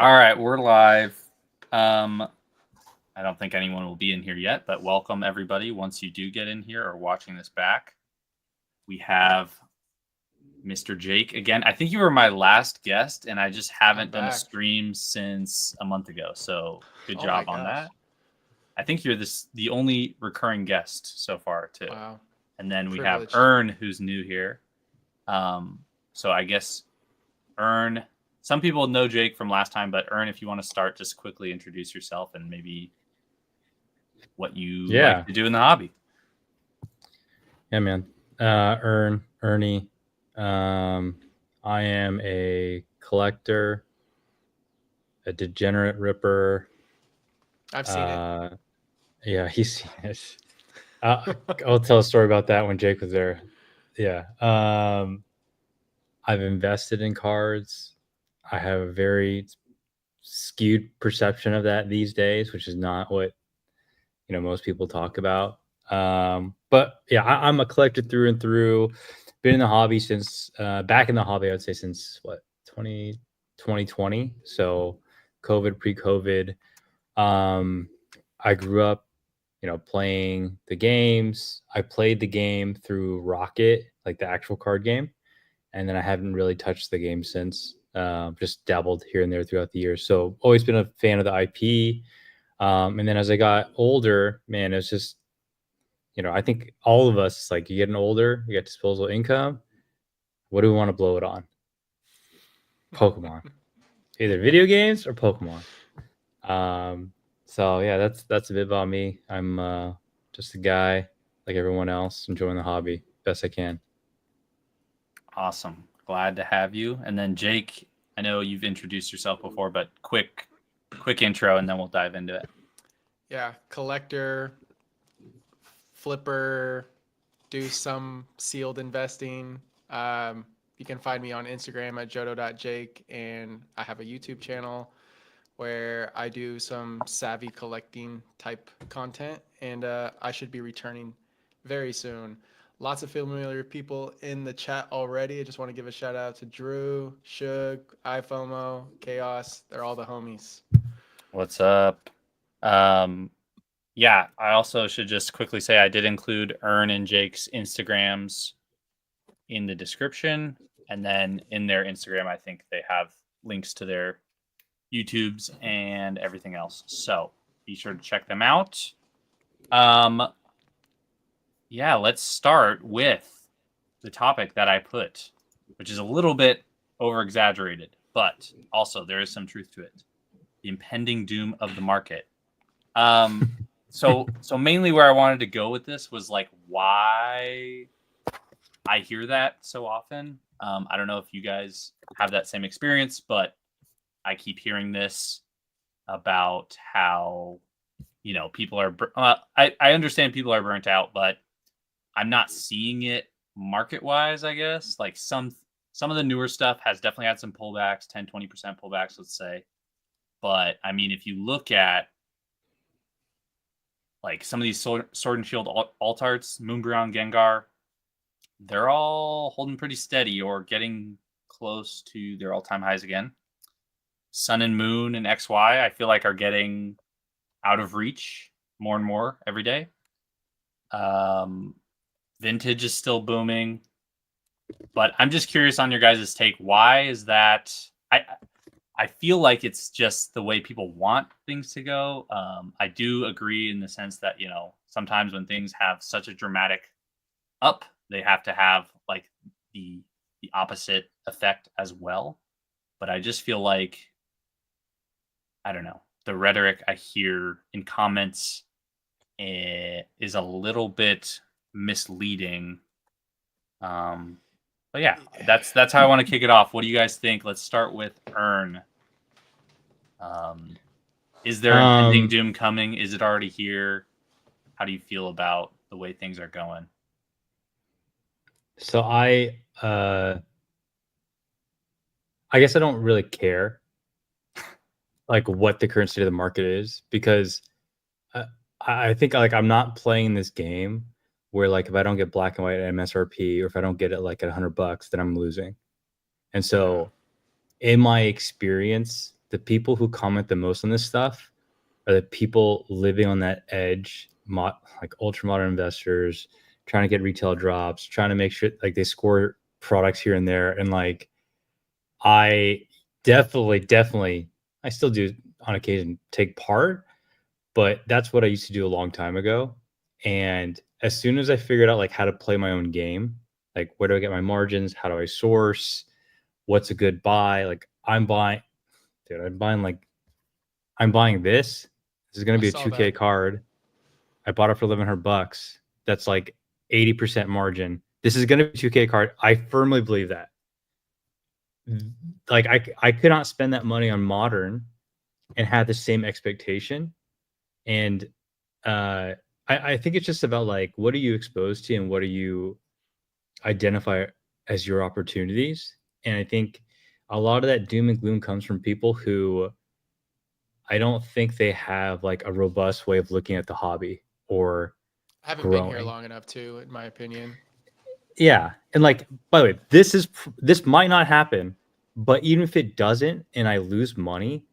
All right, we're live. I don't think anyone will be in here yet, but welcome everybody. Once you do get in here or watching this back, we have Mr. Jake again. I think you were my last guest, and I just haven't done a stream since a month ago. So good job on that. I think you're the only recurring guest so far too. Wow. And then we have Ern, who's new here. So I guess Ern. Some people know Jake from last time, but Ern, if you want to start, just quickly introduce yourself and maybe what you like to do in the hobby. Yeah, man. Ernie. I am a collector, a degenerate ripper. I've seen it. Yeah, he's seen it. I'll tell a story about that when Jake was there. Yeah. I've invested in cards. I have a very skewed perception of that these days, which is not what most people talk about. But yeah, I'm a collector through and through. Been in the hobby since back in the hobby, I would say since 2020. So pre-COVID. I grew up, playing the games. I played the game through Rocket, like the actual card game, and then I haven't really touched the game since. Just dabbled here and there throughout the years. So always been a fan of the IP. And then as I got older, man, it's just, I think all of us, like, you getting older, you got disposable income. What do we want to blow it on? Pokemon. Either video games or Pokemon. So yeah, that's a bit about me. I'm just a guy like everyone else, enjoying the hobby best I can. Awesome. Glad to have you. And then Jake, I know you've introduced yourself before, but quick intro, and then we'll dive into it. Yeah, collector, flipper, do some sealed investing. You can find me on Instagram at JohtoJake, and I have a YouTube channel where I do some savvy collecting type content, and I should be returning very soon. Lots of familiar people in the chat already. I just want to give a shout out to Drew, Shug, iFOMO, Chaos. They're all the homies. What's up? Yeah, I also should just quickly say I did include Ern and Jake's Instagrams in the description. And then in their Instagram, I think they have links to their YouTubes and everything else. So be sure to check them out. Yeah, let's start with the topic that I put, which is a little bit over-exaggerated, but also there is some truth to it. The impending doom of the market. So mainly where I wanted to go with this was like why I hear that so often. I don't know if you guys have that same experience, but I keep hearing this about how, people are, I understand people are burnt out, but I'm not seeing it market-wise, I guess. Like some of the newer stuff has definitely had some pullbacks, 10, 20% pullbacks, let's say. But, I mean, if you look at, like, some of these Sword and Shield alt-arts, Moonbrown, Gengar, they're all holding pretty steady or getting close to their all-time highs again. Sun and Moon and XY, I feel like, are getting out of reach more and more every day. Vintage is still booming, but I'm just curious on your guys' take. Why is that? I feel like it's just the way people want things to go. I do agree in the sense that, sometimes when things have such a dramatic up, they have to have like the opposite effect as well. But I just feel like, I don't know, the rhetoric I hear in comments is a little bit misleading. But yeah, that's how I want to kick it off. What do you guys think? Let's start with Ern. Is there impending doom coming? Is it already here? How do you feel about the way things are going? So I guess I don't really care like what the current state of the market is, because I think like I'm not playing this game where like if I don't get black and white at MSRP or if I don't get it like at $100, then I'm losing. And so in my experience, the people who comment the most on this stuff are the people living on that edge, like ultra modern investors trying to get retail drops, trying to make sure like they score products here and there. And like, I definitely, I still do on occasion take part, but that's what I used to do a long time ago. And as soon as I figured out like how to play my own game, like where do I get my margins? How do I source? What's a good buy? Like I'm buying, dude, I'm buying this. This is going to be a saw 2K that. card. I bought it for $1,100. That's like 80% margin. This is going to be a 2K card. I firmly believe that. Like I could not spend that money on modern and have the same expectation. And I think it's just about like what are you exposed to and what do you identify as your opportunities. And I think a lot of that doom and gloom comes from people who I don't think they have like a robust way of looking at the hobby or I haven't been here growing. long enough too, in my opinion. Yeah. And like, by the way, this might not happen, but even if it doesn't and I lose money,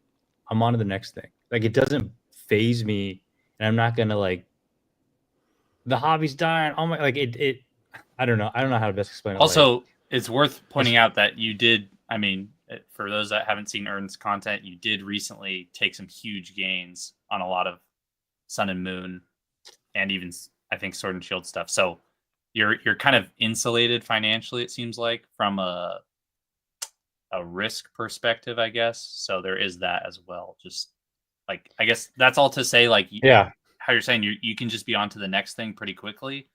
I'm on to the next thing. Like it doesn't phase me and I'm not going to like the hobby's dying. Oh my, like it, I don't know. I don't know how to best explain it. Also, Like, it's worth pointing out that you did, I mean, for those that haven't seen Ern's content, you did recently take some huge gains on a lot of Sun and Moon and even I think Sword and Shield stuff. So you're kind of insulated financially, it seems like, from a risk perspective, I guess. So there is that as well. Just like I guess that's all to say, like yeah. how you're saying you can just be on to the next thing pretty quickly.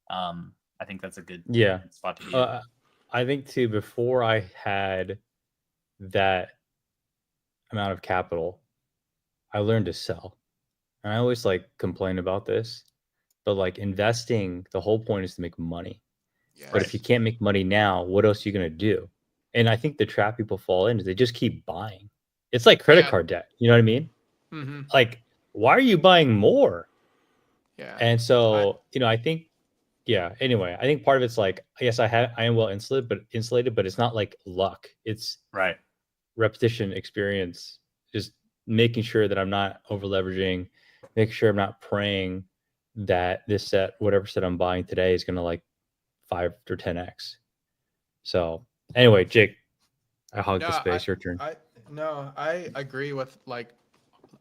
I think that's a good Yeah. spot to be in. I think too, before I had that amount of capital, I learned to sell. And I always like complain about this, but like investing, the whole point is to make money. Yes. But if you can't make money now, what else are you going to do? And I think the trap people fall into, they just keep buying. It's like credit card debt. You know what I mean? Mm-hmm. Like, why are you buying more? Yeah. And so, I think, yeah, anyway, I think part of it's like, yes, I am well insulated, but it's not like luck. It's Right. repetition, experience, just making sure that I'm not over leveraging, making sure I'm not praying that this set, whatever set I'm buying today, is going to like 5 or 10x. So anyway, Jake, I hogged the space. Your turn. I agree with like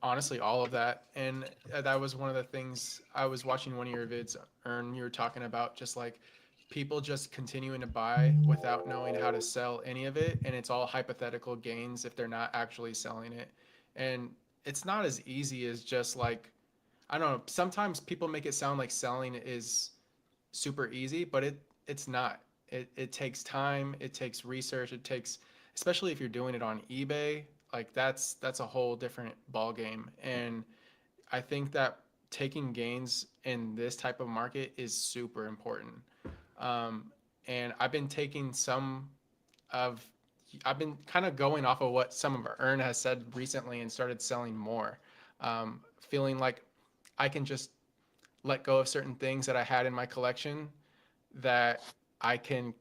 honestly all of that, and that was one of the things I was watching one of your vids, Ern. You were talking about just like people just continuing to buy without knowing how to sell any of it, and it's all hypothetical gains if they're not actually selling it, and it's not as easy as just like I don't know. Sometimes people make it sound like selling is super easy, but it's not. It takes time, it takes research, it takes especially if you're doing it on eBay, like that's a whole different ball game. And I think that taking gains in this type of market is super important. And I've been kind of going off of what some of Ern has said recently and started selling more, feeling like I can just let go of certain things that I had in my collection that I can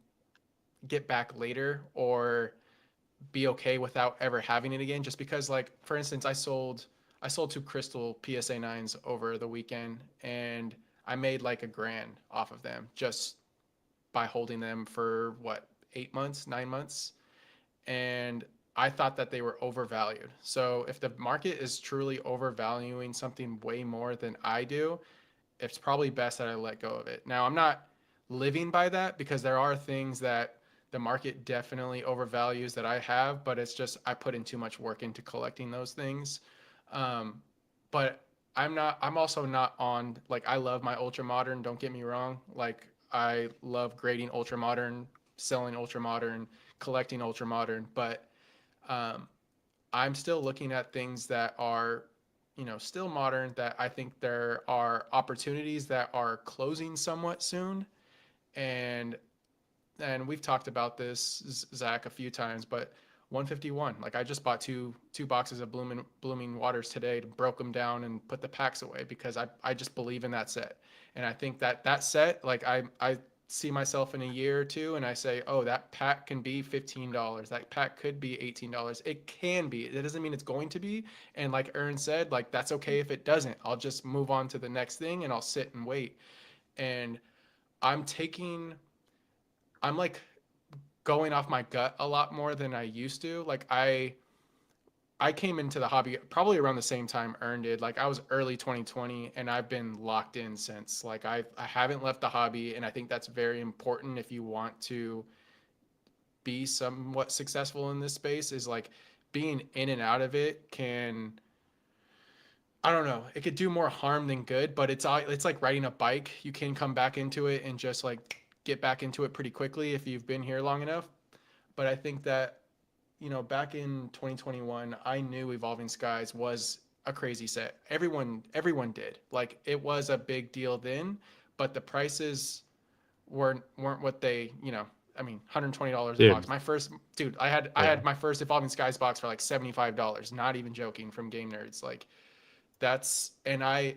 get back later or be okay without ever having it again. Just because, like for instance, I sold 2 crystal PSA 9s over the weekend, and I made like $1,000 off of them just by holding them for what 8 months, 9 months, and I thought that they were overvalued. So if the market is truly overvaluing something way more than I do, it's probably best that I let go of it. Now, I'm not living by that because there are things that the market definitely overvalues that I have, but it's just I put in too much work into collecting those things. But I'm also not on, like, I love my ultra modern, don't get me wrong. Like, I love grading ultra modern, selling ultra modern, collecting ultra modern, but um, I'm still looking at things that are, still modern, that I think there are opportunities that are closing somewhat soon. And we've talked about this, Zach, a few times, but 151, like I just bought two boxes of blooming waters today, to broke them down and put the packs away because I just believe in that set. And I think that set, like see myself in a year or two and I say, oh, that pack can be $15. That pack could be $18. It can be. It doesn't mean it's going to be. And like Ern said, like that's okay if it doesn't. I'll just move on to the next thing and I'll sit and wait. And I'm taking, I'm like going off my gut a lot more than I used to. Like I came into the hobby probably around the same time Ern did. Like I was early 2020 and I've been locked in since. Like I haven't left the hobby, and I think that's very important if you want to be somewhat successful in this space, is like being in and out of it can, I don't know, it could do more harm than good, but it's like riding a bike. You can come back into it and just like get back into it pretty quickly if you've been here long enough. But I think that, you know, back in 2021, I knew Evolving Skies was a crazy set. Everyone did. Like it was a big deal then, but the prices weren't what they, you know, I mean, $120 a Dude. box. My first, dude, I had my first Evolving Skies box for like $75, not even joking, from Game Nerds. Like that's, and I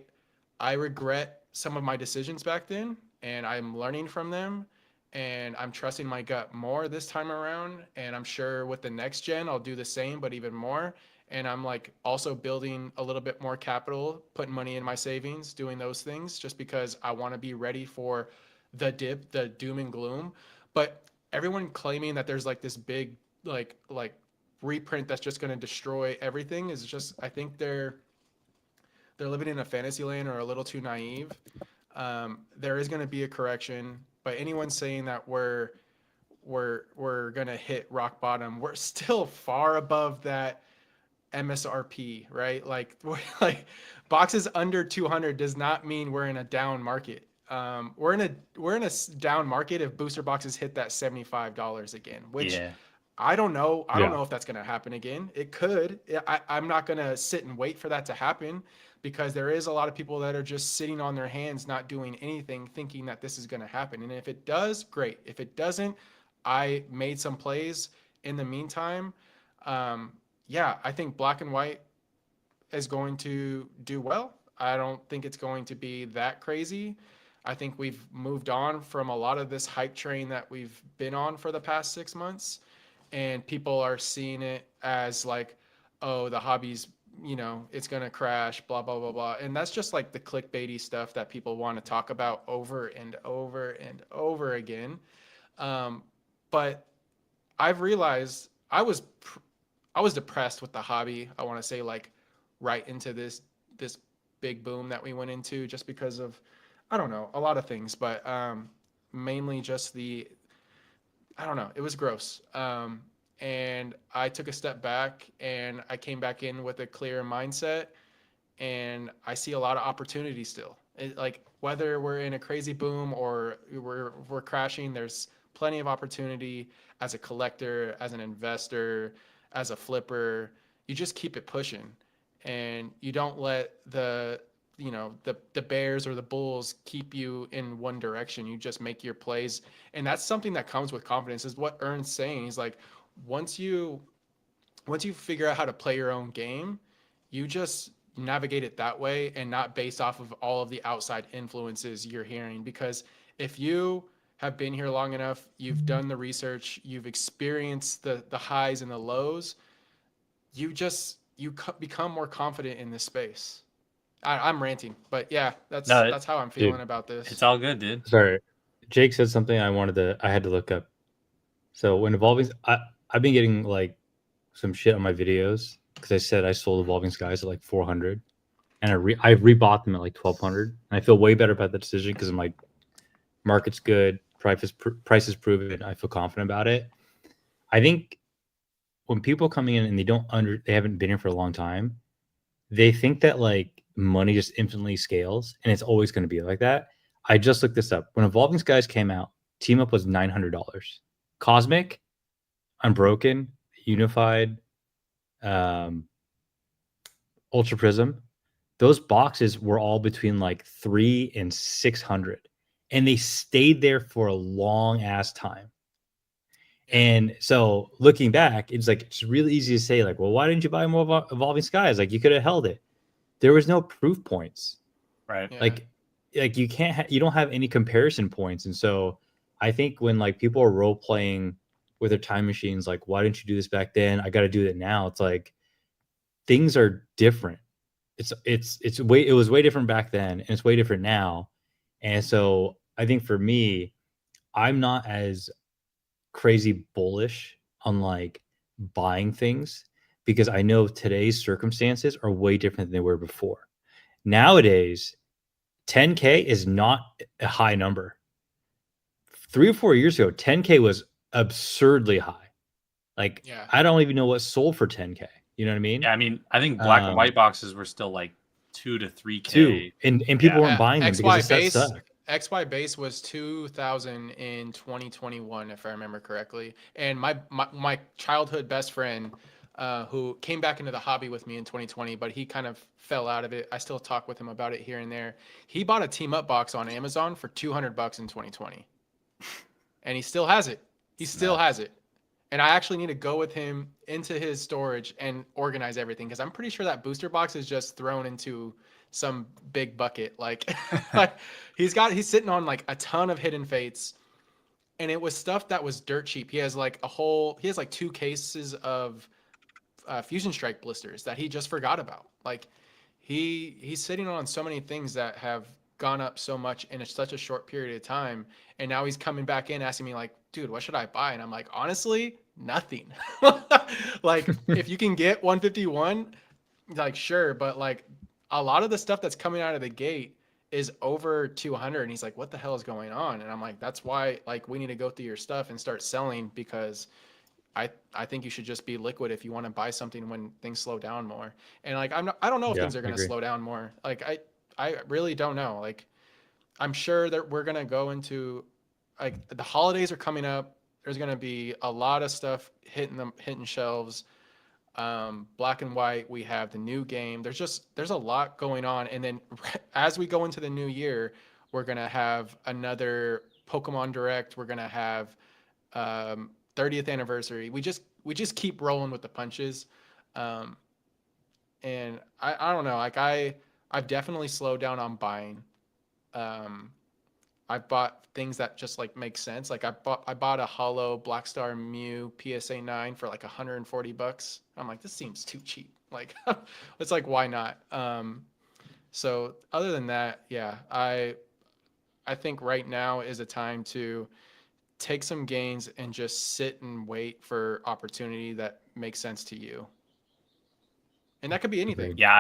regret some of my decisions back then, and I'm learning from them, and I'm trusting my gut more this time around, and I'm sure with the next gen I'll do the same but even more. And I'm like also building a little bit more capital, putting money in my savings, doing those things just because I want to be ready for the dip, the doom and gloom. But everyone claiming that there's like this big like reprint that's just going to destroy everything is just, I think they're living in a fantasy land or a little too naive. There is going to be a correction, but anyone saying that we're going to hit rock bottom, we're still far above that MSRP, right? Like like boxes under 200 does not mean we're in a down market. We're in a down market if booster boxes hit that $75 again, which Yeah. I don't know. I don't Yeah. know if that's going to happen again. It could. I'm not going to sit and wait for that to happen, because there is a lot of people that are just sitting on their hands, not doing anything, thinking that this is going to happen. And if it does, great. If it doesn't, I made some plays in the meantime. Yeah, I think black and white is going to do well. I don't think it's going to be that crazy. I think we've moved on from a lot of this hype train that we've been on for the past 6 months, and people are seeing it as like, oh, the hobby's, you know, it's going to crash, blah, blah, blah, blah. And that's just like the clickbaity stuff that people want to talk about over and over and over again. But I've realized I was depressed with the hobby. I want to say like right into this big boom that we went into, just because of, I don't know, a lot of things, but mainly just I don't know, it was gross. And I took a step back and I came back in with a clear mindset, and I see a lot of opportunity still. Like whether we're in a crazy boom or we're crashing, there's plenty of opportunity as a collector, as an investor, as a flipper. You just keep it pushing, and you don't let the bears or the bulls keep you in one direction. You just make your plays, and that's something that comes with confidence. Is what Ern's saying. He's like, once you figure out how to play your own game, you just navigate it that way and not based off of all of the outside influences you're hearing. Because if you have been here long enough, you've done the research, you've experienced the highs and the lows, you become more confident in this space. I'm ranting, but yeah, that's how I'm feeling about this. It's all good, dude. Sorry, Jake said something I had to look up. So when Evolving, I've been getting like some shit on my videos because I said I sold Evolving Skies at like 400, and I rebought them at like 1200, and I feel way better about the decision because I'm like, market's good, price is proven, I feel confident about it. I think when people coming in and they haven't been here for a long time, they think that like money just infinitely scales and it's always going to be like that. I just looked this up. When Evolving Skies came out, team up was $900. Cosmic, Unbroken, Unified, Ultra Prism, those boxes were all between like 300 and 600, and they stayed there for a long ass time. And so looking back, it's like, it's really easy to say like, well, why didn't you buy more Evolving Skies? Like you could have held it. There was no proof points, right? Yeah. Like you can't, you don't have any comparison points. And so I think when like people are role playing with their time machines, like, why didn't you do this back then? I got to do it now. It's like things are different. It was way different back then, and it's way different now. And so I think for me, I'm not as crazy bullish on like buying things because I know today's circumstances are way different than they were before. Nowadays, 10K is not a high number. 3 or 4 years ago, 10K was absurdly high. Like, Yeah. I don't even know what sold for 10K. You know what I mean? Yeah, I mean, I think black and white boxes were still like 2 to 3K. Two. And people weren't Yeah, buying them because the sets suck. XY base was 2,000 in 2021, if I remember correctly. And my childhood best friend, who came back into the hobby with me in 2020, but he kind of fell out of it. I still talk with him about it here and there. He bought a team up box on Amazon for $200 in 2020, and he still has it. He still has it. And I actually need to go with him into his storage and organize everything because I'm pretty sure that booster box is just thrown into some big bucket. Like, like he's sitting on like a ton of hidden fates, and it was stuff that was dirt cheap. He has like 2 cases of Fusion Strike blisters that he just forgot about. Like, he's sitting on so many things that have gone up so much in such a short period of time, and now he's coming back in asking me like, dude, what should I buy? And I'm like, honestly, nothing. Like, if you can get 151, like, sure, but like a lot of the stuff that's coming out of the gate is over 200, and he's like, what the hell is going on? And I'm like, that's why, like, we need to go through your stuff and start selling, because I think you should just be liquid if you want to buy something when things slow down more. And like, I don't know if Yeah, things are I going to agree. slow down more. Like, I really don't know. Like, I'm sure that we're going to go into, like, the holidays are coming up. There's going to be a lot of stuff hitting shelves. Black and white, we have the new game. There's a lot going on. And then as we go into the new year, we're going to have another Pokemon Direct. We're going to have 30th anniversary. We just keep rolling with the punches. Um, and I don't know, like, I've definitely slowed down on buying. Um, I've bought things that just like make sense. Like, I bought a hollow Black Star Mew PSA 9 for like $140. I'm like, this seems too cheap. Like, it's like, why not? So other than that, yeah, I think right now is a time to take some gains and just sit and wait for opportunity that makes sense to you. And that could be anything. Agreed. Yeah,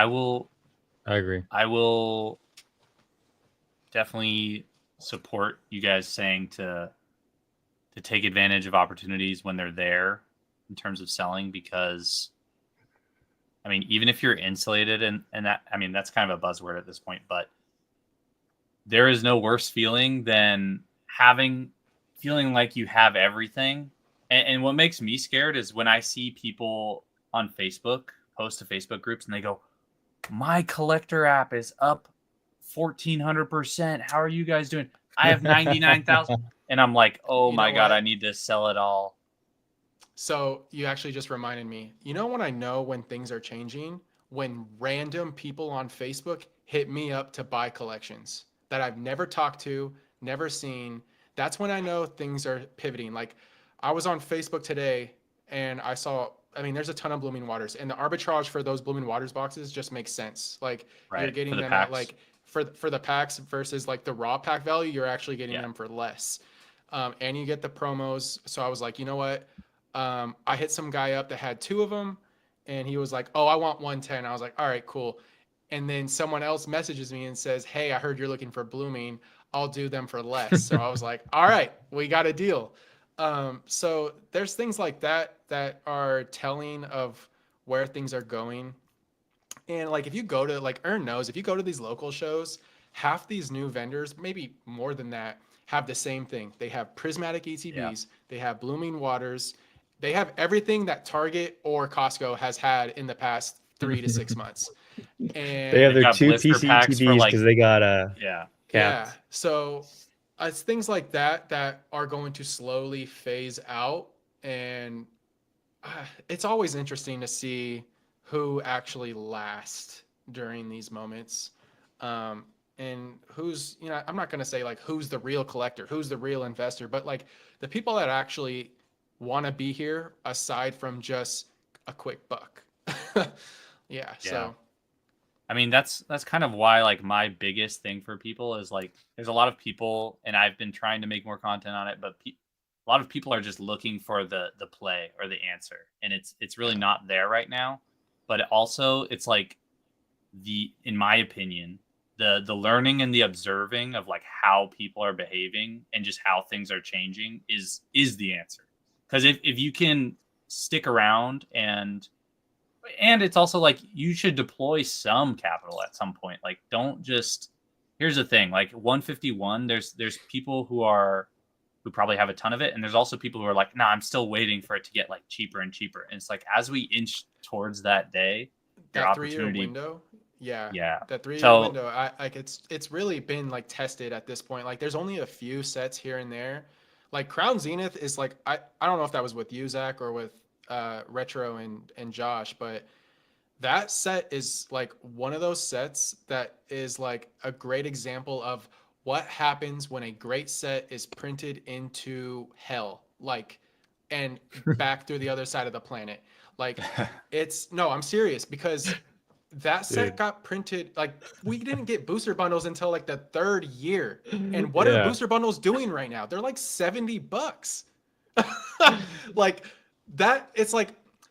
I agree. I will definitely support you guys saying to take advantage of opportunities when they're there in terms of selling, because I mean, even if you're insulated, and that, I mean, that's kind of a buzzword at this point, but there is no worse feeling than feeling like you have everything. And what makes me scared is when I see people on Facebook post to Facebook groups and they go, my collector app is up 1,400%. How are you guys doing? I have 99,000. And I'm like, oh You my know God, what? I need to sell it all. So you actually just reminded me. You know when I know when things are changing? When random people on Facebook hit me up to buy collections that I've never talked to, never seen. That's when I know things are pivoting. Like, I was on Facebook today and I mean, there's a ton of Blooming Waters, and the arbitrage for those Blooming Waters boxes just makes sense. Like, you're Right. For getting the them at, packs. like, for the packs versus like the raw pack value, you're actually getting Yeah. them for less. And you get the promos. So I was like, you know what? I hit some guy up that had 2 of them, and he was like, oh, I want 110. I was like, all right, cool. And then someone else messages me and says, hey, I heard you're looking for Blooming. I'll do them for less. So I was like, all right, we got a deal. So there's things like that that are telling of where things are going. And like, if you go to, like, Ern knows, if you go to these local shows, half these new vendors, maybe more than that, have the same thing. They have prismatic Yeah. ETBs, they have Blooming Waters, they have everything that Target or Costco has had in the past 3 to 6 months. They And have their got 2 blister packs for, PCTVs like, because they got yeah. yeah, capped. so it's things like that that are going to slowly phase out. And it's always interesting to see who actually lasts during these moments. Um, and who's, I'm not going to say like who's the real collector, who's the real investor, but like the people that actually want to be here aside from just a quick buck. Yeah. Yeah. So I mean, that's kind of why like my biggest thing for people is like there's a lot of people, and I've been trying to make more content on it, but a lot of people are just looking for the play or the answer, and it's really not there right now. But also, it's like in my opinion, the learning and the observing of like how people are behaving and just how things are changing is the answer. Because if you can stick around and it's also like you should deploy some capital at some point. Like don't just here's the thing, like 151, there's people who probably have a ton of it, and there's also people who are like, nah, I'm still waiting for it to get like cheaper and cheaper. And it's like as we inch towards that day, your that 3 year opportunity. window, yeah, Yeah. that 3 year So window, I like it's really been like tested at this point. Like there's only a few sets here and there. Like Crown Zenith is like I don't know if that was with you, Zach, or with Retro and Josh, but that set is like one of those sets that is like a great example of what happens when a great set is printed into hell, like, and back through the other side of the planet. Like, it's no, I'm serious, because that set Dude. got printed. Like, we didn't get booster bundles until like the 3rd year. And what are Yeah. booster bundles doing right now? They're like $70. Like that, it's like,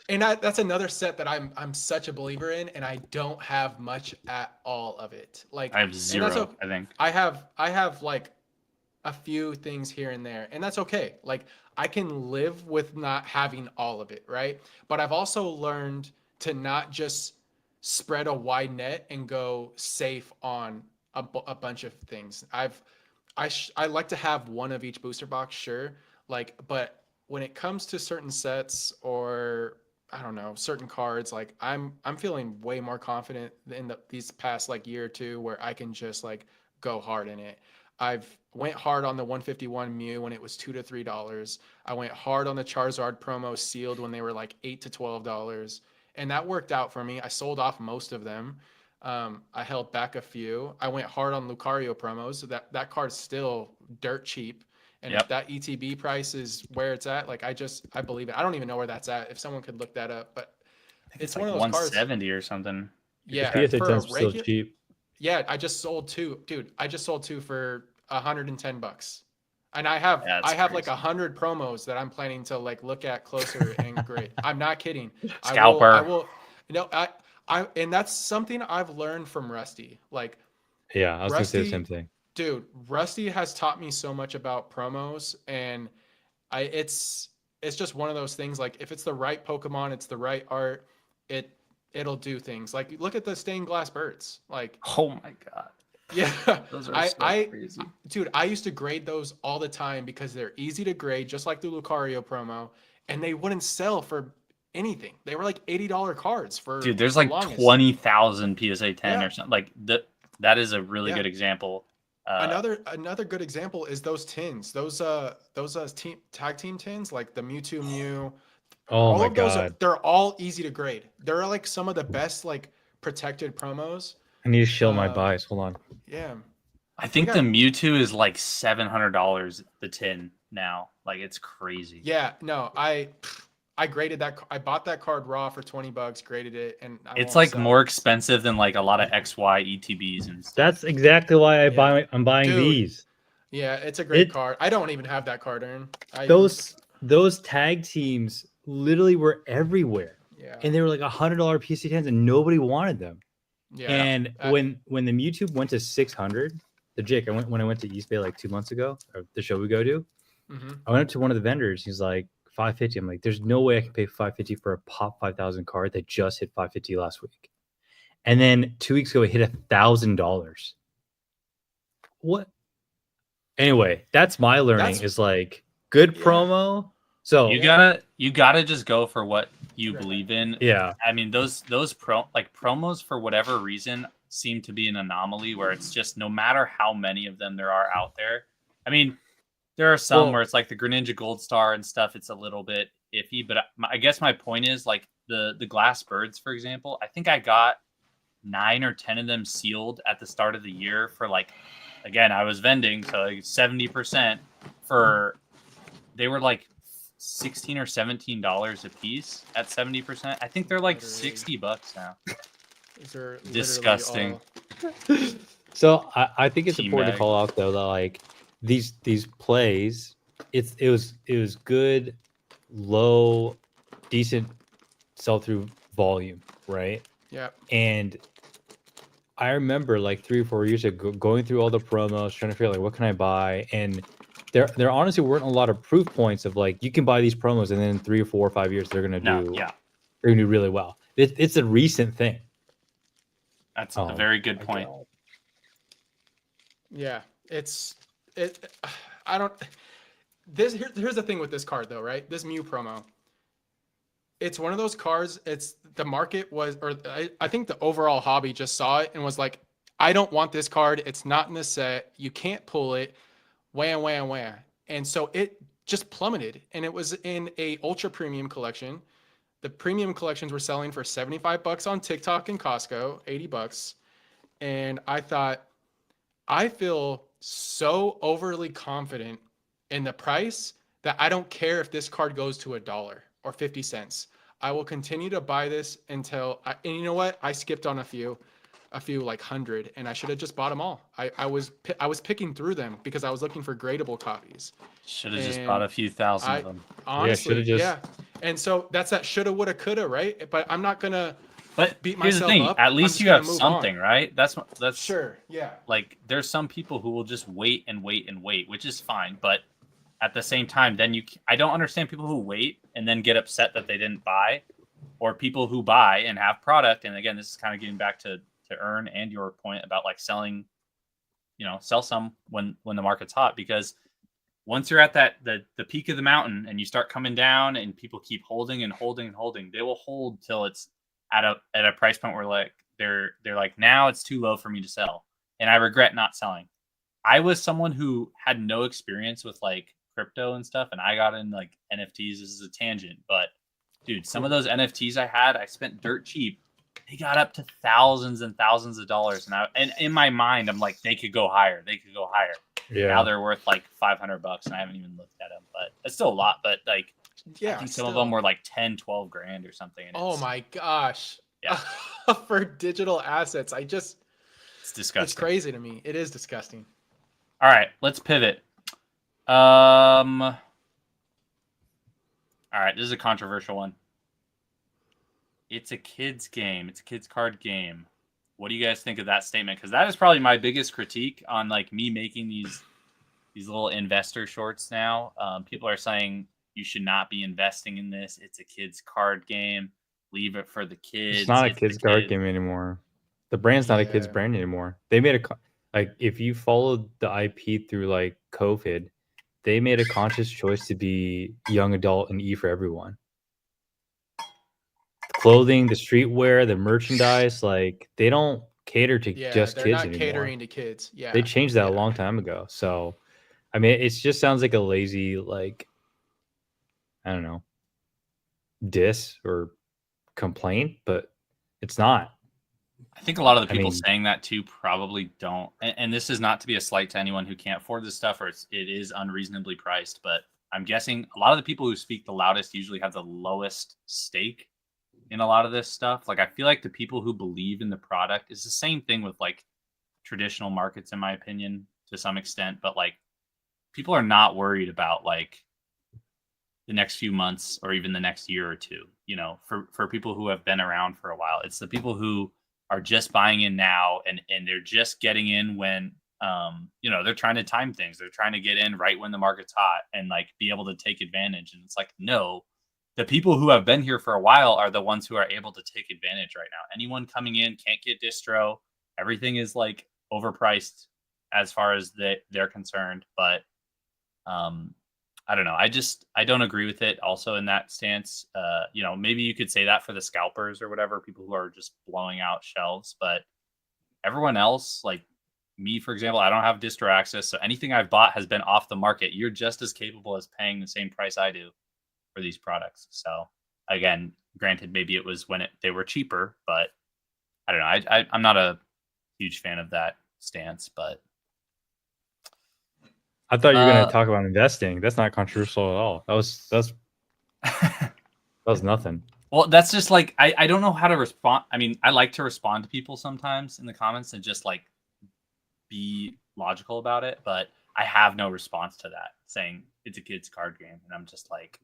and that's another set that I'm such a believer in, and I don't have much at all of it. Like I have and zero, I think. I have like a few things here and there, and that's okay. Like I can live with not having all of it, right? But I've also learned to not just spread a wide net and go safe on a bunch of things. I like to have one of each booster box, sure. Like, but when it comes to certain sets or I don't know, certain cards, like I'm feeling way more confident in these past like year or two where I can just like go hard in it. I've went hard on the 151 Mew when it was $2 to $3. I went hard on the Charizard promo sealed when they were like $8 to $12, and that worked out for me. I sold off most of them. I held back a few. I went hard on Lucario promos. So that card's still dirt cheap. And if that ETB price is where it's at, like I believe it. I don't even know where that's at. If someone could look that up, but it's like one of those cards. 170 or something. Yeah, The PSA for a 10's still regular. cheap. Yeah, I just sold two, dude. I just sold two for $110, and I have like crazy. 100 promos that I'm planning to like look at closer and grade. I'm not kidding. Scalper. I will. You know, and that's something I've learned from Rusty. Like, Yeah, I was gonna say the Rusty, same thing. dude, Rusty has taught me so much about promos, and it's just one of those things. Like, if it's the right Pokemon, it's the right art, it'll do things. Like, look at the stained glass birds. Like, Oh my god. yeah, Those are so crazy. dude, I used to grade those all the time because they're easy to grade, just like the Lucario promo, and they wouldn't sell for anything. They were like $80 cards for Dude, there's the like longest. 20,000 PSA 10 Yeah. or something. Like that is a really Yeah. good example. Another good example is those tins. Those tag team tins, like the Mewtwo Mew. Oh All my of those god. they're all easy to grade. They're like some of the best like protected promos. I need to shill my buys. Hold on. Yeah. I think got- the Mewtwo is like $700 the tin now. Like it's crazy. Yeah, no, I graded that. I bought that card raw for $20, graded it, and It's like more expensive than like a lot of XY ETBs and stuff. That's exactly why I'm buying Dude, these. Yeah, it's a great card. I don't even have that card, Ern. Those tag teams literally were everywhere. Yeah. And they were like $100 PC 10s and nobody wanted them. Yeah. And when the Mewtwo went to 600, the Jake, when I went to East Bay like 2 months ago, or the show we go to, I went up to one of the vendors. He's like, 550. I'm like, there's no way I can pay 550 for a pop 5,000 card that just hit 550 last week. And then 2 weeks ago, it hit $1,000. What? Anyway, that's my learning is like good promo. So you gotta just go for what you believe in. Yeah. I mean, those promos for whatever reason seem to be an anomaly where it's just no matter how many of them there are out there. I mean, there are some where it's like the Greninja Gold Star and stuff. It's a little bit iffy, but I guess my point is like the glass birds, for example. I think I got 9 or 10 of them sealed at the start of the year for like, again, I was vending, so like 70% for, they were like $16 or $17 a piece at 70%. I think they're like Literally. $60 now. These are literally Disgusting. all- So I think it's Team important bag. to call out though that like these plays, it was good, low, decent sell through volume, right? Yeah. And I remember like 3 or 4 years ago going through all the promos, trying to figure out like what can I buy, and there honestly weren't a lot of proof points of like you can buy these promos and then in 3 or 4 or 5 years they're gonna do really well. It's a recent thing. That's a very good point. God. Yeah, I don't. Here's the thing with this card though, right? This Mew promo. It's one of those cards. It's the market was, or I think the overall hobby just saw it and was like, I don't want this card. It's not in the set. You can't pull it. Wham, wham, wham. And so it just plummeted. And it was in a ultra premium collection. The premium collections were selling for $75 on TikTok and Costco, $80. And I thought, I feel so overly confident in the price that I don't care if this card goes to $1 or 50 cents. I will continue to buy this until and you know what? I skipped on a few like 100, and I should have just bought them all. I was picking through them because I was looking for gradable copies. Should have just bought a few thousand of them. Honestly, yeah. And so that's that shoulda, woulda, coulda, right? But I'm not gonna beat here's the myself thing. up. At least you have something, right? That's sure. Yeah. Like there's some people who will just wait and wait and wait, which is fine. But at the same time, then I don't understand people who wait and then get upset that they didn't buy, or people who buy and have product. And again, this is kind of getting back to Ern and your point about like selling, sell some when the market's hot, because once you're at the peak of the mountain and you start coming down and people keep holding and holding and holding, they will hold till it's at a price point where like they're like, now it's too low for me to sell. And I regret not selling. I was someone who had no experience with like crypto and stuff, and I got in like NFTs. This is a tangent, but dude, some of those NFTs I spent dirt cheap. They got up to thousands and thousands of dollars, and in my mind, I'm like, they could go higher. They could go higher. Yeah. Now they're worth like $500, and I haven't even looked at them, but it's still a lot. But like, yeah, I think some of them were like 10, 12 grand or something. And oh my gosh. Yeah. For digital assets, it's disgusting. It's crazy to me. It is disgusting. All right, let's pivot. All right, this is a controversial one. It's a kid's game. It's a kid's card game. What do you guys think of that statement? Because that is probably my biggest critique on like me making these little investor shorts now. People are saying you should not be investing in this. It's a kid's card game. Leave it for the kids. It's not a kid's card game anymore. The brand's not a kid's brand anymore. They made like if you followed the IP through like COVID, they made a conscious choice to be young adult and E for everyone. Clothing, the streetwear, the merchandise, like they don't cater to just kids anymore. They're not catering to kids. Yeah. They changed that a long time ago. So, I mean, it just sounds like a lazy, like, I don't know, diss or complaint, but it's not. I think a lot of the people saying that too probably don't. And this is not to be a slight to anyone who can't afford this stuff or it is unreasonably priced, but I'm guessing a lot of the people who speak the loudest usually have the lowest stake in a lot of this stuff. Like I feel like the people who believe in the product is the same thing with like traditional markets, in my opinion, to some extent. But like people are not worried about like the next few months or even the next year or two, for people who have been around for a while. It's the people who are just buying in now and they're just getting in when, they're trying to time things. They're trying to get in right when the market's hot and like be able to take advantage. And it's like, no, the people who have been here for a while are the ones who are able to take advantage right now. Anyone coming in can't get distro. Everything is like overpriced as far as they're concerned. But I don't know. I don't agree with it also in that stance. Maybe you could say that for the scalpers or whatever, people who are just blowing out shelves. But everyone else, like me, for example, I don't have distro access. So anything I've bought has been off the market. You're just as capable as paying the same price I do for these products. So again, granted, maybe it was when they were cheaper, but I don't know. I'm not a huge fan of that stance, but I thought you were going to talk about investing. That's not controversial at all. That was nothing. well, that's just like I don't know how to respond. I mean, I like to respond to people sometimes in the comments and just like be logical about it, but I have no response to that saying it's a kid's card game, and I'm just like.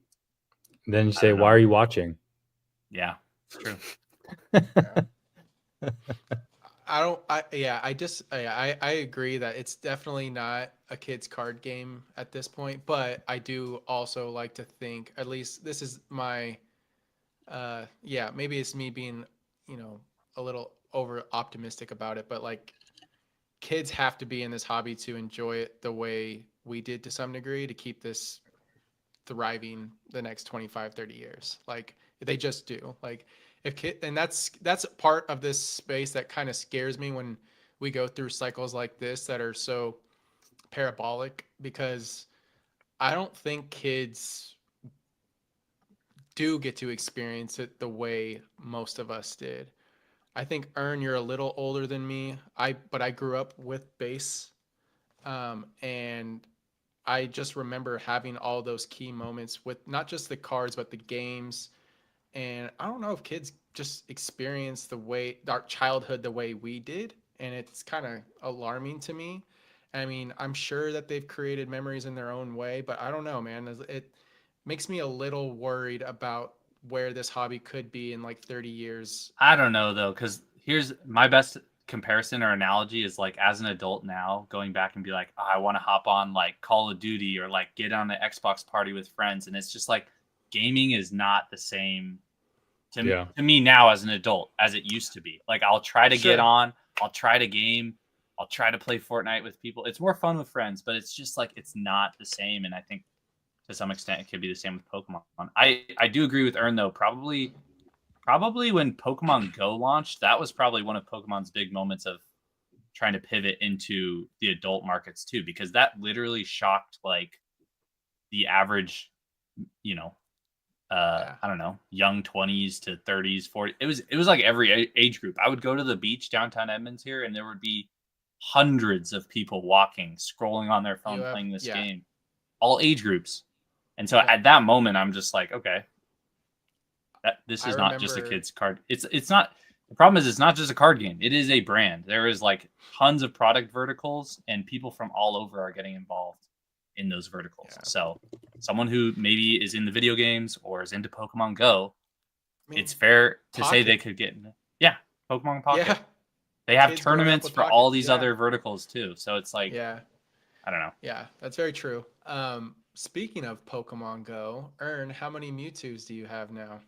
Then you say, "Why are you watching?" Yeah, it's true. I agree that it's definitely not a kid's card game at this point, but I do also like to think, at least this is my, maybe it's me being, a little over optimistic about it, but like kids have to be in this hobby to enjoy it the way we did to some degree to keep this thriving the next 25, 30 years. Like they just do. Like and that's part of this space that kind of scares me when we go through cycles like this that are so parabolic, because I don't think kids do get to experience it the way most of us did. I think you're a little older than me. But I grew up with base, and I just remember having all those key moments with not just the cards but the games. And I don't know if kids just experience our childhood the way we did, and it's kind of alarming to me. I mean, I'm sure that they've created memories in their own way, but I don't know, man. It makes me a little worried about where this hobby could be in like 30 years. I don't know though, because here's my best comparison or analogy is like as an adult now, going back and be like, oh, I want to hop on like Call of Duty or like get on an Xbox party with friends, and it's just like gaming is not the same to me now as an adult as it used to be. Like I'll try to get on, I'll try to game, I'll try to play Fortnite with people. It's more fun with friends, but it's just like it's not the same. And I think to some extent it could be the same with Pokemon. I do agree with Ern though. Probably when Pokemon Go launched, that was probably one of Pokemon's big moments of trying to pivot into the adult markets too, because that literally shocked like the average, I don't know, young 20s to 30s, 40s. It was like every age group. I would go to the beach downtown Edmonds here, and there would be hundreds of people walking, scrolling on their phone, playing this game, all age groups. And so at that moment, I'm just like, okay, this is not just a kid's card. It's not. The problem is it's not just a card game. It is a brand. There is like tons of product verticals, and people from all over are getting involved in those verticals. Yeah. So someone who maybe is in the video games or is into Pokemon Go, it's fair to say they could get Pokemon Pocket. Yeah. They have tournaments for all these other verticals too. So it's like, I don't know. Yeah, that's very true. Speaking of Pokemon Go, Ern, how many Mewtwo's do you have now?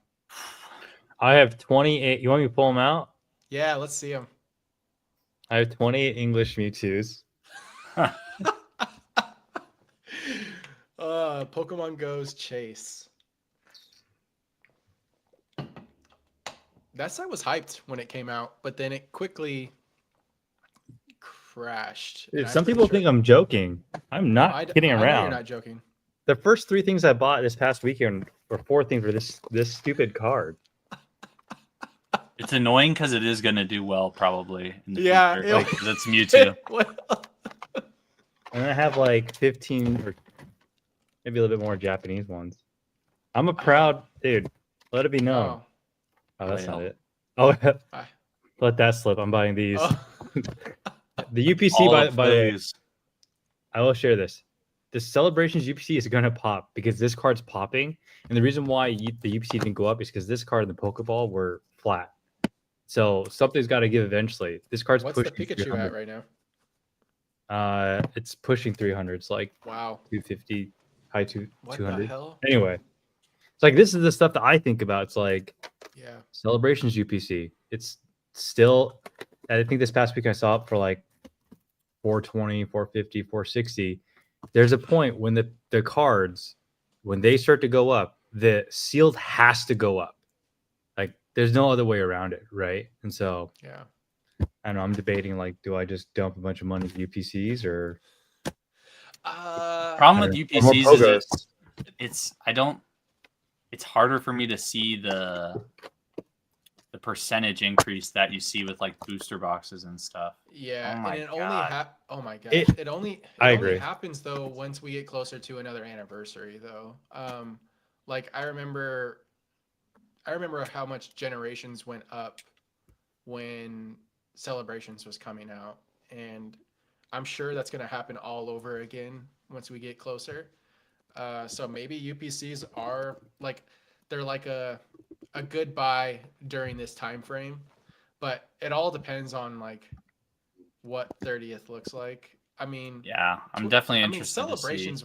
I have 28. You want me to pull them out? Yeah, let's see them. I have 28 English Mewtwo's. Pokemon Go's Chase. That site was hyped when it came out, but then it quickly crashed. Dude, some people think I'm joking. I'm not kidding around. I know you're not joking. The first 3 things I bought this past weekend, or 4 things, were this stupid card. It's annoying because it is going to do well probably in the future. Like, it's Mewtwo. And I have like 15 or maybe a little bit more Japanese ones. I'm a proud dude. Let it be known. Oh, that's not it. Oh, let that slip. I'm buying these. The UPC, by the way, I will share this. The Celebrations UPC is going to pop because this card's popping. And the reason why the UPC didn't go up is because this card and the Pokeball were flat. So something's got to give eventually. This card's pushing. What's the Pikachu at right now? It's pushing 300. It's like 250, high 200. What the hell? Anyway, it's like this is the stuff that I think about. It's like Celebrations UPC. It's still, I think this past week I saw it for like 420, 450, 460. There's a point when the cards, when they start to go up, the sealed has to go up. Like there's no other way around it, right? And so I don't know. I'm debating like, do I just dump a bunch of money to UPCs or? Problem with UPCs is it's harder for me to see the the percentage increase that you see with like booster boxes and stuff. Yeah, Oh my and it only God. oh my gosh, It- it only I only agree. happens though once we get closer to another anniversary though. Like I remember how much Generations went up when Celebrations was coming out, and I'm sure that's gonna happen all over again once we get closer. So maybe UPCs are like they're like a good buy during this time frame, but it all depends on like what 30th looks like. I mean, Yeah, I'm definitely I mean, interested to see.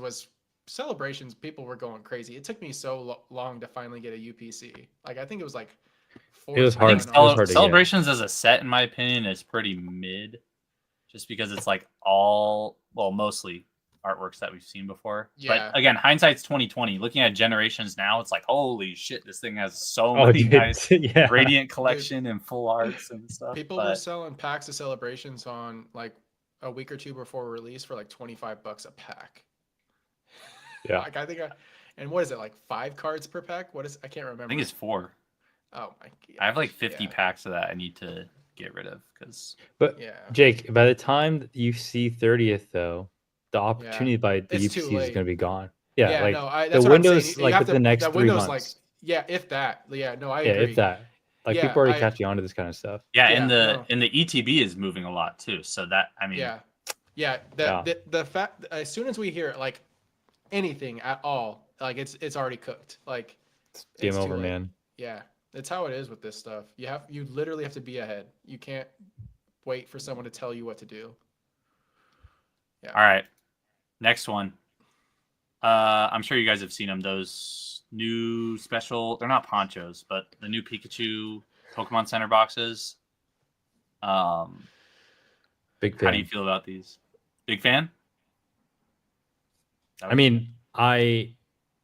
Celebrations. People were going crazy. It took me so long to finally get a UPC. Like I think it was like It was I think hard. 4,000 It was on. hard to get. Celebrations as a set, in my opinion, is pretty mid, just because it's like all mostly artworks that we've seen before. Yeah. But again, hindsight's 2020. Looking at Generations now, it's like holy shit, this thing has so Oh, many dude. nice Yeah. Radiant collection and full arts and stuff. People were selling packs of Celebrations on like a week or two before release for like $25 a pack. Yeah. Like I think and what is it, like 5 cards per pack? What is, I can't remember. I think it's 4. Oh my god. I have like 50 packs of that I need to get rid of because. But Yeah. Jake, by the time you see 30th, though, the opportunity by the It's too UPCs is late. going to be gone. Yeah, like no, the that's what I'm saying. windows, You like have to, within the next the 3 windows, months. like, yeah, if that. Yeah, no, I Yeah, agree. if that. Like Yeah, people are already catching on to this kind of stuff. Yeah, Yeah, and no. the ETB is moving a lot too. So that I mean, yeah. Yeah. The fact, as soon as we hear like anything at all, like it's already cooked. Like Game it's too over, late. man. Yeah, it's how it is with this stuff. You literally have to be ahead. You can't wait for someone to tell you what to do. Yeah. All right, next one. I'm sure you guys have seen them. Those new special, they're not ponchos, but the new Pikachu Pokemon Center boxes. Big fan. How do you feel about these? Big fan? I mean,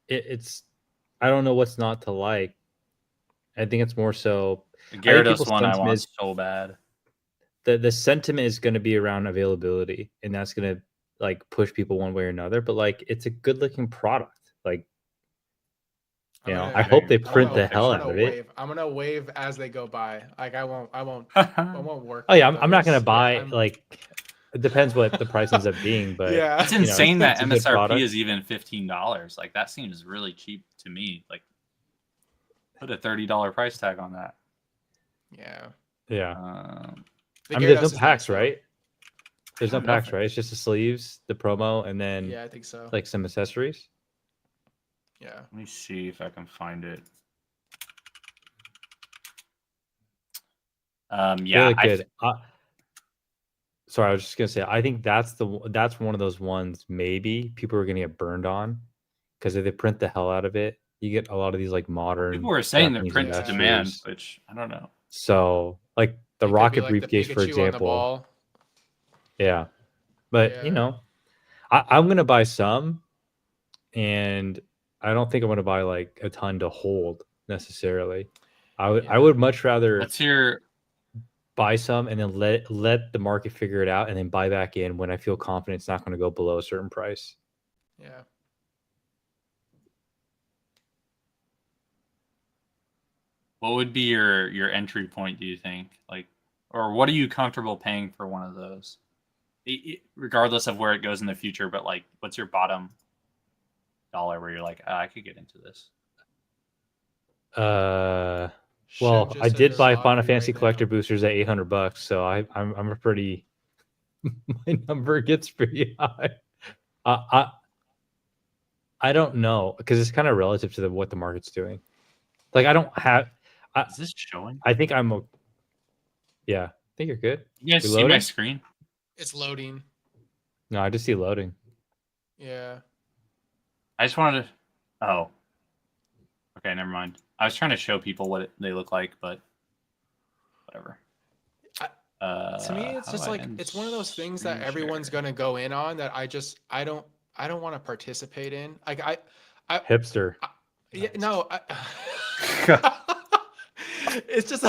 it's I don't know what's not to like. I think it's more so the I think Gyarados people's one I sentiment want is- so bad. the sentiment is going to be around availability, and that's going to like push people one way or another. But like, it's a good looking product. Like, you know, I hope they print the hell out of it. I'm gonna wave as they go by. Like I won't work. Oh yeah, with I'm not gonna those. buy Yeah, like. It depends what the price ends up being, but Yeah. It's insane it's that a good MSRP product. is even $15. Like that seems really cheap to me. Like put a $30 price tag on that. Yeah. Yeah. The I mean, there's Gyarados no is packs, nice, though. right? There's no I don't know packs, right? It's just the sleeves, the promo, and then Yeah, I think so. like some accessories. Yeah. Let me see if I can find it. They Yeah, look good. Sorry, I was just gonna say. I think that's one of those ones. Maybe people are gonna get burned on because if they print the hell out of it, you get a lot of these like modern. people were saying their Japanese print to investors. demand, which I don't know. So, like the It could be rocket like the briefcase, for Pikachu on the example. ball. Yeah, but Yeah. you know, I'm gonna buy some, and I don't think I'm gonna buy like a ton to hold necessarily. I Yeah. would much rather What's your buy some and then let the market figure it out and then buy back in when I feel confident it's not going to go below a certain price. Yeah. what would be your entry point, do you think? Like, or what are you comfortable paying for one of those? Regardless of where it goes in the future, but like what's your bottom dollar where you're like, I could get into this? Well, Should I just did enter buy lottery Final Fantasy right collector now. boosters at $800, so I'm a pretty my number gets pretty high. I don't know because it's kind of relative to what the market's doing. Like I don't have. Is this showing? I think I'm. Yeah, I think you're good. You guys We see my loading? screen? It's loading. No, I just see loading. Yeah. I just wanted to. Oh. Okay, never mind. I was trying to show people what they look like, but whatever. To me, it's how just do I like end it's one of those things screen that everyone's share? gonna go in on that I don't want to participate in. Like I Hipster. yeah, no. It's just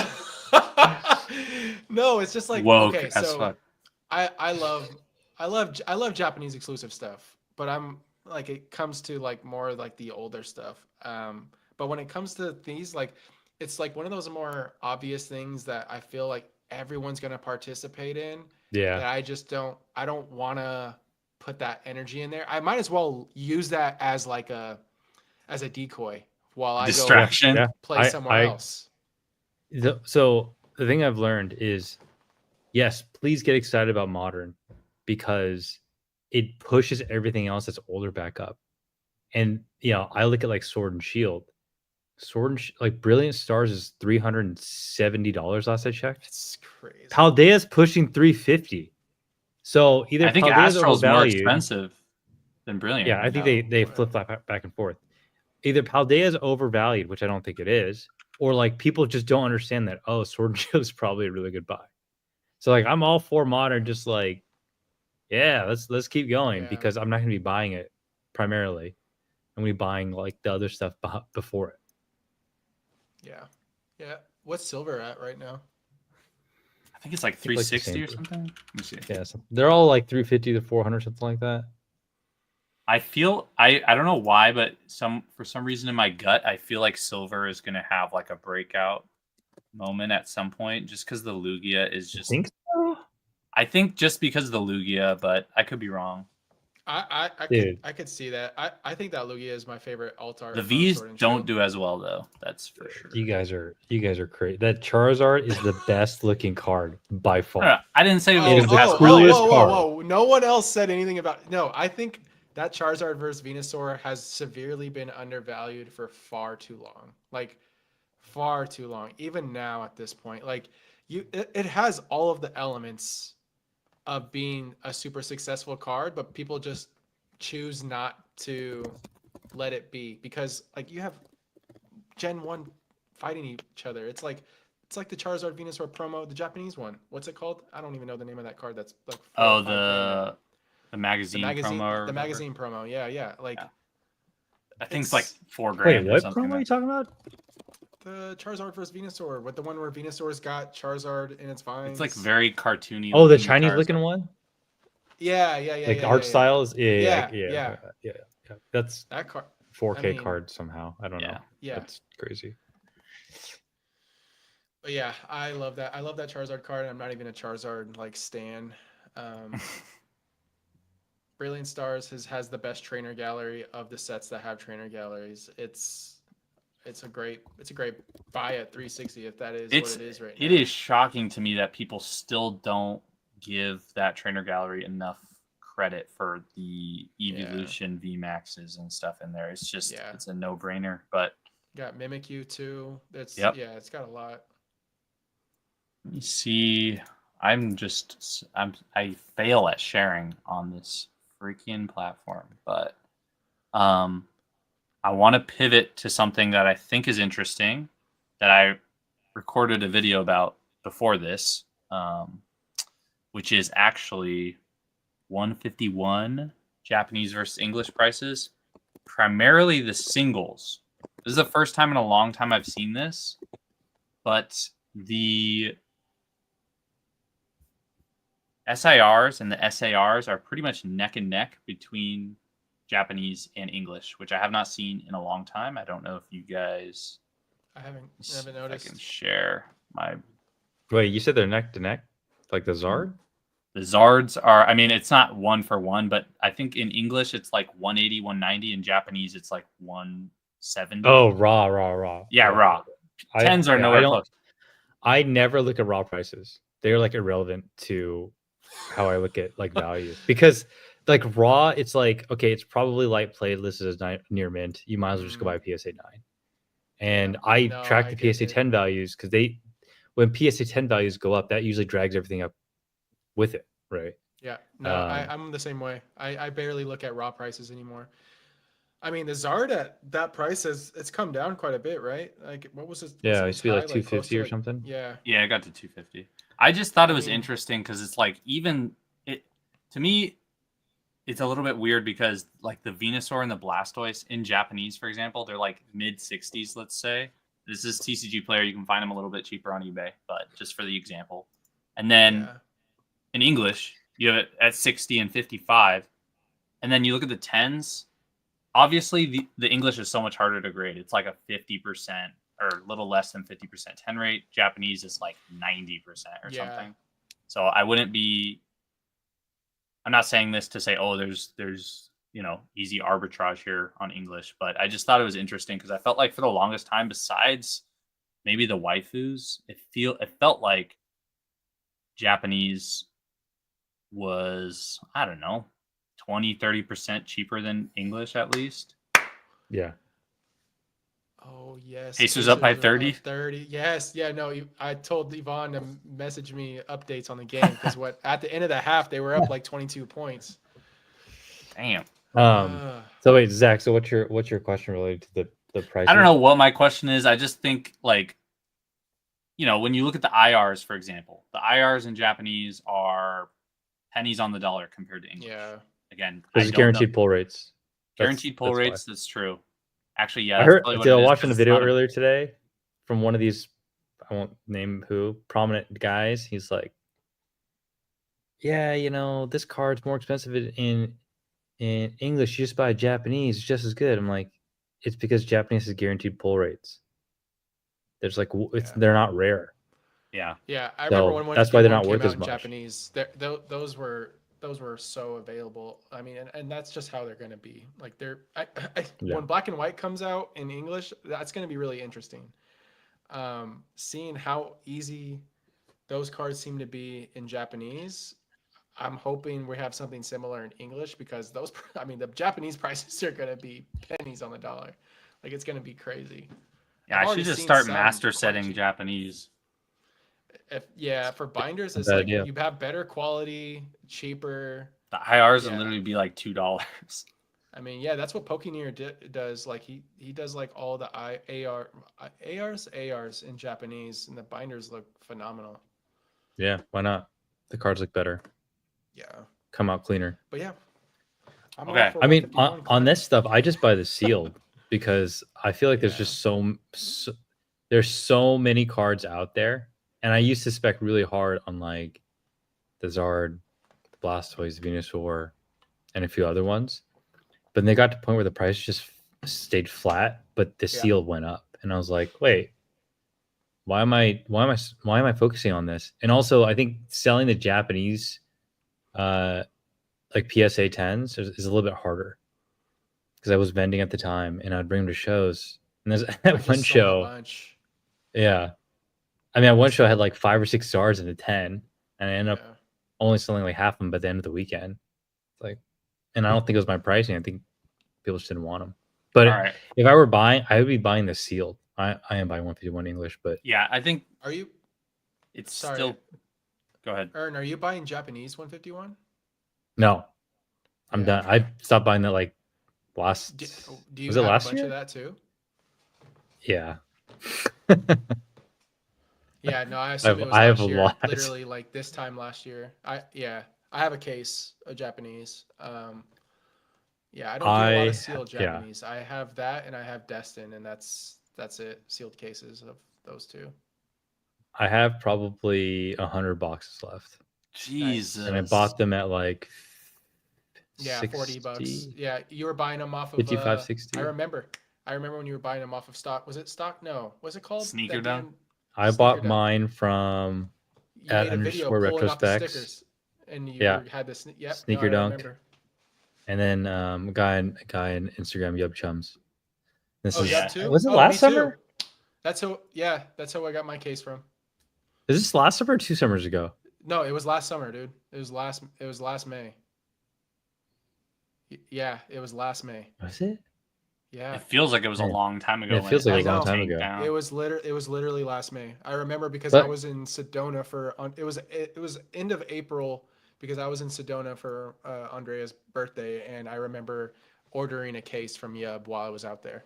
no. It's just like Woke okay. as So fuck. I love Japanese exclusive stuff, but I'm like it comes to like more like the older stuff. But when it comes to these, like it's like one of those more obvious things that I feel like everyone's going to participate in, Yeah. that I don't want to put that energy in there. I might as well use that as like as a decoy while I go Distraction. Yeah. play somewhere else. So the thing I've learned is, yes, please get excited about modern, because it pushes everything else that's older back up. And I look at like Sword and Shield. Like Brilliant Stars is $370 last I checked. It's crazy. Paldea's pushing 350. So either I think Paldea's Astral's more overvalued. expensive than Brilliant. Yeah, I think they flip back and forth. Either Paldea's overvalued, which I don't think it is, or like people just don't understand that, oh, Sword and Shield is probably a really good buy. So like I'm all for modern, just like, yeah, let's keep going, because I'm not gonna be buying it primarily. I'm gonna be buying like the other stuff before it. Yeah. What's silver at right now? I think it's like 360 or something. Let me see. Yeah, they're all like 350 to 400, something like that. I feel I don't know why, but for some reason in my gut, I feel like silver is gonna have like a breakout moment at some point, just because the Lugia is just. You think so? I think just because of the Lugia, but I could be wrong. I could see that. I think that Lugia is my favorite alt art. The V's don't do as well though. That's for sure. You guys are crazy. That Charizard is the best looking card by far. I didn't say it is the best coolest card. Whoa. No one else said anything about. No, I think that Charizard versus Venusaur has severely been undervalued for far too long. Like far too long. Even now at this point, like it has all of the elements of being a super successful card, but people just choose not to let it be, because like you have Gen 1 fighting each other. It's like the Charizard Venusaur promo, the Japanese one. What's it called? I don't even know the name of that card. That's like the magazine promo. The magazine promo. Yeah. Like I think it's like $4,000. Wait, what or something promo are you talking about? The Charizard versus Venusaur, with the one where Venusaur's got Charizard in its vines. It's like very cartoony. Oh, the Chinese looking one? Yeah. Like the art styles? Yeah. That's that card. 4K card somehow. I don't know. Yeah. That's crazy. But yeah, I love that. I love that Charizard card. I'm not even a Charizard like stan. Brilliant Stars has the best trainer gallery of the sets that have trainer galleries. It's a great buy at 360 if that is what it is right now. It is shocking to me that people still don't give that trainer gallery enough credit for the evolution VMAXs and stuff in there. It's just it's a no-brainer. But got Mimikyu too. It's got a lot. Let me see. I fail at sharing on this freaking platform, but I want to pivot to something that I think is interesting that I recorded a video about before this, which is actually 151 Japanese versus English prices, primarily the singles. This is the first time in a long time I've seen this, but the SIRs and the SARs are pretty much neck and neck between Japanese and English, which I have not seen in a long time. I don't know if you guys. I haven't noticed. I can share my. Wait, you said they're neck to neck, like the Zard? The Zards are. I mean, it's not 1 for 1, but I think in English it's like 180, 190. In Japanese, it's like 170. Oh, raw. Yeah, raw. Tens are nowhere close. I never look at raw prices. They're like irrelevant to how I look at like value, because like raw, it's like, okay, it's probably light played, listed as near mint. You might as well just go buy a PSA 9. And I track the PSA 10 values, because when PSA 10 values go up, that usually drags everything up with it, right? Yeah, no, I'm the same way. I barely look at raw prices anymore. I mean, the Zard at that price it's come down quite a bit, right? Like, what was it? Yeah, it used to be like 250 or something. Yeah, it got to 250. I just thought it was interesting because it's like, even it to me, it's a little bit weird because like the Venusaur and the Blastoise in Japanese, for example, they're like mid 60s. Let's say this is TCG Player. You can find them a little bit cheaper on eBay, but just for the example. And then in English, you have it at 60 and 55. And then you look at the 10s. Obviously, the English is so much harder to grade. It's like a 50% or a little less than 50% 10 rate. Japanese is like 90% or Yeah. something. So I wouldn't be. I'm not saying this to say, oh, there's easy arbitrage here on English, but I just thought it was interesting because I felt like for the longest time, besides maybe the waifus, it felt like Japanese was, I don't know, 20-30% cheaper than English at least. Yeah. Oh yes. Pacers up by Pacers 30? 30. Yes. Yeah. No. I told Yvonne to message me updates on the game because at the end of the half they were up like 22 points. Damn. So wait, Zach. So what's your question related to the price? I don't know what my question is. I just think like, when you look at the IRs, for example, the IRs in Japanese are pennies on the dollar compared to English. Yeah. Again, Those are guaranteed pull rates. Guaranteed pull that's rates. why. that's true. Actually, yeah. I That's heard. probably what Dude, I it is, was watching a 'cause it's video not earlier today from one of these. I won't name who, prominent guys. He's like, yeah, this card's more expensive in English. You just buy Japanese, it's just as good. I'm like, it's because Japanese has guaranteed pull rates. There's like, they're not rare. Yeah. Yeah, I remember when that's why they're not came worth out as in much. Japanese. Those were so available. I mean, and that's just how they're going to be. Like when Black and White comes out in English, that's going to be really interesting. Seeing how easy those cards seem to be in Japanese, I'm hoping we have something similar in English because the Japanese prices are going to be pennies on the dollar. Like it's going to be crazy. Yeah, I should just start master setting Japanese. For binders, it's Bad like idea. you have better quality, cheaper. The IRs would literally be like $2. I mean, yeah, that's what Pokéneer does. Like he does like all the ARs in Japanese, and the binders look phenomenal. Yeah, why not? The cards look better. Yeah, come out cleaner. But yeah, okay. I mean, on this stuff, I just buy the sealed because I feel like there's just there's so many cards out there, and I used to spec really hard on like the Zard, the Blastoise, Venusaur, and a few other ones. But then they got to the point where the price just stayed flat, but the seal went up, and I was like, wait, why am I focusing on this? And also, I think selling the Japanese, like PSA 10s is a little bit harder because I was vending at the time, and I'd bring them to shows. And there's at one show, yeah. I mean, at one show I had like 5 or 6 stars in the 10, and I ended up only selling like half of them by the end of the weekend. Like, and I don't think it was my pricing. I think people just didn't want them. But if I were buying, I would be buying the sealed. I am buying 151 English, but yeah, I think. Are you? It's still. Go ahead. Ern, are you buying Japanese 151? No, I'm done. I stopped buying that like last. Do you was have it last a bunch year? of that too? Yeah. Yeah, no, I assume it was last year. Lot. Literally like this time last year. I have a case of Japanese. Yeah, I don't do a lot of sealed Japanese. I have that and I have Destin, and that's it. Sealed cases of those two. I have probably 100 boxes left. Jesus. And I bought them at like $40. Yeah, you were buying them off of 55, 60. I remember when you were buying them off of stock. Was it stock? No. What's it called? Sneaker Down? I bought mine from at underscore retrospects. And you had this Sneaker Dunk. And then a guy in Instagram, Yub Chums. Yub too? Was it last summer? That's how I got my case from. Is this last summer or 2 summers ago? No, it was last summer, dude. It was last May. Yeah, it was last May. Was it? Yeah. It feels like it was a long time ago. It feels like a long time ago. It was literally last May. I remember because I was in Sedona it was end of April because I was in Sedona for Andrea's birthday, and I remember ordering a case from Yub while I was out there.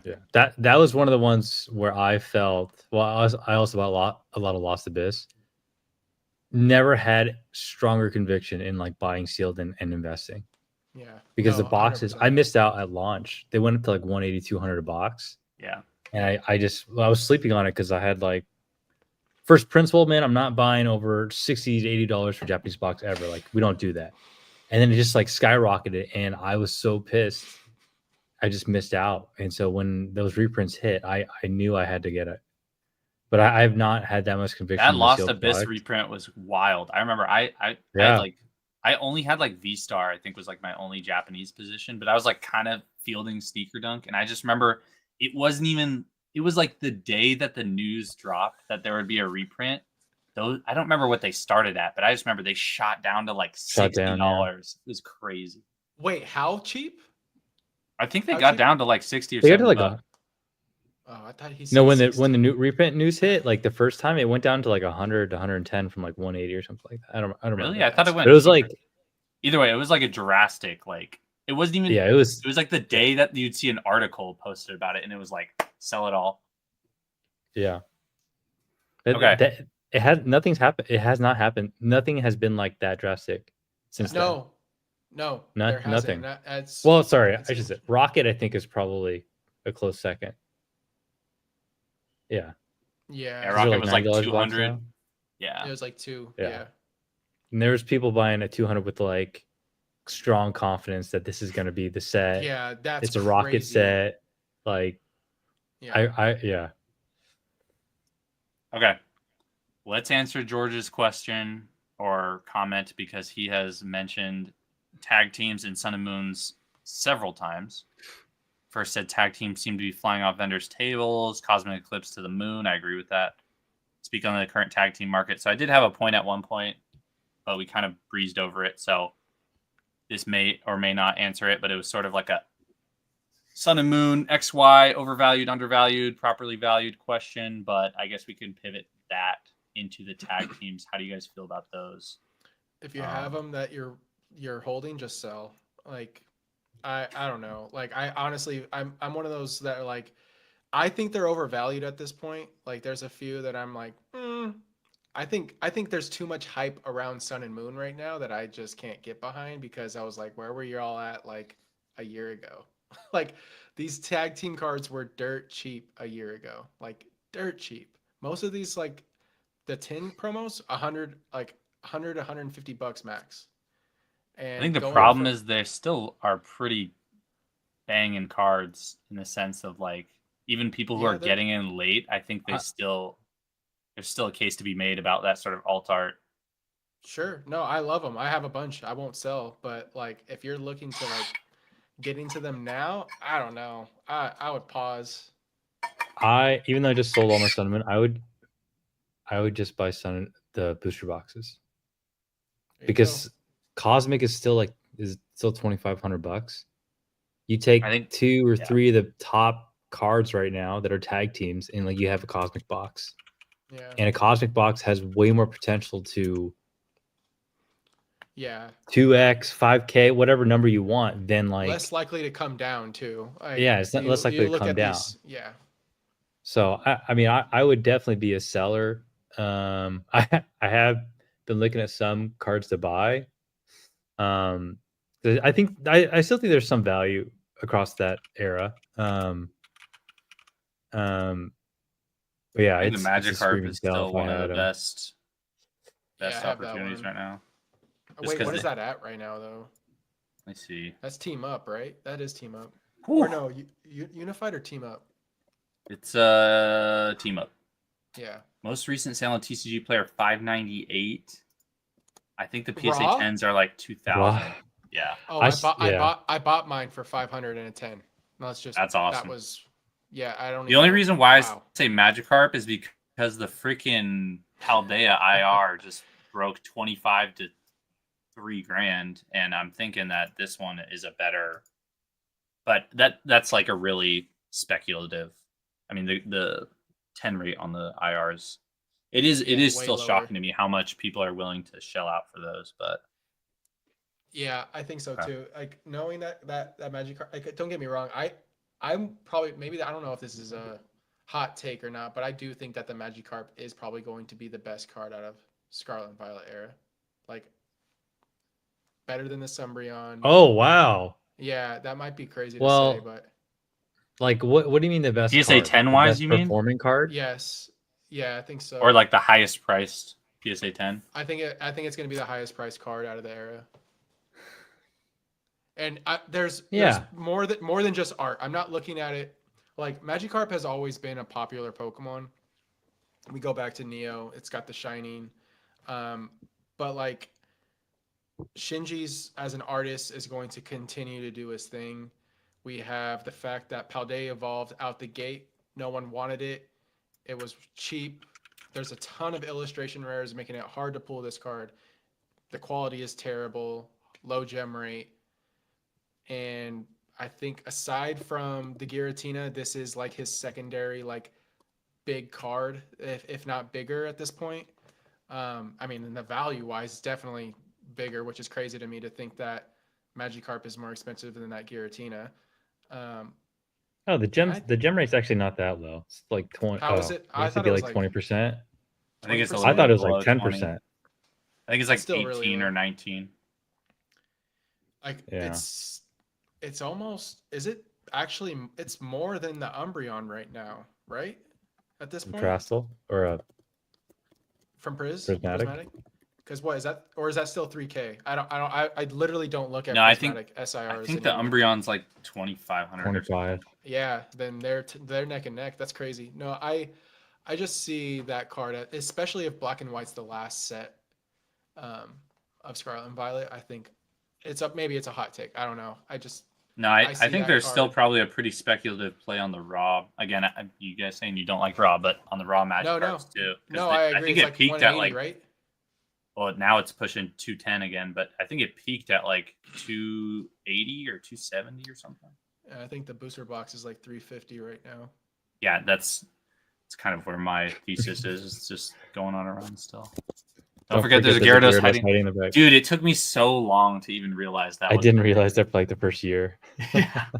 Yeah, that was one of the ones where I felt. Well, I also bought a lot of Lost Abyss. Never had stronger conviction in like buying sealed and investing. Yeah, because the boxes 100%. I missed out at launch. They went up to like 180, 200 a box. Yeah, and I was sleeping on it because I had like first principle, man. I'm not buying over $60 to $80 for Japanese box ever. Like we don't do that. And then it just like skyrocketed, and I was so pissed I just missed out. And so when those reprints hit, I knew I had to get it. But I have not had that much conviction That in the Lost sealed Abyss product. reprint was wild. I remember I had Yeah. like I only had like V Star, I think was like my only Japanese position, but I was like kind of fielding Sneaker Dunk, and I just remember it wasn't even. It was like the day that the news dropped that there would be a reprint. Those I don't remember what they started at, but I just remember they shot down to like Shot down, yeah. $60. It was crazy. Wait, how cheap? I think they How got cheap? down to like 60 or They got to 70 like bucks. Oh, I thought he said no, when 60. the new reprint news hit, like the first time, it went down to like 100 to 110 from like 180 or something like that. I don't remember. Really? I thought it went. But it was cheaper. like, either way, it was like a drastic. Like it wasn't even. yeah, it was. It was like the day that you'd see an article posted about it, and it was like sell it all. Yeah. Okay. It has nothing's happened. It has not happened. Nothing has been like that drastic since then. No, Not there hasn't. nothing. That's Well, sorry, I should say Rocket. I think is probably a close second. Yeah. Yeah. Yeah, Rocket was like $90 box 200. now. Yeah. It was like 2. Yeah. Yeah. And there's people buying at 200 with like strong confidence that this is going to be the set. Yeah, that's It's a Rocket crazy. set. Like, Yeah. yeah. Okay. Let's answer George's question or comment because he has mentioned tag teams in Sun and Moons several times. First said tag teams seem to be flying off vendors' tables, Cosmic Eclipse to the moon. I agree with that. Speak on the current tag team market. So I did have a point at one point, but we kind of breezed over it. So this may or may not answer it, but it was sort of like a Sun and Moon, XY, overvalued, undervalued, properly valued question. But I guess we can pivot that into the tag teams. How do you guys feel about those? If you have them that you're holding, just sell. Like I don't know. Like I honestly I'm one of those that are like I think they're overvalued at this point. Like there's a few that I'm like, I think there's too much hype around Sun and Moon right now that I just can't get behind because I was like, where were you all at like a year ago? Like these tag team cards were dirt cheap a year ago. Like dirt cheap. Most of these like the 10 promos, 100 like 100 150 bucks max. And I think the problem is they still are pretty banging cards in the sense of like even people who are getting in late, I think there's still a case to be made about that sort of alt art. Sure. No, I love them. I have a bunch. I won't sell, but like if you're looking to like get into them now, I don't know. I would pause. Even though I just sold all my Sun and Moon, I would just buy the booster boxes because Cosmic is still 2,500 bucks. You take I think 2 or 3 of the top cards right now that are tag teams, and like you have a Cosmic box. Yeah. And a Cosmic box has way more potential to 2x, 5K, whatever number you want, than like less likely to come down too. Like, it's not less likely to come down. Yeah. So I mean I would definitely be a seller. I have been looking at some cards to buy. I think I still think there's some value across that era. But yeah, I think the Magikarp is still one of the best opportunities right now. Wait, what is that at right now though? Let me see. That's Team Up, right? That is Team Up. Ooh. Or no, Unified or Team Up? It's Team Up. Yeah. Most recent sale on TCG player 598. I think the PSA 10s are like 2,000. Yeah. Oh, I bought mine for 510. No, that's awesome. That was I don't. The only reason why I say Magikarp is because the freaking Paldea IR just broke 25 to $3,000, and I'm thinking that this one is a better. But that's like a really speculative. I mean, the 10 rate on the IRs, it is still lower. Shocking to me how much people are willing to shell out for those. But yeah, I think so too. Like knowing that Magikarp. Like, don't get me wrong, I'm probably I don't know if this is a hot take or not, but I do think that the Magikarp is probably going to be the best card out of Scarlet and Violet era. Like better than the Umbreon. Oh wow. Yeah, that might be crazy to say, but like what do you mean the best PSA 10 wise, you mean? Performing card? Yes. Yeah, I think so. Or like the highest priced PSA 10? I think it's going to be the highest priced card out of the era. And there's Yeah. more than just art. I'm not looking at it like Magikarp has always been a popular Pokemon. We go back to Neo, it's got the shining, but like Shinji's as an artist is going to continue to do his thing. We have the fact that Paldea evolved out the gate. No one wanted it. It was cheap. There's a ton of illustration rares making it hard to pull this card. The quality is terrible, low gem rate. And I think aside from the Giratina, this is like his secondary like big card, if not bigger at this point. I mean, in the value wise, definitely bigger, which is crazy to me to think that Magikarp is more expensive than that Giratina. Oh, the gem rate's actually not that low. It's like 20. How is it? I used to thought be it was like like 20%. I think it's a 20%? little I thought it was below like 20. 10%. I think it's like Still 18 really low. or 19. Like Yeah. it's almost, is it actually, it's more than the Umbreon right now, right? At this point Trastel or a from Prismatic? Because what is that, or is that still 3K? I literally don't look at No, I think Prismatic SIRs. I think the anymore. Umbreon's like 2,500. 25. Yeah, then they're neck and neck. That's crazy. No, I just see that card, especially if Black and White's the last set of Scarlet and Violet. I think it's up. Maybe it's a hot take. I don't know. No, I I see think that there's still card. probably a pretty speculative play on the raw. Again, you guys saying you don't like raw, but on the raw Magic No, cards too. 'Cause no, I agree. I think It's it like peaked at 180, like, right? well, now it's pushing 210 again, but I think it peaked at like 280 or 270 or something. I think the booster box is like 350 right now. Yeah, it's kind of where my thesis is. It's just going on around still. Don't forget there's a Gyarados hiding. in the back. Dude, it took me so long to even realize that. I didn't realize that for like the first year. Yeah. I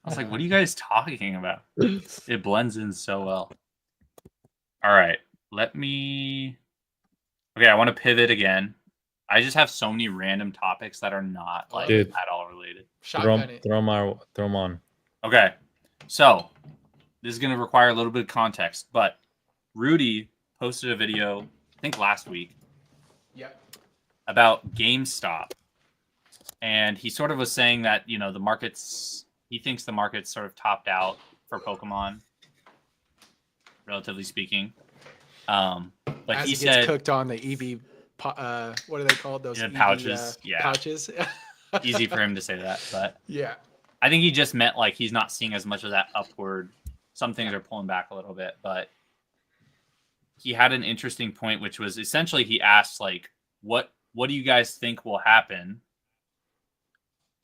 was like, what are you guys talking about? It blends in so well. All right. Okay, I want to pivot again. I just have so many random topics that are not like Dude. at all related. Shotgun it. Throw them on. Okay. So this is going to require a little bit of context, but Rudy posted a video, I think last week, Yep. about GameStop. And he sort of was saying that, he thinks the market's sort of topped out for Pokemon, relatively speaking. But As he it gets said, cooked on the EV, what are they called? Those Yeah, EV, pouches, yeah. pouches. easy for him to say that, but Yeah. I think he just meant like he's not seeing as much of that upward. Some things are pulling back a little bit, but he had an interesting point, which was essentially he asked like, what do you guys think will happen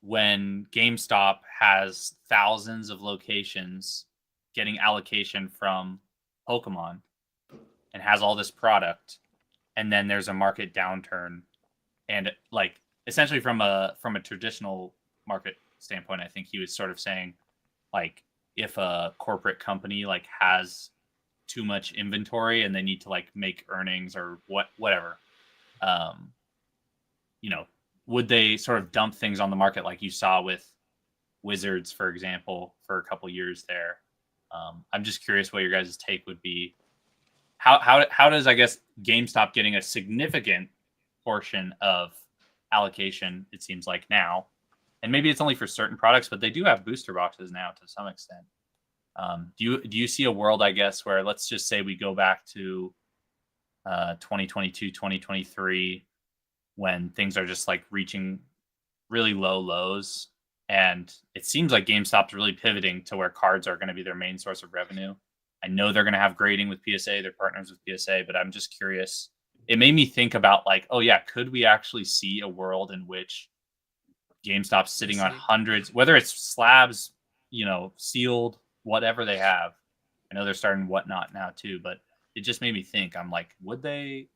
when GameStop has thousands of locations getting allocation from Pokemon and has all this product, and then there's a market downturn, and like essentially from a traditional market standpoint, I think he was sort of saying like if a corporate company like has too much inventory and they need to like make earnings or whatever, would they sort of dump things on the market like you saw with Wizards, for example, for a couple years there? I'm just curious what your guys' take would be. How does, I guess, GameStop getting a significant portion of allocation, it seems like now, and maybe it's only for certain products, but they do have booster boxes now to some extent. Do you see a world, I guess, where let's just say we go back to 2022, 2023, when things are just like reaching really low lows, and it seems like GameStop's really pivoting to where cards are going to be their main source of revenue. I know they're going to have grading with PSA, they're partners with PSA, but I'm just curious. It made me think about like, oh yeah, could we actually see a world in which GameStop's sitting on hundreds, whether it's slabs, sealed, whatever they have. I know they're starting Whatnot now too, but it just made me think. I'm like, would they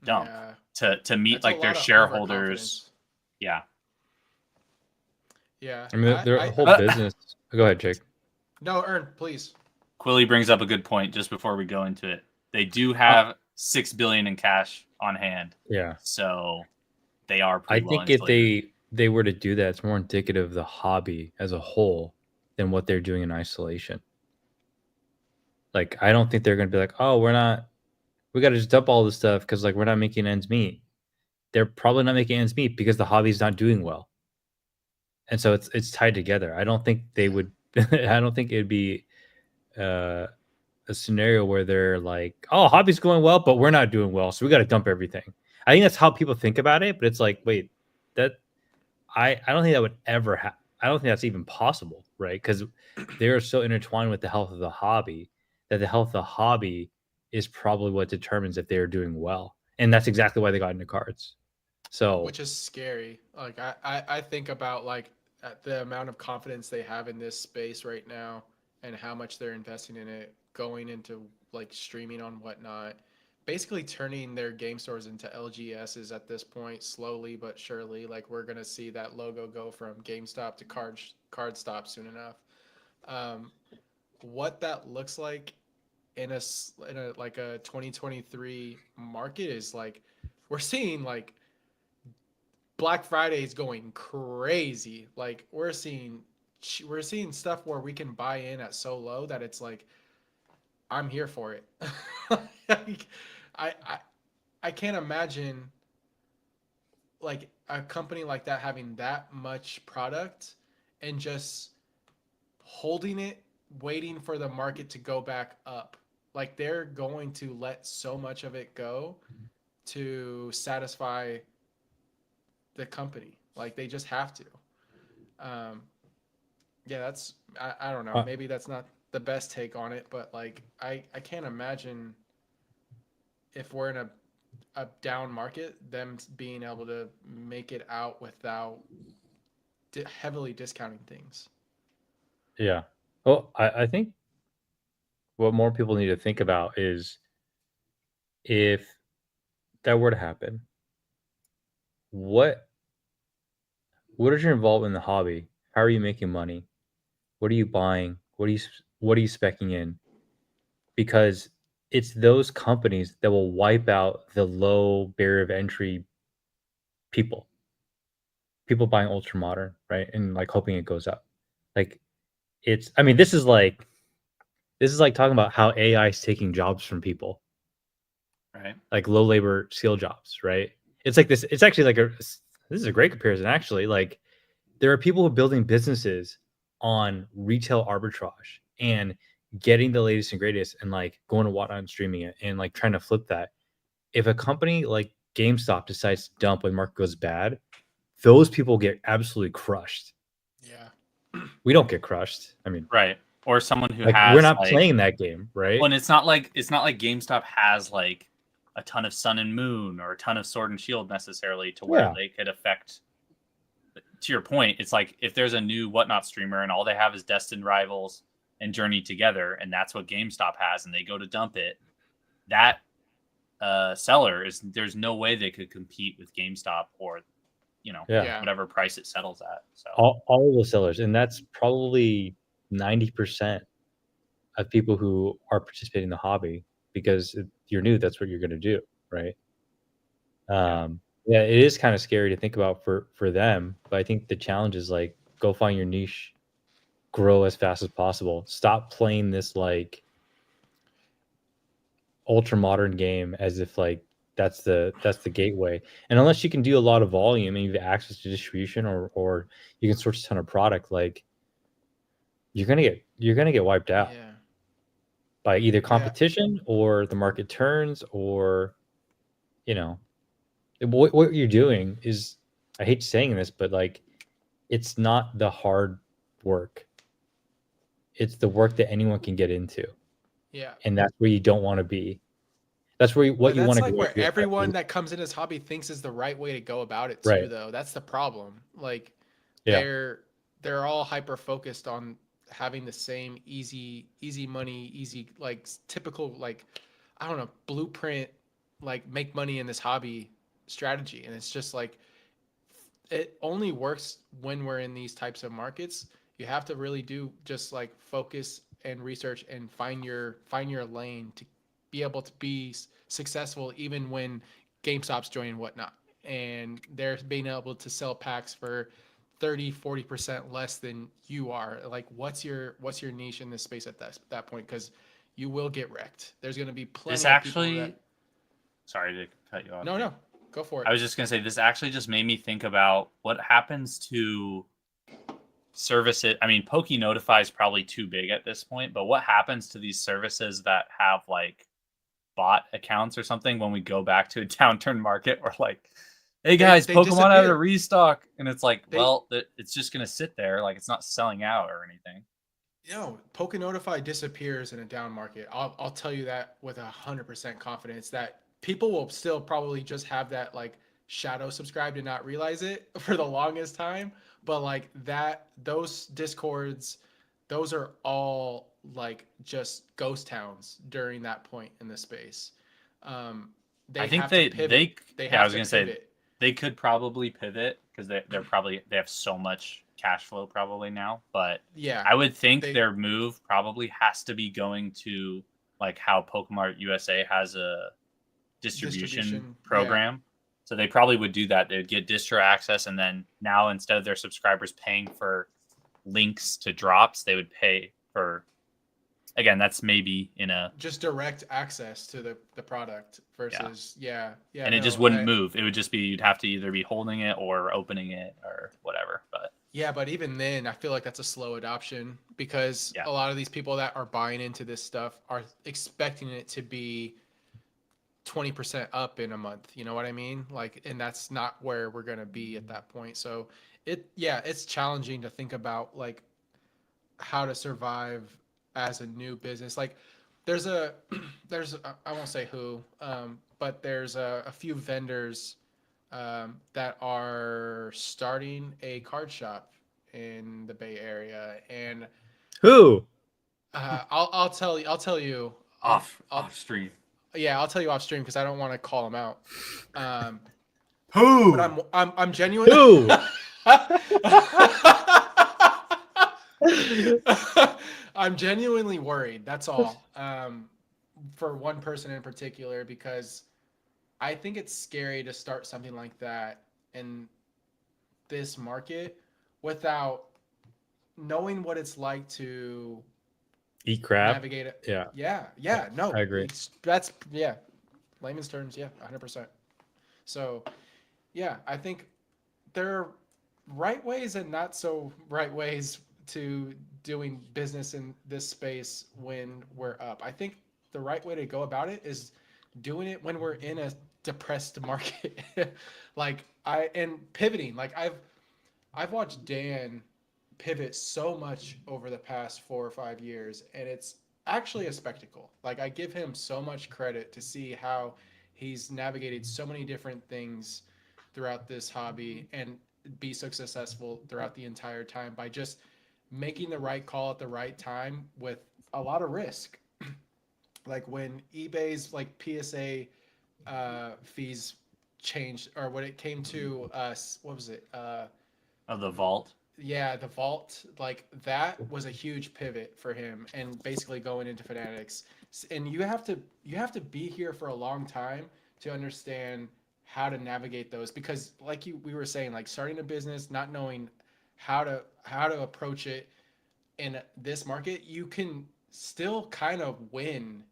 dump to meet like their shareholders? Yeah. Yeah. I mean, their whole business. Go ahead, Jake. No, Ern, please. Quilly brings up a good point just before we go into it. They do have $6 billion in cash on hand. Yeah. So they are I pretty think if they were to do that, it's more indicative of the hobby as a whole than what they're doing in isolation. Like, I don't think they're going to be like, oh, we got to just dump all this stuff because like we're not making ends meet. They're probably not making ends meet because the hobby's not doing well. and so it's tied together. I don't think they would. I don't think it'd be a scenario where they're like, "Oh, hobby's going well, but we're not doing well, so we got to dump everything." I think that's how people think about it, but it's like, wait, that I don't think that would ever happen. I don't think that's even possible, right? Because they're so intertwined with the health of the hobby that the health of the hobby is probably what determines if they're doing well, and that's exactly why they got into cards. So which is scary. Like I think about like the amount of confidence they have in this space right now and how much they're investing in it, going into like streaming on whatnot, basically turning their game stores into LGSs at this point, slowly but surely. Like we're gonna see that logo go from GameStop to Card Stop soon enough. Um, what that looks like in a like a 2023 market is like we're seeing like Black Friday is going crazy. Like we're seeing stuff where we can buy in at so low that it's like I'm here for it. Like, I, I I can't imagine like a company like that having that much product and just holding it, waiting for the market to go back up. Like they're going to let so much of it go to satisfy the company. Like they just have to. Um, yeah, I don't know. uh, Maybe that's not the best take on it, but like I can't imagine if we're in a down market, them being able to make it out without heavily discounting things. yeah, well, I think what more people need to think about is if that were to happen, what what is your involvement in the hobby? How are you making money? What are you buying? What are you specking in? Because it's those companies that will wipe out the low barrier of entry people. People buying ultra modern, right? And like hoping it goes up. Like it's I mean, this is like talking about how AI is taking jobs from people, Right. like low labor skill jobs, right? It's like this, it's actually like this is a great comparison, actually. Like there are people who are building businesses on retail arbitrage and getting the latest and greatest and like going to whatnot and streaming it and like trying to flip that. If a company like GameStop decides to dump when the market goes bad, those people get absolutely crushed. Yeah. We don't get crushed. I mean, Right. Or someone who like we're has not like, playing that game, right? well, and it's not like GameStop has like a ton of Sun and Moon or a ton of Sword and Shield necessarily to where Yeah. they could affect. To your point, it's like if there's a new whatnot streamer and all they have is Destined Rivals and Journey Together, and that's what GameStop has, and they go to dump it, that seller is there's no way they could compete with GameStop or Yeah. Yeah. whatever price it settles at. So All of the sellers, and that's probably 90% of people who are participating in the hobby because you're new. That's what you're going to do, right? Yeah, it is kind of scary to think about for them, but I think the challenge is like go find your niche, grow as fast as possible. Stop playing this like ultra modern game as if like that's the gateway. And unless you can do a lot of volume and you have access to distribution or you can source a ton of product, like you're gonna get wiped out Yeah. by either Yeah. competition or the market turns or you know what you're doing is, I hate saying this, but like it's not the hard work. It's the work that anyone can get into. Yeah. And that's where you don't want to be. That's where what But you want that's to like go where to. everyone that comes in this hobby thinks is the right way to go about it Right. too, though. That's the problem. Like Yeah. they're all hyper focused on having the same easy money, easy like typical like I don't know, blueprint like make money in this hobby strategy. And it's just like it only works when we're in these types of markets. You have to really do just like focus and research and find your lane to be able to be successful even when GameStop's joining whatnot and they're being able to sell packs for 30-40% less than you are. Like what's your niche in this space at that point? Because you will get wrecked. There's going to be plenty this of people actually, that sorry to cut you off. no, go for it. I was just gonna say this actually just made me think about what happens to services, I mean, Poke Notify is probably too big at this point, but what happens to these services that have like bot accounts or something when we go back to a downturn market, or like, hey guys, they Pokemon have to disappear. restock, and it's like, They well, it's just gonna sit there, like it's not selling out or anything. Poke Notify disappears in a down market. I'll tell you that with 100% confidence that people will still probably just have that like shadow subscribed and not realize it for the longest time. But like that, those discords, those are all like just ghost towns during that point in the space. I They think have to pivot. They yeah, I have was to gonna say pivot. they could probably pivot because they're probably they have so much cash flow probably now, but Yeah, I would think they their move probably has to be going to like how Pokemart USA has a distribution distribution. Yeah, program. So they probably would do that. They would get distro access, and then now instead of their subscribers paying for links to drops, they would pay for, again, that's maybe in a, just direct access to the product yeah. versus And it just no wouldn't move. It would just be, you'd have to either be holding it or opening it or whatever. But yeah, but even then I feel like that's a slow adoption because yeah, a lot of these people that are buying into this stuff are expecting it to be 20% up in a month, you know what I mean? Like, and that's not where we're going to be at that point. So it's challenging to think about like how to survive as a new business. Like there's a I won't say who, but there's a few vendors that are starting a card shop in the Bay Area, and Who? I'll tell you off stream. yeah, I'll tell you off stream because I don't want to call them out. Um, but Who? I'm genuine. Who? I'm genuinely worried. That's all. For one person in particular, because I think it's scary to start something like that in this market without knowing what it's like to Eat crap. navigate it. Yeah, Yeah. No, I agree. that's yeah. Layman's terms, yeah, 100%. So, yeah, I think there are right ways and not so right ways to doing business in this space when we're up. I think the right way to go about it is doing it when we're in a depressed market. Like I and pivoting. Like I've watched Dan pivot so much over the past 4 or 5 years, and it's actually a spectacle. Like I give him so much credit to see how he's navigated so many different things throughout this hobby and be so successful throughout the entire time by just making the right call at the right time with a lot of risk. Like when eBay's like PSA fees changed, or when it came to what was it? Of the vault. Yeah, the vault, like that was a huge pivot for him and basically going into Fanatics. And you have to be here for a long time to understand how to navigate those because like we were saying, like starting a business, not knowing how to approach it in this market, you can still kind of win,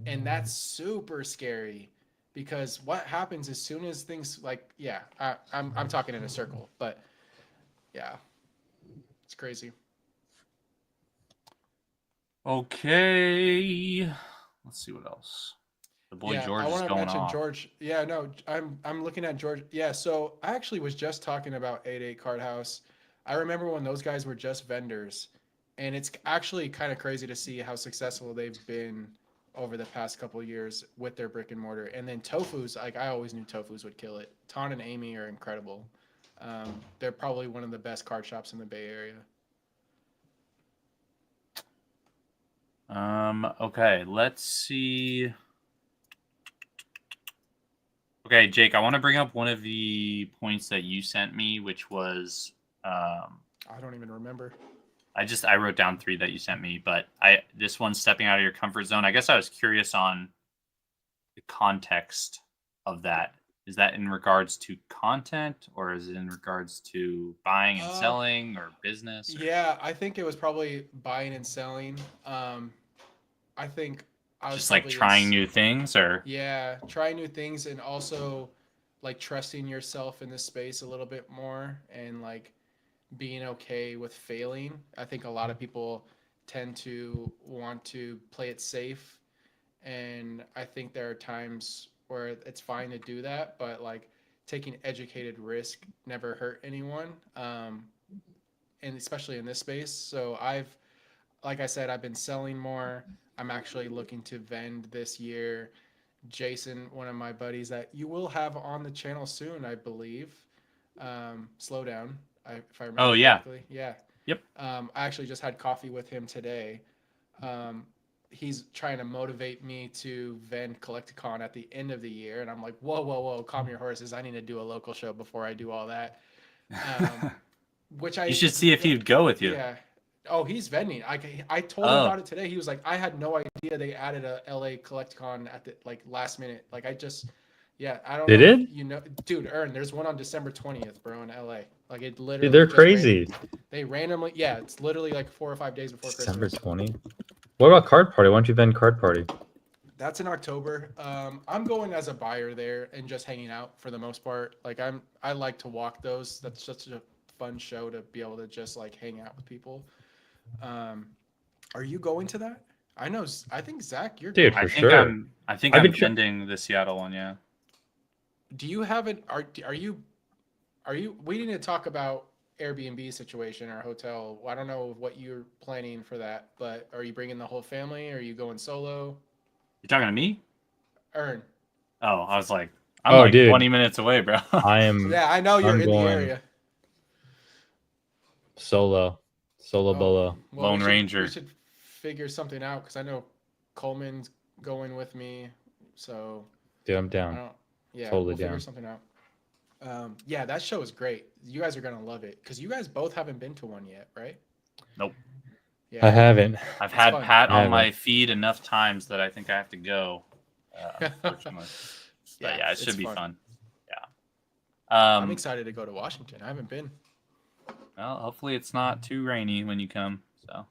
and that's super scary because what happens as soon as things like I'm talking in a circle, but yeah, it's crazy. Okay. Let's see what else. The boy Yeah, I George is want to going mention off. George. Yeah, no, I'm looking at George. Yeah, so I actually was just talking about 88 Card House. I remember when those guys were just vendors, and it's actually kind of crazy to see how successful they've been over the past couple of years with their brick and mortar. And then Tofu's, like I always knew Tofu's would kill it. Ton and Amy are incredible. They're probably one of the best card shops in the Bay Area. Okay, let's see. Okay, Jake, I want to bring up one of the points that you sent me, which was I don't even remember. I wrote down 3 that you sent me, but this one's stepping out of your comfort zone. I guess I was curious on the context of that. Is that in regards to content, or is it in regards to buying and selling or business? Or... Yeah, I think it was probably buying and selling. I think I was just like probably trying new things, or yeah, trying new things and also like trusting yourself in this space a little bit more and like being okay with failing. I think a lot of people tend to want to play it safe, and I think there are times where it's fine to do that, but like taking educated risk never hurt anyone, and especially in this space. So like I said, I've been selling more. I'm actually looking to vend this year. Jason, one of my buddies that you will have on the channel soon, I believe. Slow down, if I Oh remember yeah. correctly. Yeah. Yep. I actually just had coffee with him today. Um, he's trying to motivate me to vend Collecticon at the end of the year, and I'm like, whoa, whoa, whoa, calm your horses. I need to do a local show before I do all that. Which You should see if he'd go with you. yeah. Oh, he's vending. I told him Oh. about it today. He was like, I had no idea they added a LA Collecticon at the like last minute. Like yeah, I don't They know if did? you know, dude. There's one on December 20th, bro, in LA. Like it Dude, literally they're just ran- crazy. they randomly, yeah, it's literally like 4 or 5 days before December Christmas. 20. What about Card Party? Why don't you vend Card Party? That's in October. I'm going as a buyer there and just hanging out for the most part. Like I like to walk those. That's such a fun show to be able to just like hang out with people. Um, are you going to that? I know. I think Zach, you're Dude, going. for sure. I think I've I'm been tr- vending the Seattle one. Yeah. Do you have it? Are you? We need to talk about Airbnb situation or hotel. I don't know what you're planning for that, but are you bringing the whole family? Or are you going solo? You talking to me? Earn. Oh, I was like, I'm Oh, like dude. 20 minutes away, bro. Yeah, I know you're I'm in the going area. solo Oh, bolo. well, Lone we Ranger. should figure something out because I know Coleman's going with me, so Dude, I'm I down. don't. Yeah, Totally we'll figure down. something out. Yeah, that show is great. You guys are gonna love it because you guys both haven't been to one yet, right? Nope. Yeah, I haven't. I've It's had fun. Pat I on my haven't. feed enough times that I think I have to go. Unfortunately. But yeah, it it's should be fun. I'm Yeah. excited to go to Washington. I haven't been. Well, hopefully it's not too rainy when you come. So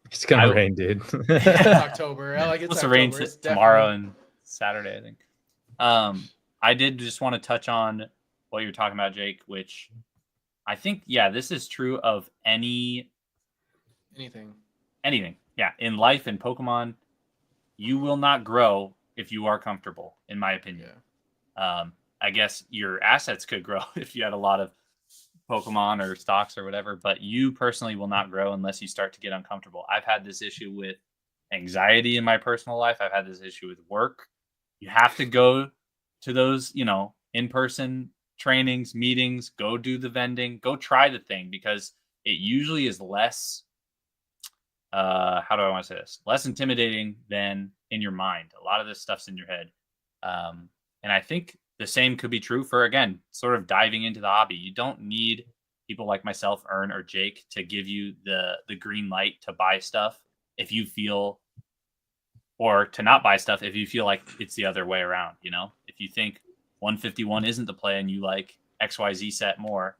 It's gonna I- rain, dude. It's October. I like it's it's to October. rain It's tomorrow definitely- and Saturday, I think. I did just want to touch on what you're talking about, Jake, which I think, yeah, this is true of anything. anything. Yeah, in life, in Pokemon, you will not grow if you are comfortable, in my opinion. Yeah. I guess your assets could grow if you had a lot of Pokemon or stocks or whatever, but you personally will not grow unless you start to get uncomfortable. I've had this issue with anxiety in my personal life. I've had this issue with work. You have to go to those, in-person trainings, meetings, go do the vending, go try the thing because it usually is less, how do I want to say this? Less intimidating than in your mind. A lot of this stuff's in your head. And I think the same could be true for, again, sort of diving into the hobby. You don't need people like myself, Ern or Jake, to give you the green light to buy stuff if you feel, or to not buy stuff if you feel like it's the other way around. If you think 151 isn't the play and you like XYZ set more,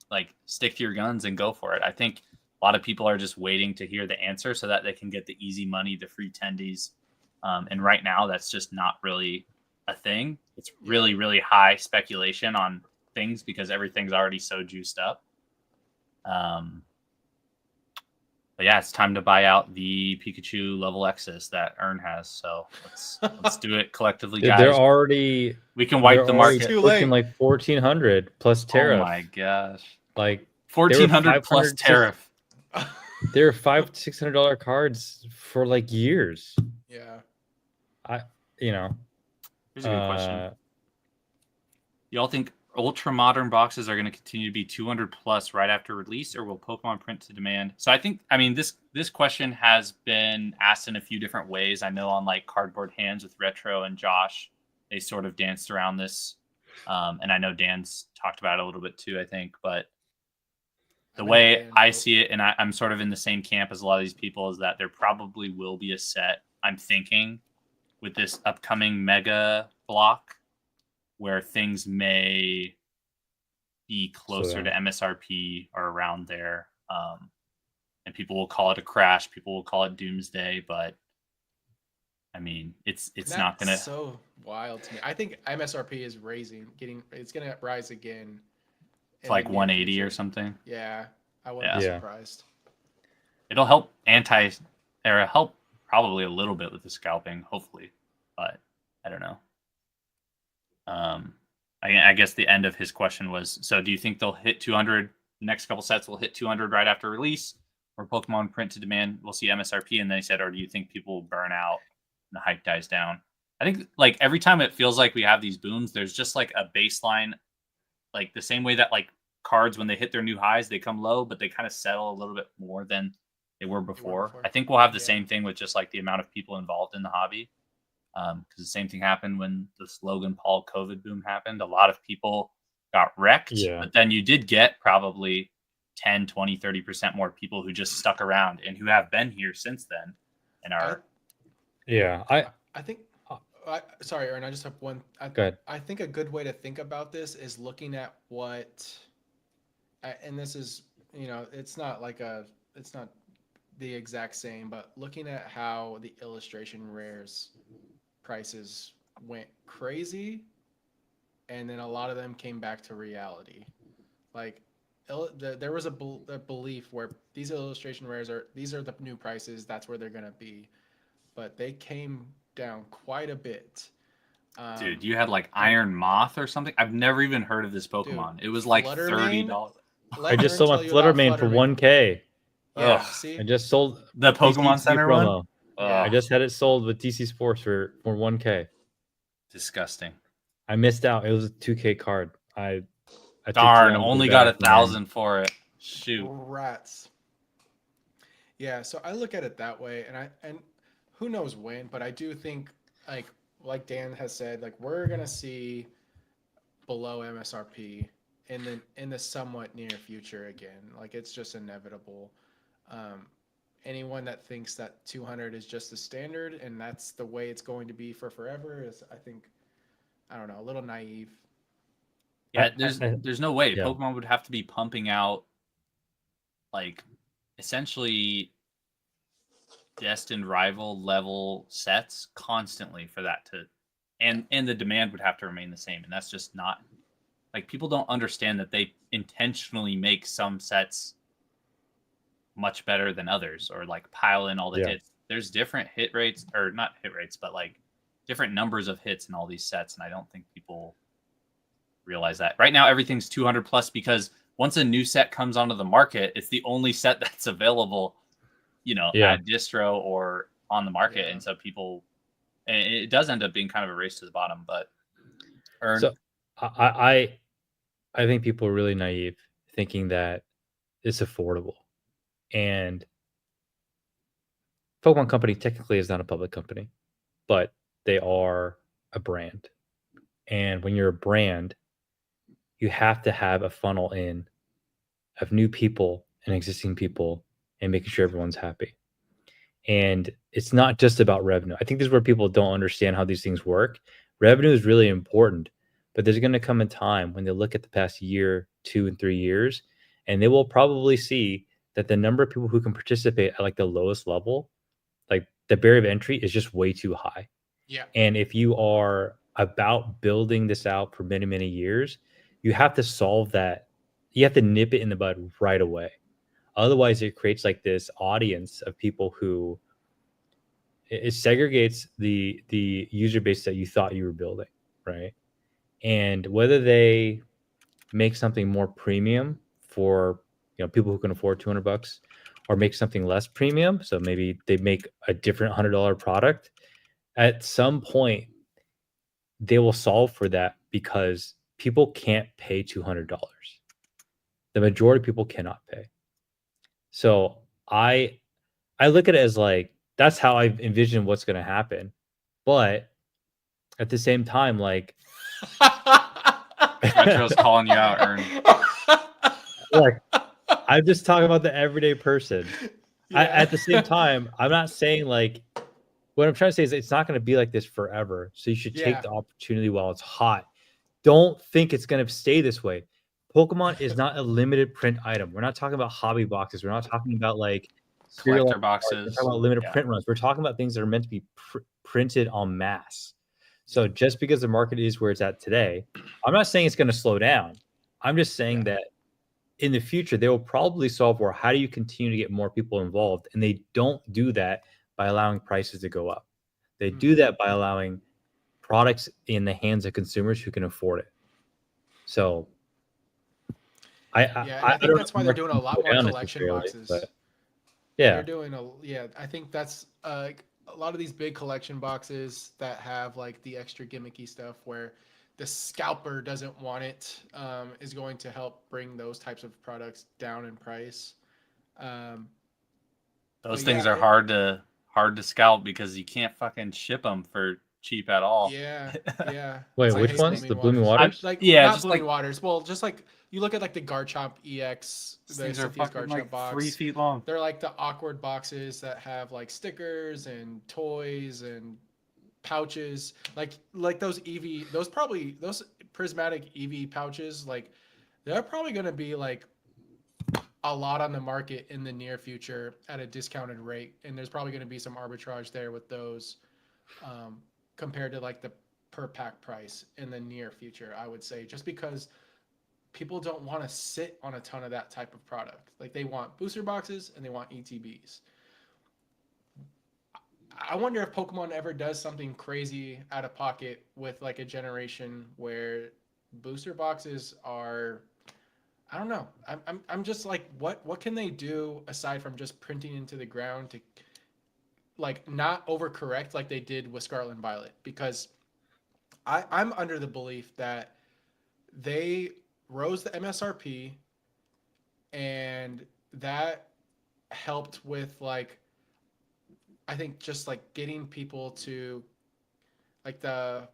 like stick to your guns and go for it. I think a lot of people are just waiting to hear the answer so that they can get the easy money, the free tendies. And right now that's just not really a thing. It's really, really high speculation on things because everything's already so juiced up. But yeah, it's time to buy out the Pikachu level X's that Ern has. So let's do it collectively, Dude, guys. they're already We can wipe the market. Too pushing late. like 1,400 plus tariff. Oh my gosh. Like 1,400 plus 500, tariff. they were $500-$600 cards for like years. Yeah. Here's a good question. Y'all think ultra modern boxes are going to continue to be 200 plus right after release, or will Pokemon print to demand? So this question has been asked in a few different ways. I know on like Cardboard Hands with Retro and Josh, they sort of danced around this. And I know Dan's talked about it a little bit too, I think, but the way I see it, and I'm sort of in the same camp as a lot of these people, is that there probably will be a set, I'm thinking, with this upcoming mega block where things may be closer to MSRP or around there. And people will call it a crash. People will call it doomsday, but I mean, it's not going to. That's so wild to me. I think MSRP is it's going to rise again. It's like 180 or something. Yeah, I wouldn't be surprised. It'll help help probably a little bit with the scalping, hopefully, but I don't know. I guess the end of his question was, so do you think they'll hit 200? The next couple sets will hit 200 right after release, or Pokemon print to demand we'll see MSRP? And then he said, or do you think people will burn out and the hype dies down? I think like every time it feels like we have these booms, there's just like a baseline, like the same way that like cards, when they hit their new highs, they come low, but they kind of settle a little bit more than they were before. I think we'll have the same thing with just like the amount of people involved in the hobby. Because the same thing happened when the Logan Paul COVID boom happened. A lot of people got wrecked, but then you did get probably 10, 20, 30% more people who just stuck around and who have been here since then and are. I think. Sorry, Ern, I just have one. Go ahead. I think a good way to think about this is looking at what, and this is, it's not the exact same, but looking at how the illustration rares prices went crazy, and then a lot of them came back to reality. Like there was a belief where these illustration rares these are the new prices, that's where they're gonna be, but they came down quite a bit. Dude, you had like Iron Moth or something. I've never even heard of this Pokemon. It was like $30. I just sold my Fluttermane for 1K. Yeah, see? I just sold the Pokemon Center promo. I just had it sold with DC Sports for 1K. Disgusting. I missed out. It was a 2K card. I darn, only got 1,000 for it. Shoot. Rats. Yeah, so I look at it that way, and who knows when, but I do think like Dan has said, like we're gonna see below MSRP in the somewhat near future again. Like it's just inevitable. Anyone that thinks that 200 is just the standard and that's the way it's going to be for forever is, I think, I don't know, a little naive. Yeah, there's no way. Pokemon would have to be pumping out like essentially destined rival level sets constantly for that to, and the demand would have to remain the same, and that's just not, like, people don't understand that they intentionally make some sets much better than others, or like pile in all the hits. There's different hit rates, or not hit rates, but like different numbers of hits in all these sets, and I don't think people realize that. Right now everything's 200 plus because once a new set comes onto the market, it's the only set that's available at distro or on the market. And so people, and it does end up being kind of a race to the bottom, but so I think people are really naive thinking that it's affordable. And Pokemon Company technically is not a public company, but they are a brand. And when you're a brand, you have to have a funnel in of new people and existing people and making sure everyone's happy. And it's not just about revenue. I think this is where people don't understand how these things work. Revenue is really important, but there's going to come a time when they look at the past year, 2 and 3 years, and they will probably see that the number of people who can participate at like the lowest level, like the barrier of entry, is just way too high. Yeah. And if you are about building this out for many, many years, you have to solve that. You have to nip it in the bud right away. Otherwise, it creates like this audience of people who it segregates the user base that you thought you were building, right? And whether they make something more premium for people who can afford $200, or make something less premium, so maybe they make a different $100 product, at some point they will solve for that because people can't pay $200. The majority of people cannot pay. So I look at it as like, that's how I envision what's going to happen. But at the same time, like Retro's calling you out, Ern. Like, I'm just talking about the everyday person. At the same time, I'm not saying like, what I'm trying to say is it's not going to be like this forever. So you should take the opportunity while it's hot. Don't think it's going to stay this way. Pokemon is not a limited print item. We're not talking about hobby boxes. We're not talking about like collector boxes. We're talking about limited print runs. We're talking about things that are meant to be printed en masse. So just because the market is where it's at today, I'm not saying it's going to slow down. I'm just saying that in the future, they will probably solve for how do you continue to get more people involved, and they don't do that by allowing prices to go up. They do that by allowing products in the hands of consumers who can afford it. So I think that's why they're doing a lot more collection boxes. But yeah, they're doing I think that's a lot of these big collection boxes that have like the extra gimmicky stuff where the scalper doesn't want it, is going to help bring those types of products down in price. Those things are hard to scalp because you can't fucking ship them for cheap at all. Yeah. Wait, which ones? The Blooming Waters? Like, yeah, not just Blooming like Waters. Well, just like you look at like the Garchomp EX, the things are Cynthia's fucking Garchomp like box. 3 feet long. They're like the awkward boxes that have like stickers and toys and pouches. Like those EV, those prismatic EV pouches. Like they're probably gonna be like a lot on the market in the near future at a discounted rate, and there's probably going to be some arbitrage there with those, compared to like the per pack price in the near future, I would say, just because people don't want to sit on a ton of that type of product. Like they want booster boxes and they want ETBs. I wonder if Pokemon ever does something crazy out of pocket with like a generation where booster boxes are, I don't know. I'm just like, what can they do aside from just printing into the ground to like not overcorrect like they did with Scarlet and Violet? Because I'm under the belief that they rose the MSRP and that helped with like, I think just like getting people to like the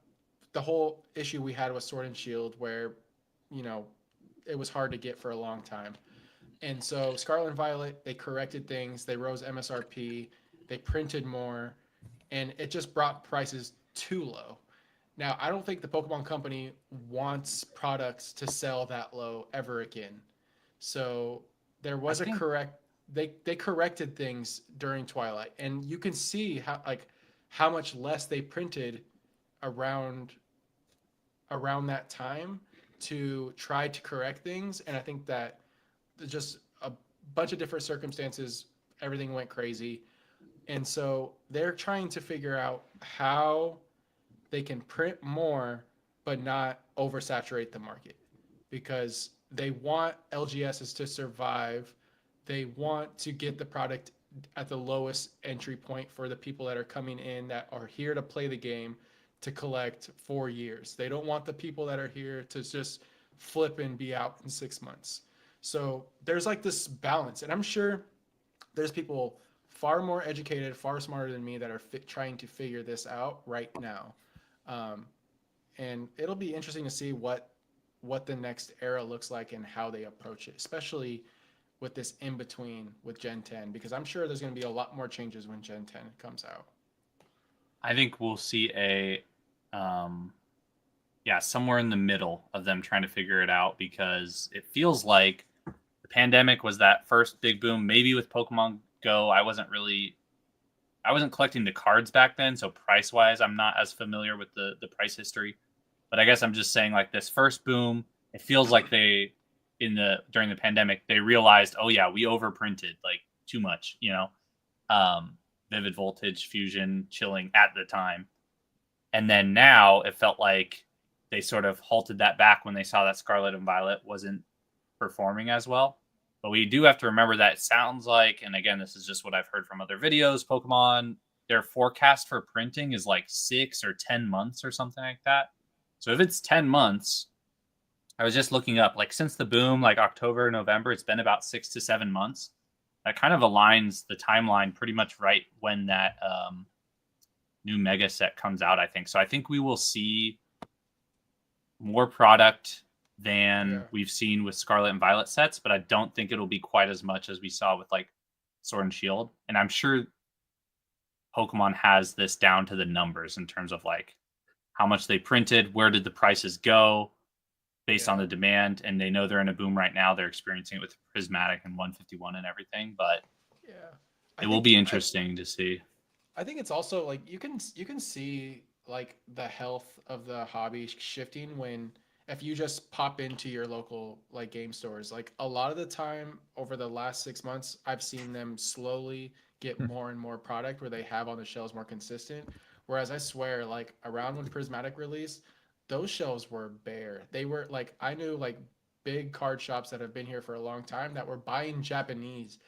whole issue we had with Sword and Shield where, you know, it was hard to get for a long time. And so Scarlet and Violet, they corrected things, they rose MSRP, they printed more, and it just brought prices too low. Now, I don't think the Pokemon Company wants products to sell that low ever again. So there was they corrected things during Twilight, and you can see how much less they printed around that time to try to correct things. And I think that just a bunch of different circumstances, everything went crazy. And so they're trying to figure out how they can print more but not oversaturate the market, because they want LGSs to survive. They want to get the product at the lowest entry point for the people that are coming in that are here to play the game to collect 4 years. They don't want the people that are here to just flip and be out in 6 months. So there's like this balance, and I'm sure there's people far more educated, far smarter than me that are trying to figure this out right now. And it'll be interesting to see what the next era looks like and how they approach it, especially with this in between with Gen 10, because I'm sure there's going to be a lot more changes when Gen 10 comes out. I think we'll see somewhere in the middle of them trying to figure it out, because it feels like the pandemic was that first big boom. Maybe with Pokemon Go, I wasn't collecting the cards back then, so price wise, I'm not as familiar with the price history. But I guess I'm just saying, like, this first boom, it feels like during the pandemic, they realized, oh yeah, we overprinted like too much, Vivid Voltage, Fusion, Chilling at the time. And then now it felt like they sort of halted that back when they saw that Scarlet and Violet wasn't performing as well. But we do have to remember that it sounds like, and again, this is just what I've heard from other videos, Pokemon, their forecast for printing is like 6 or 10 months or something like that. So if it's 10 months, I was just looking up, like since the boom, like October, November, it's been about 6 to 7 months. That kind of aligns the timeline pretty much right when that new Mega set comes out, I think. So I think we will see more product than we've seen with Scarlet and Violet sets, but I don't think it'll be quite as much as we saw with like Sword and Shield. And I'm sure Pokemon has this down to the numbers in terms of like how much they printed, where did the prices go based on the demand, and they know they're in a boom right now. They're experiencing it with Prismatic and 151 and everything, but it will be interesting to see. I think it's also like you can see like the health of the hobby shifting when, if you just pop into your local like game stores, like a lot of the time over the last 6 months, I've seen them slowly get more and more product where they have on the shelves more consistent. Whereas I swear, like around when Prismatic released, those shelves were bare. They were like, I knew like big card shops that have been here for a long time that were buying Japanese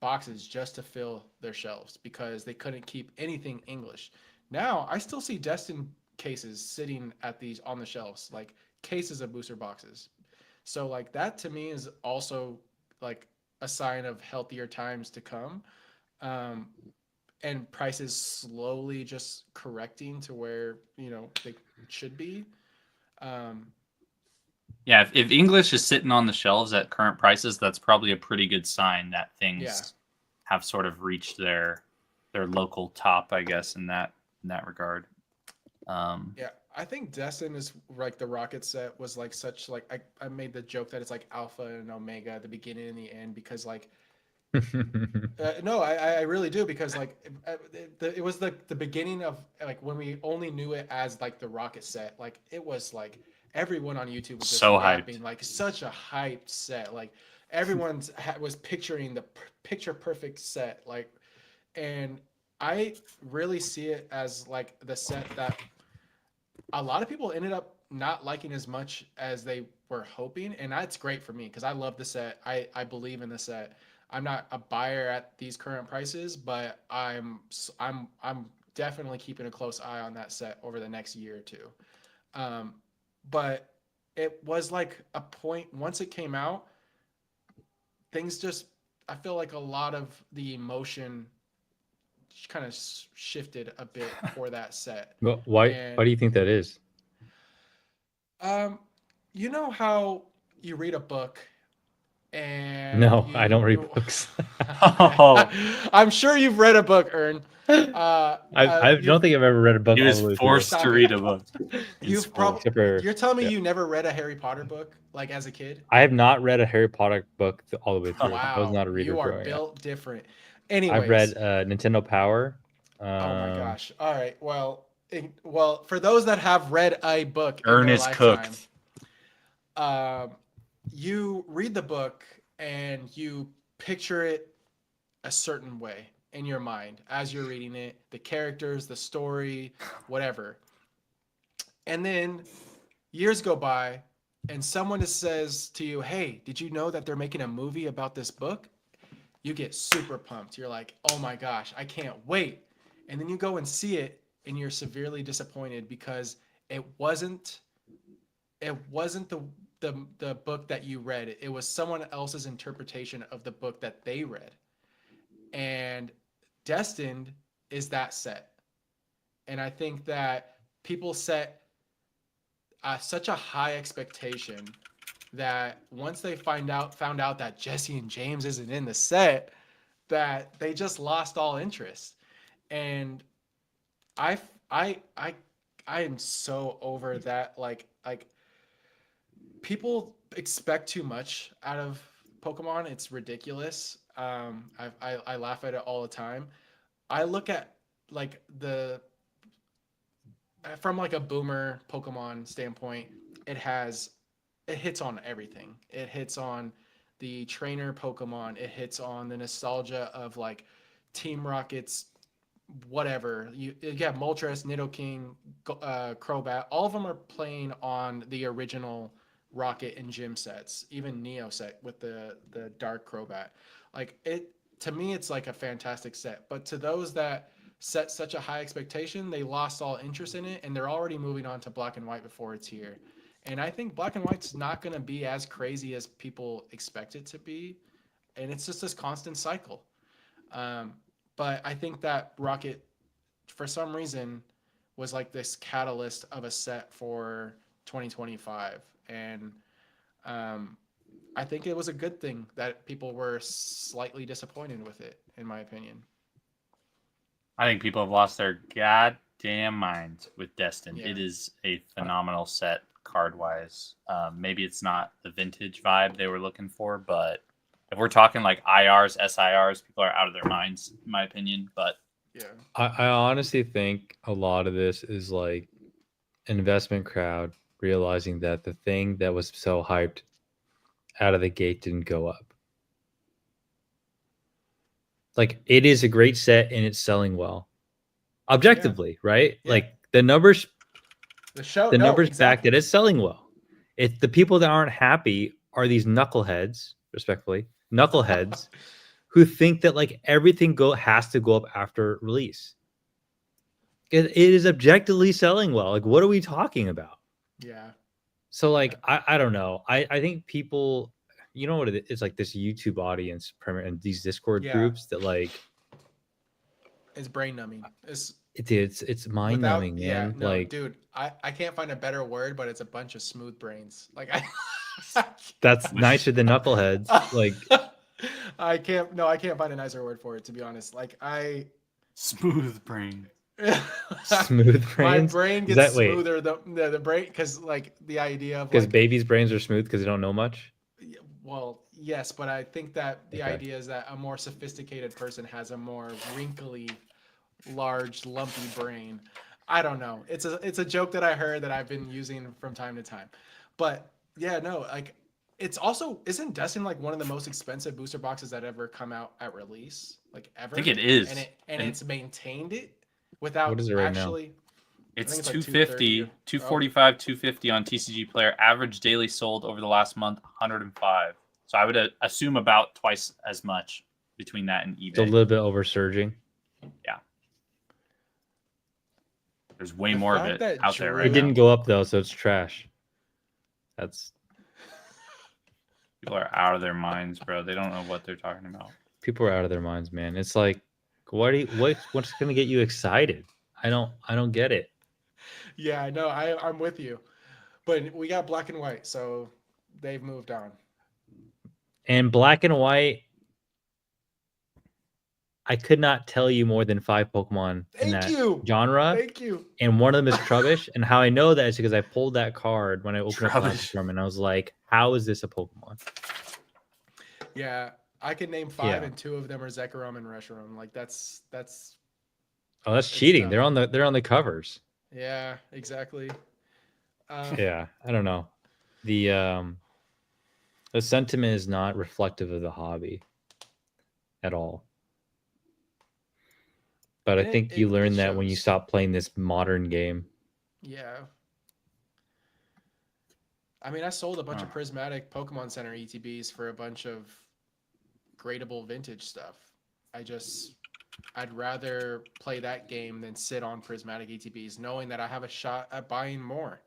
boxes just to fill their shelves because they couldn't keep anything English. Now I still see Destin cases sitting at these on the shelves, like cases of booster boxes. So like that to me is also like a sign of healthier times to come. Um, and prices slowly just correcting to where, you know, they should be. Um, Yeah, if English is sitting on the shelves at current prices, that's probably a pretty good sign that things Yeah. have sort of reached their local top, I guess, in that regard. Yeah, I think Destin is like the rocket set was like such like I made the joke that it's like alpha and omega at the beginning and the end because like no, I really do because like it was the beginning of like when we only knew it as like the rocket set. Like it was like everyone on YouTube was just So yapping hyped. like such a hyped set. Like everyone's was picturing the picture perfect set. Like, and I really see it as like the set that a lot of people ended up not liking as much as they were hoping, and that's great for me because I love the set. I believe in the set. I'm not a buyer at these current prices, but I'm definitely keeping a close eye on that set over the next year or two. Um, but it was like a point once it came out, things just I feel like a lot of the emotion kind of shifted a bit for that set. Well, why And do you think that is? Um, you know how you read a book and No, I don't read you books. Oh, I'm sure you've read a book, Ern. I don't think I've ever read a book he all was the way through. forced to read a book. in You've school. probably Except for, you're telling me yeah. you never read a Harry Potter book like as a kid? I have not read a Harry Potter book all the way through. I was Wow, not a reader you are growing up. built different. I've read Anyways, Nintendo Power. oh my gosh. All right. Well, well, for those that have read a book in Ern their is lifetime, cooked. um, you read the book and you picture it a certain way in your mind as you're reading it, the characters, the story, whatever. And then years go by and someone says to you, "Hey, did you know that they're making a movie about this book?" You get super pumped. You're like, "Oh my gosh, I can't wait." And then you go and see it and you're severely disappointed because it wasn't the book that you read. It was someone else's interpretation of the book that they read. And Destined is that set. And I think that people set such a high expectation that once they found out that Jesse and James isn't in the set, that they just lost all interest. And I I I I am so over that. Like people expect too much out of Pokemon. It's ridiculous. I laugh at it all the time. I look at like the from like a boomer Pokemon standpoint, it has it hits on everything. It hits on the trainer Pokemon. It hits on the nostalgia of like Team Rocket's whatever. You have Moltres, Nidoking, Crobat. All of them are playing on the original Rocket and Gym sets, even Neo set with the Dark Crobat. Like it to me, it's like a fantastic set. But to those that set such a high expectation, they lost all interest in it, and they're already moving on to Black and White before it's here. And I think Black and White's not going to be as crazy as people expect it to be, and it's just this constant cycle. Um, but I think that Rocket, for some reason, was like this catalyst of a set for 2025, and um, I think it was a good thing that people were slightly disappointed with it, in my opinion. I think people have lost their goddamn minds with Destin. Yeah. It is a phenomenal set card wise. Maybe it's not the vintage vibe they were looking for, but if we're talking like IRs, SIRs, people are out of their minds, in my opinion. But Yeah. I honestly think a lot of this is like investment crowd realizing that the thing that was so hyped out of the gate didn't go up. Like, it is a great set and it's selling well. Objectively, right? Yeah. Like the numbers The numbers back exactly. that it's selling well. It's the people that aren't happy are these knuckleheads, respectfully, knuckleheads who think that like everything has to go up after release. It is objectively selling well. Like, what are we talking about? Yeah. So like I don't know. I think people, you know what it is? It's like this YouTube audience and these Discord Yeah. groups that like It's brain numbing. it's mind numbing, man. Yeah, no, like dude, I can't find a better word, but it's a bunch of smooth brains. Like that's nicer than knuckleheads. Like I can't find a nicer word for it, to be honest. Like Smooth brain. smooth my brains. brain Is gets that wait? smoother the brain, because like the idea of Because like, babies' brains are smooth because they don't know much. well, yes, but I think that the Okay. idea is that a more sophisticated person has a more wrinkly, large, lumpy brain. I don't know. It's a joke that I heard that I've been using from time to time. But yeah, no, like it's also, isn't Destiny like one of the most expensive booster boxes that ever come out at release? Like ever? I think it is. And it's maintained it What without is it right now? actually. It's think it's like 250, 230 or- 245, 250 on TCG Player. Average daily sold over the last month, 105. So I would assume about twice as much between that and It's a eBay. little bit over surging. There's way The more of fact it that out there Drew- right It now. didn't go up though, so it's trash. That's People are out of their minds, bro. They don't know what they're talking about. people are out of their minds, man. It's like, what's gonna get you excited? I don't get it. Yeah, no, I'm with you. But we got black and white, so they've moved on. And black and white, I could not tell you more than 5 Pokemon in Thank that you. genre. Thank you. And one of them is Trubbish. And how I know that is because I pulled that card when I opened up the Trubbish. Apple Storm, and I was like, how is this a Pokemon? Yeah, I can name 5, Yeah. and 2 of them are Zekrom and Reshiram. Like that's Oh, that's It's cheating. tough. They're on the covers. yeah, exactly. Yeah, I don't know. The sentiment is not reflective of the hobby at all. But I And think you it learn that when you shows. stop playing this modern game. Yeah. I mean, I sold a bunch Huh. of prismatic Pokemon Center ETBs for a bunch of gradable vintage stuff. I'd rather play that game than sit on prismatic ETBs, knowing that I have a shot at buying more.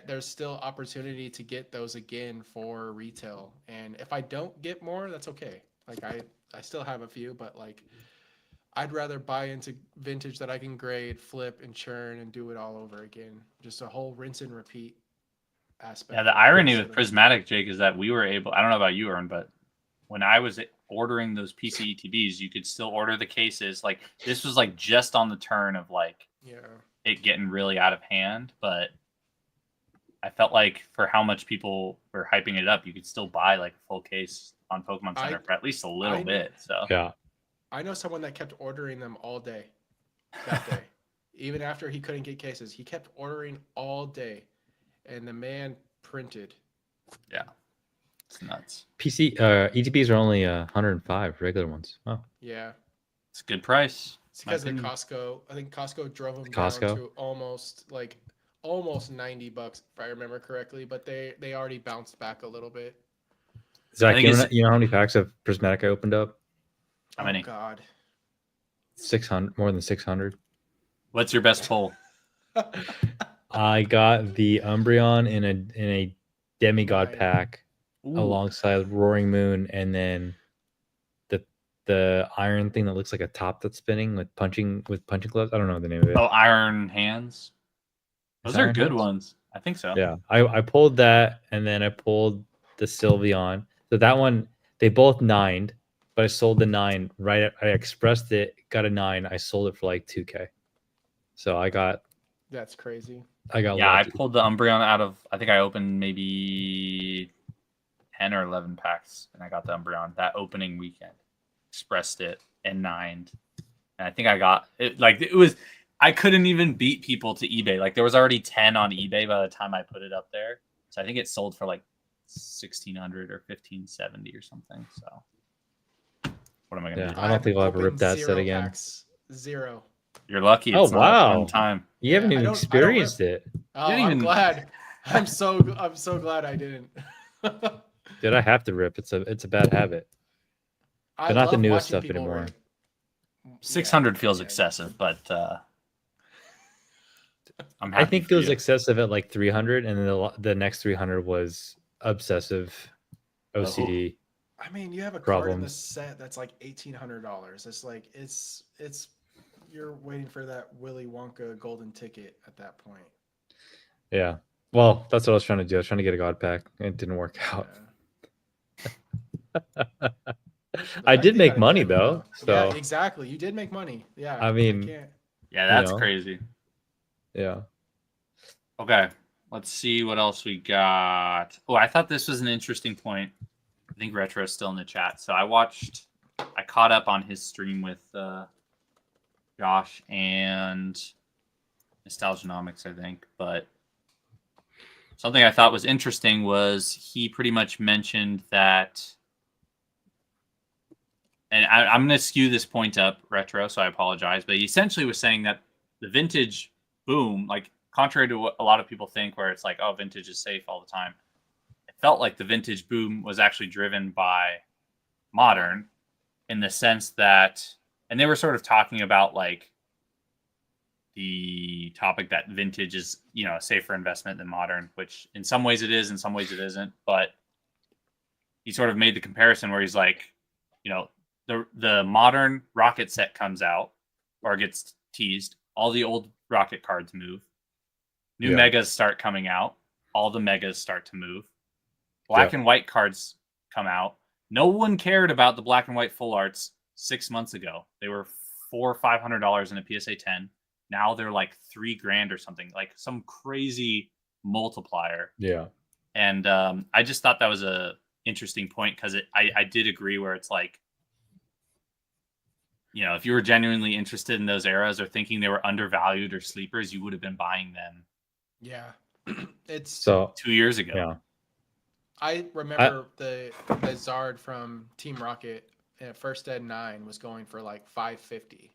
There's still opportunity to get those again for retail, and if I don't get more, that's okay. Like I still have a few, but like I'd rather buy into vintage that I can grade, flip, and churn and do it all over again. Just a whole rinse and repeat aspect. Yeah, the irony with Prismatic, Jake, is that we were able, I don't know about you, Ern, but when I was ordering those PC ETBs, you could still order the cases. Like, this was like just on the turn of like Yeah. it getting really out of hand, but I felt like for how much people were hyping it up, you could still buy like a full case on Pokemon Center for at least a little bit. So Yeah. I know someone that kept ordering them all day that day. Even after he couldn't get cases, he kept ordering all day. And the man printed. yeah, it's nuts. PC ETBs are only 105 regular ones. Oh, Yeah. It's a good price. It's because My of opinion. Costco. I think Costco drove them Costco? down to almost $90 if I remember correctly, but they already bounced back a little bit. Zach, think it's- you know how many packs of Prismatic I opened up? How many? Oh God. 600, more than 600. What's your best pull? I got the Umbreon in a demigod Nice. pack Ooh. alongside Roaring Moon, and then the iron thing that looks like a top that's spinning with punching gloves. I don't know the name of it. Oh, Iron Hands. Those Is are Iron good Hands? ones. I think so. Yeah, I pulled that, and then I pulled the Sylveon. So that one, they both 9'd, but I sold the 9 right. I expressed it, got a 9. I sold it for like 2K. So I got That's crazy. Yeah, I lucky. pulled the Umbreon out of, I think I opened maybe 10 or 11 packs, and I got the Umbreon that opening weekend. Expressed it and 9'd. And I think I got it. Like, it was, I couldn't even beat people to eBay. Like there was already 10 on eBay by the time I put it up there. So I think it sold for like 1,600 or 1,570 or something. So what am I gonna Yeah, do? I don't think I'll ever rip opened that set 0 again. packs. 0. You're lucky. Oh It's not a fun wow, time. you haven't Yeah, even I don't experienced it, Oh, didn't I'm even- glad. I'm so glad I didn't. dude. I have to rip. It's a bad habit. I But not the love newest watching stuff people anymore. rip. 600 feels yeah. excessive, but I'm happy. I think for it was you. excessive at like 300, and then the next 300 was obsessive OCD. I mean, you have a card in the Problems. set that's like $1,800. It's like it's you're waiting for that Willy Wonka golden ticket at that point. Yeah. Well, that's what I was trying to do. I was trying to get a god pack, and it didn't work out. I did think make got a money diamond, though, so Yeah, exactly. You did make money. Yeah. I mean, can't. Yeah, that's know. crazy. yeah. Okay, let's see what else we got. Oh, I thought this was an interesting point. I think Retro is still in the chat. So I caught up on his stream with Josh and Nostalgianomics, I think. But something I thought was interesting was he pretty much mentioned that, and I'm going to skew this point up, Retro, so I apologize. But he essentially was saying that the vintage boom, like contrary to what a lot of people think, where it's like, oh, vintage is safe all the time. It felt like the vintage boom was actually driven by modern in the sense that, and they were sort of talking about like the topic that vintage is, a safer investment than modern, which in some ways it is, in some ways it isn't. But he sort of made the comparison where he's like, the modern Rocket set comes out or gets teased, all the old Rocket cards move. New megas start coming out. All the megas start to move. Black and white cards come out. No one cared about the black and white full arts 6 months ago. They were $400 or $500 in a PSA 10. Now they're like $3,000 or something, like some crazy multiplier. Yeah. And I just thought that was a interesting point because I did agree where it's like, if you were genuinely interested in those eras or thinking they were undervalued or sleepers, you would have been buying them. Yeah, it's So 2 years ago. Yeah. I remember the Zard from Team Rocket at First Ed 9 was going for like $550.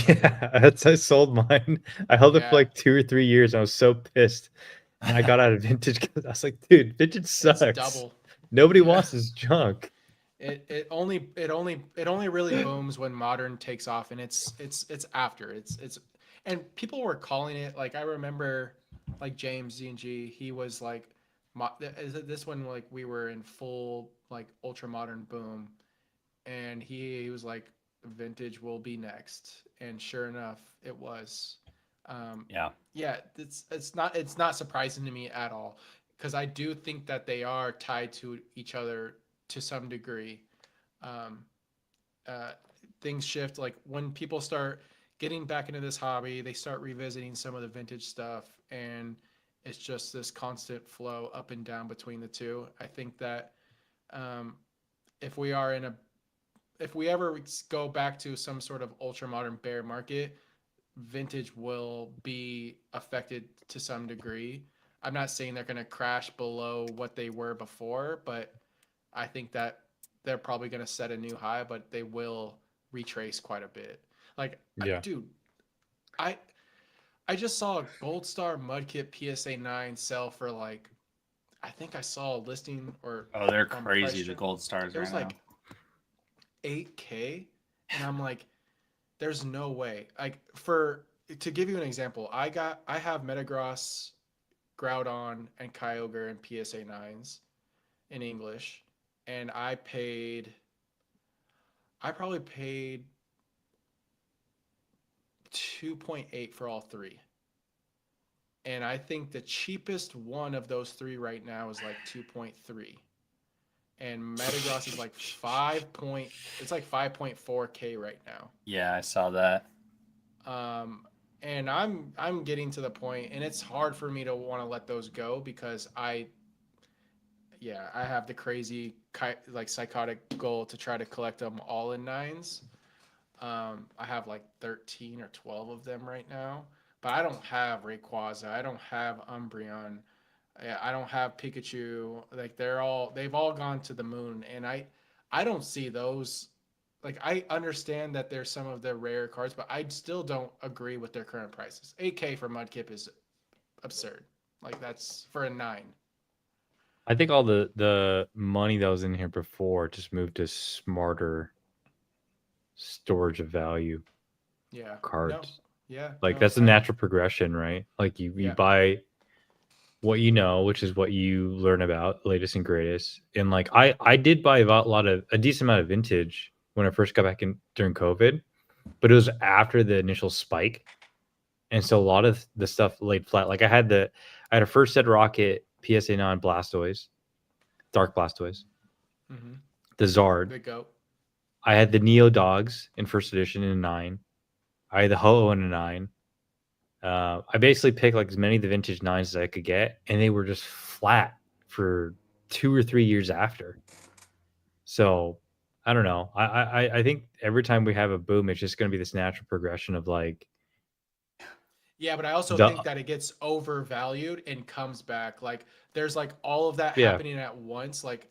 Yeah, I sold mine. I held it for like 2 or 3 years. And I was so pissed. And I got out of vintage because I was like, dude, vintage sucks. It's double. Nobody wants this junk. It only really booms when modern takes off, and it's after it's and people were calling it, like I remember like James Z&G, he was like, is it this one, like we were in full like ultra modern boom, and he was like, vintage will be next, and sure enough it was. It's not surprising to me at all, because I do think that they are tied to each other to some degree. Things shift, like when people start getting back into this hobby, they start revisiting some of the vintage stuff, and it's just this constant flow up and down between the two. I think that if we ever go back to some sort of ultra modern bear market, vintage will be affected to some degree. I'm not saying they're going to crash below what they were before, but I think that they're probably going to set a new high, but they will retrace quite a bit. Like, dude, I just saw a Gold Star Mudkip PSA 9 sell for like, I think I saw a listing or they're crazy, the Gold Stars. It was like $8K, and I'm like, there's no way. Like, to give you an example, I have Metagross, Groudon, and Kyogre in PSA 9s in English, and I probably paid 2.8 for all three. And I think the cheapest one of those three right now is like 2.3. And Metagross is like it's like 5.4K right now. Yeah, I saw that. And I'm getting to the point, and it's hard for me to want to let those go, because I have the crazy like psychotic goal to try to collect them all in 9s. I have like 13 or 12 of them right now. but I don't have Rayquaza. I don't have Umbreon. I don't have Pikachu. Like they've all gone to the moon, and I don't see those. Like I understand that there's some of the rare cards, but I still don't agree with their current prices. 8K for Mudkip is absurd. Like that's for a 9. I think all the money that was in here before just moved to smarter storage of value Yeah. cards. No. Yeah. Like no, that's a I- natural progression, right? Like you Yeah. buy what you know, which is what you learn about, latest and greatest. And like I did buy a decent amount of vintage when I first got back in during COVID, but it was after the initial spike. And so a lot of the stuff laid flat. Like I had a first set rocket PSA 9 Blastoise, Dark Blastoise, Mm-hmm. the Zard. The goat. I had the Neo Dogs in first edition in a 9. I had the Ho-Oh in a 9. I basically picked like as many of the vintage 9s as I could get, and they were just flat for 2 or 3 years after. So I don't know. I think every time we have a boom, it's just going to be this natural progression of like Yeah, but I also the think that it gets overvalued and comes back. Like there's like all of that yeah happening at once. Like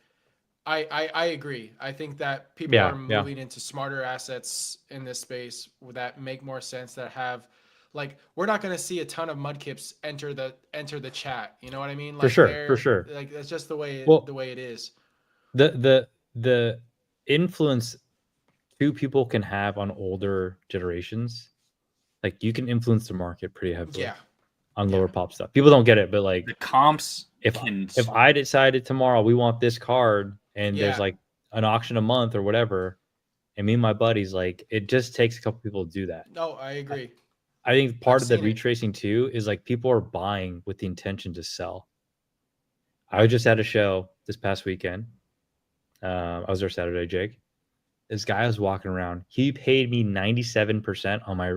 I agree. I think that people are yeah moving into smarter assets in this space that make more sense, that have like we're not going to see a ton of Mudkips enter the chat. You know what I mean? for Like sure. like that's just the way Well, it is. the influence two people can have on older generations, like you can influence the market pretty heavily Yeah. on Yeah. lower pop stuff. People don't get it, but like The comps if can if I decided tomorrow we want this card and there's Yeah. like an auction a month or whatever, and me and my buddies, like it just takes a couple people to do that. No, I agree. I think part I've of the seen it. retracing too is like people are buying with the intention to sell. I was just at a show this past weekend. I was there Saturday, Jake. This guy was walking around. He paid me 97% on my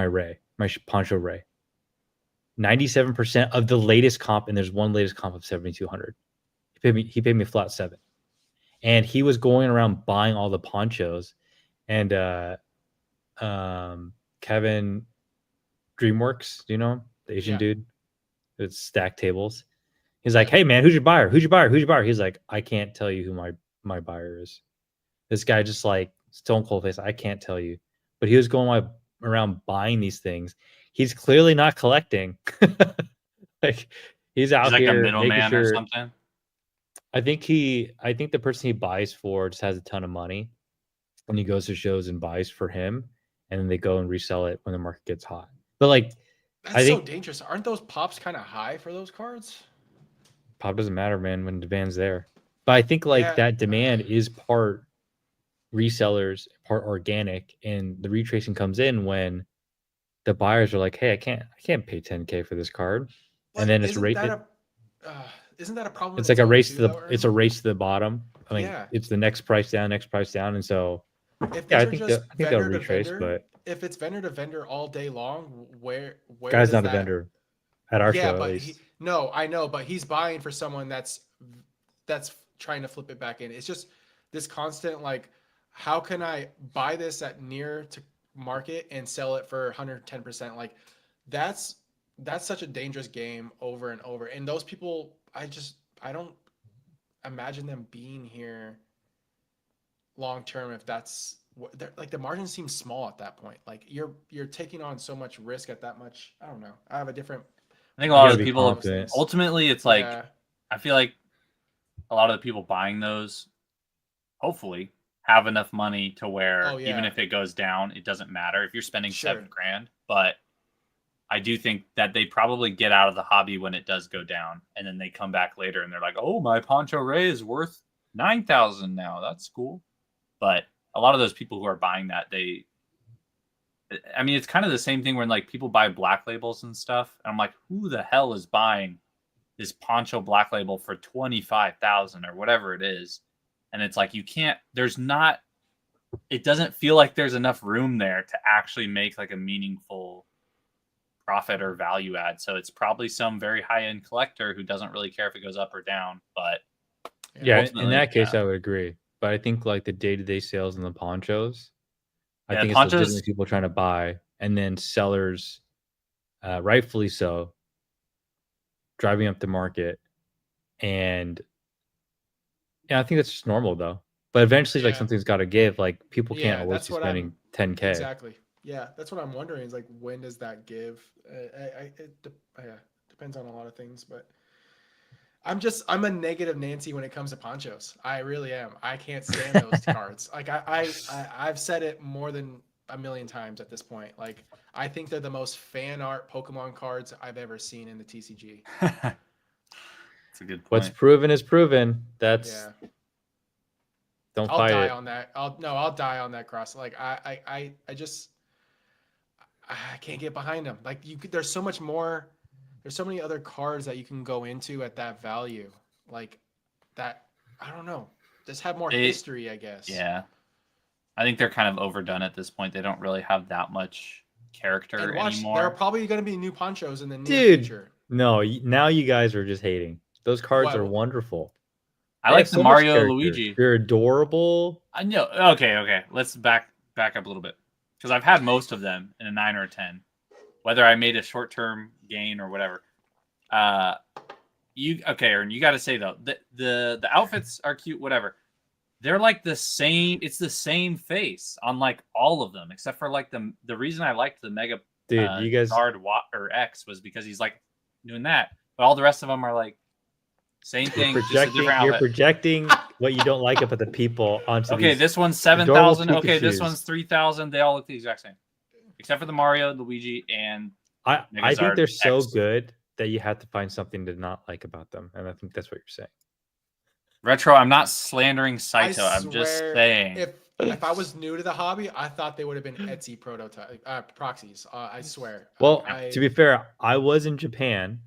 Ray, my Poncho Ray. 97% of the latest comp, and there's one latest comp of 7,200. He paid me flat 7. And he was going around buying all the ponchos. And Kevin Dreamworks, do you know him? The Asian Yeah. dude with stacked tables. He's like, "Hey man, who's your buyer? Who's your buyer? Who's your buyer?" He's like, "I can't tell you who my buyer is." This guy just like stone cold face. I can't tell you, but he was going around buying these things. He's clearly not collecting. Like he's out he's like a here making middleman or sure. something. I think the person he buys for just has a ton of money, and he goes to shows and buys for him, and then they go and resell it when the market gets hot. But like, That's I so think dangerous. Aren't those pops kind of high for those cards? pop doesn't matter, man, when demand's there. But I think like Yeah. that demand is part resellers, part organic, and the retracing comes in when the buyers are like, "Hey, I can't pay 10K for this card," But and then it's isn't that a problem? it's in like a own race too, to the though, it's a Ernie? race to the bottom. I mean, Yeah. it's the next price down, and so If yeah, these I are think just I think they'll vendor to retrace, vendor, but if it's vendor to vendor all day long, where guy's does not a that? vendor at our Yeah, show at but least. no, I know, but he's buying for someone that's trying to flip it back in. It's just this constant like, how can I buy this at near to market and sell it for 110%? Like that's such a dangerous game over and over. And those people, I don't imagine them being here long term if that's what they're like. The margin seems small at that point. Like you're taking on so much risk at that much. I don't know. I have a different. I think a lot gotta of the be people confident. ultimately it's like Yeah. I feel like a lot of the people buying those hopefully have enough money to where Oh, even yeah. if it goes down, it doesn't matter if you're spending Sure. $7,000. But I do think that they probably get out of the hobby when it does go down, and then they come back later and they're like, "Oh, my Poncho Ray is worth 9,000 now. That's cool." But a lot of those people who are buying that, I mean, it's kind of the same thing when like people buy black labels and stuff, and I'm like, who the hell is buying this Poncho black label for 25,000 or whatever it is? And it's like you can't. It doesn't feel like there's enough room there to actually make like a meaningful profit or value add. So it's probably some very high end collector who doesn't really care if it goes up or down. But Yeah, in ultimately, that case, yeah. I would agree. But I think like the day-to-day sales and the ponchos, I Yeah, think it's ponchos. legitimately people trying to buy and then sellers, rightfully so, driving up the market. And yeah, I think that's just normal though. But eventually, like Yeah. something's got to give. Like people can't Yeah, always that's be what spending 10K. exactly. Yeah, that's what I'm wondering. Is like, when does that give? Yeah, depends on a lot of things, but I'm a negative Nancy when it comes to ponchos. I really am. I can't stand those cards. Like I've said it more than a million times at this point. Like, I think they're the most fan art Pokemon cards I've ever seen in the TCG. That's a good point. What's proven is proven. That's Yeah. don't I'll fight die it. on that. I'll die on that cross. Like I just I can't get behind them. Like, there's so much more. There's so many other cards that you can go into at that value. Like that. I don't know. Just have more history, I guess. Yeah. I think they're kind of overdone at this point. They don't really have that much character And watch, anymore. there are probably going to be new ponchos in the near future. No, now you guys are just hating. Those cards What? are wonderful. I They like have the so much Mario character. Luigi. They're adorable. I know. Okay. Let's back up a little bit, because I've had most of them in a 9 or a 10, whether I made a short-term gain or whatever. Aaron, you got to say though, the outfits are cute, whatever. They're like the same. It's the same face on like all of them, except for like the reason I liked the Mega You guys Guard or X was because he's like doing that, but all the rest of them are like same thing. You're projecting what you don't like about the people onto these. This one's 7,000. Okay, this one's 3,000. They all look the exact same, except for the Mario, Luigi, and I think they're so good that you have to find something to not like about them, and I think that's what you're saying. Retro, I'm not slandering Saito. I'm just saying. If I was new to the hobby, I thought they would have been Etsy prototype proxies. I swear. Well, to be fair, I was in Japan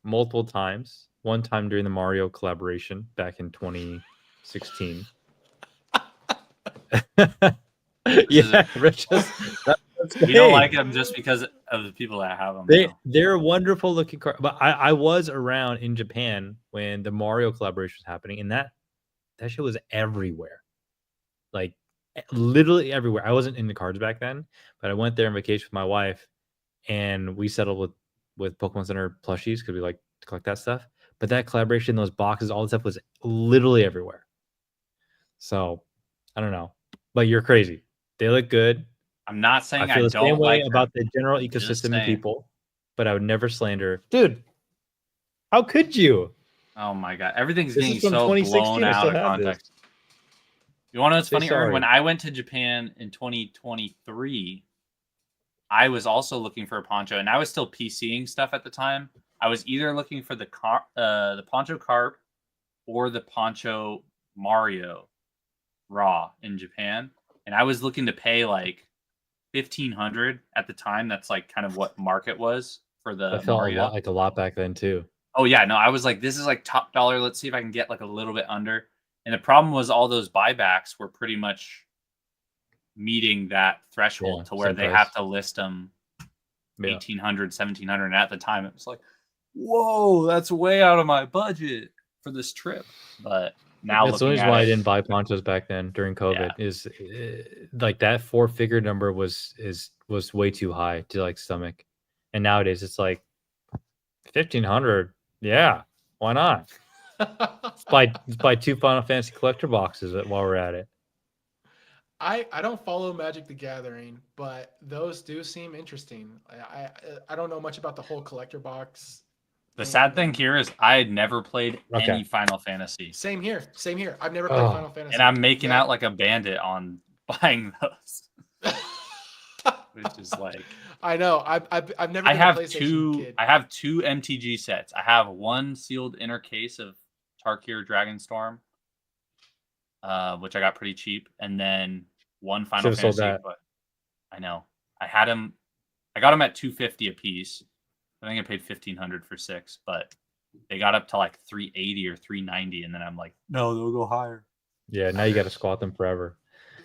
multiple times. One time during the Mario collaboration back in 2016. Yeah, you don't like them just because of the people that have them. They're wonderful looking cards. But I was around in Japan when the Mario collaboration was happening, and that shit was everywhere. Like literally everywhere. I wasn't in the cards back then, but I went there on vacation with my wife, and we settled with Pokemon Center plushies because we like to collect that stuff. But that collaboration, those boxes, all the stuff was literally everywhere. So I don't know, but you're crazy. They look good. I'm not saying I feel the same way about them. the general ecosystem and people, but I would never slander. Dude, how could you? Oh my god, everything's getting so blown out of context. You want to know what's funny, Ern? When I went to Japan in 2023, I was also looking for a poncho, and I was still PCing stuff at the time. I was either looking for the Poncho Carp or the Poncho Mario Raw in Japan, and I was looking to pay like $1,500 at the time. That's like kind of what market was for the I felt Mario. a lot back then too. Oh yeah, no, I was like, this is like top dollar. Let's see if I can get like a little bit under. And the problem was all those buybacks were pretty much meeting that threshold to where they have to list them 1,800, 1,700. And at the time, it was like, whoa, that's way out of my budget for this trip. But now that's the reason why I didn't buy ponchos back then during COVID. Is like that 4-figure number was way too high to like stomach, and nowadays it's like 1,500. Yeah, why not? Let's buy 2 Final Fantasy collector boxes while we're at it. I don't follow Magic the Gathering, but those do seem interesting. I don't know much about the whole collector box. The sad thing here is I had never played any Final Fantasy. Same here. I've never played Final Fantasy. And I'm making out like a bandit on buying those. Which is like, I know. I've never. I have two MTG sets. I have one sealed inner case of Tarkir Dragonstorm, which I got pretty cheap, and then one Final Fantasy. But I know I had them. I got them at $250 a piece. I think I paid $1,500 for 6, but they got up to like $380 or $390, and then I'm like, no, they'll go higher. Yeah, now you got to squat them forever.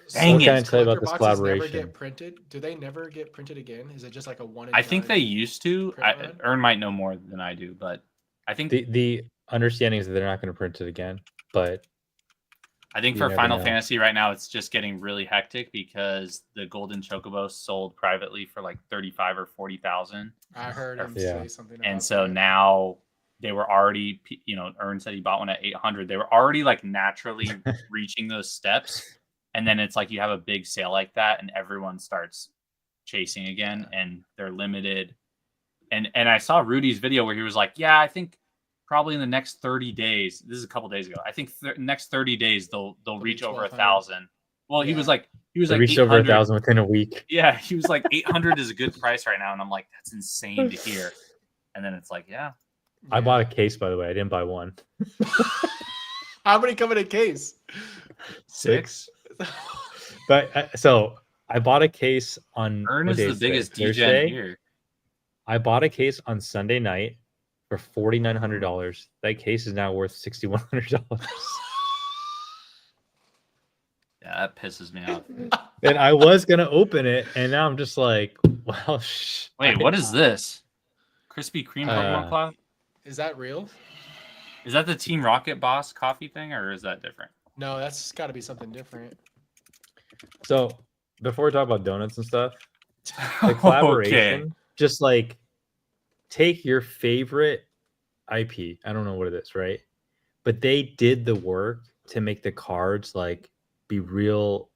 Dang it! What can I tell you about this collaboration? Never get printed. Do they never get printed again? Is it just like a one? I think they used to. Ern might know more than I do, but I think the understanding is that they're not going to print it again. But I think You for never Final know. Fantasy right now, it's just getting really hectic because the Golden Chocobo sold privately for like 35 or 40,000. I heard him Yeah. say something about And so that. now they were already, Ern said he bought one at 800. They were already like naturally reaching those steps. And then it's like you have a big sale like that and everyone starts chasing again and they're limited. And I saw Rudy's video where he was like, yeah, I think probably in the next 30 days, this is a couple days ago, I think next 30 days they'll reach be over 1,200. 1,000. Well, he was Yeah. like They reached over 800. 1,000 within a week. Yeah, he was like 800 is a good price right now, and I'm like, that's insane to hear. And then it's like, yeah, I bought a case, by the way. I didn't buy one. How many come in a case? 6. But so I bought a case on Ern what is day the is today? biggest DJ Thursday. here. I bought a case on Sunday night for $4,900. That case is now worth $6,100. Yeah, that pisses me off. And I was gonna open it, and now I'm just like, well, Wait, what is this? Krispy Kreme Pokemon Cloud? Is that real? Is that the Team Rocket Boss coffee thing, or is that different? No, that's got to be something different. So before we talk about donuts and stuff, the collaboration, just like take your favorite IP. I don't know what it is, right? But they did the work to make the cards like be real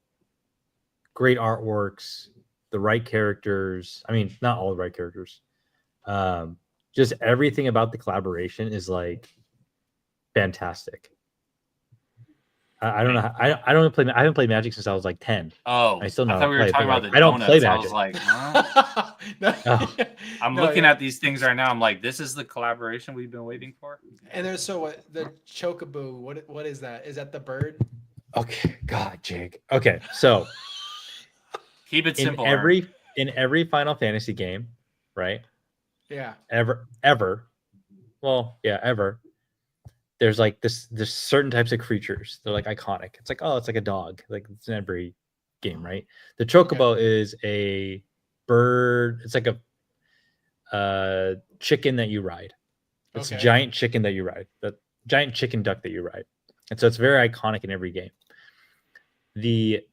great artworks, the right characters. I mean, not all the right characters. Just everything about the collaboration is like fantastic. I don't know. I don't play. I haven't played Magic since I was like 10. Oh, I still know. I thought we were play, talking but, about like, the I don't play donuts. I Magic. was like, No, Oh. I'm No, looking yeah. at these things right now. I'm like, this is the collaboration we've been waiting for. And there's the Chocobo. What is that? Is that the bird? Okay, God, Jake. Okay, so Keep it simple. in every Final Fantasy game, right? Yeah. Ever. Well, yeah, ever. There's like there's certain types of creatures. They're like iconic. It's like, oh, it's like a dog. Like it's in every game, right? The Chocobo is a bird. It's like a chicken that you ride. It's a giant chicken that you ride. The giant chicken duck that you ride. And so it's very iconic in every game. The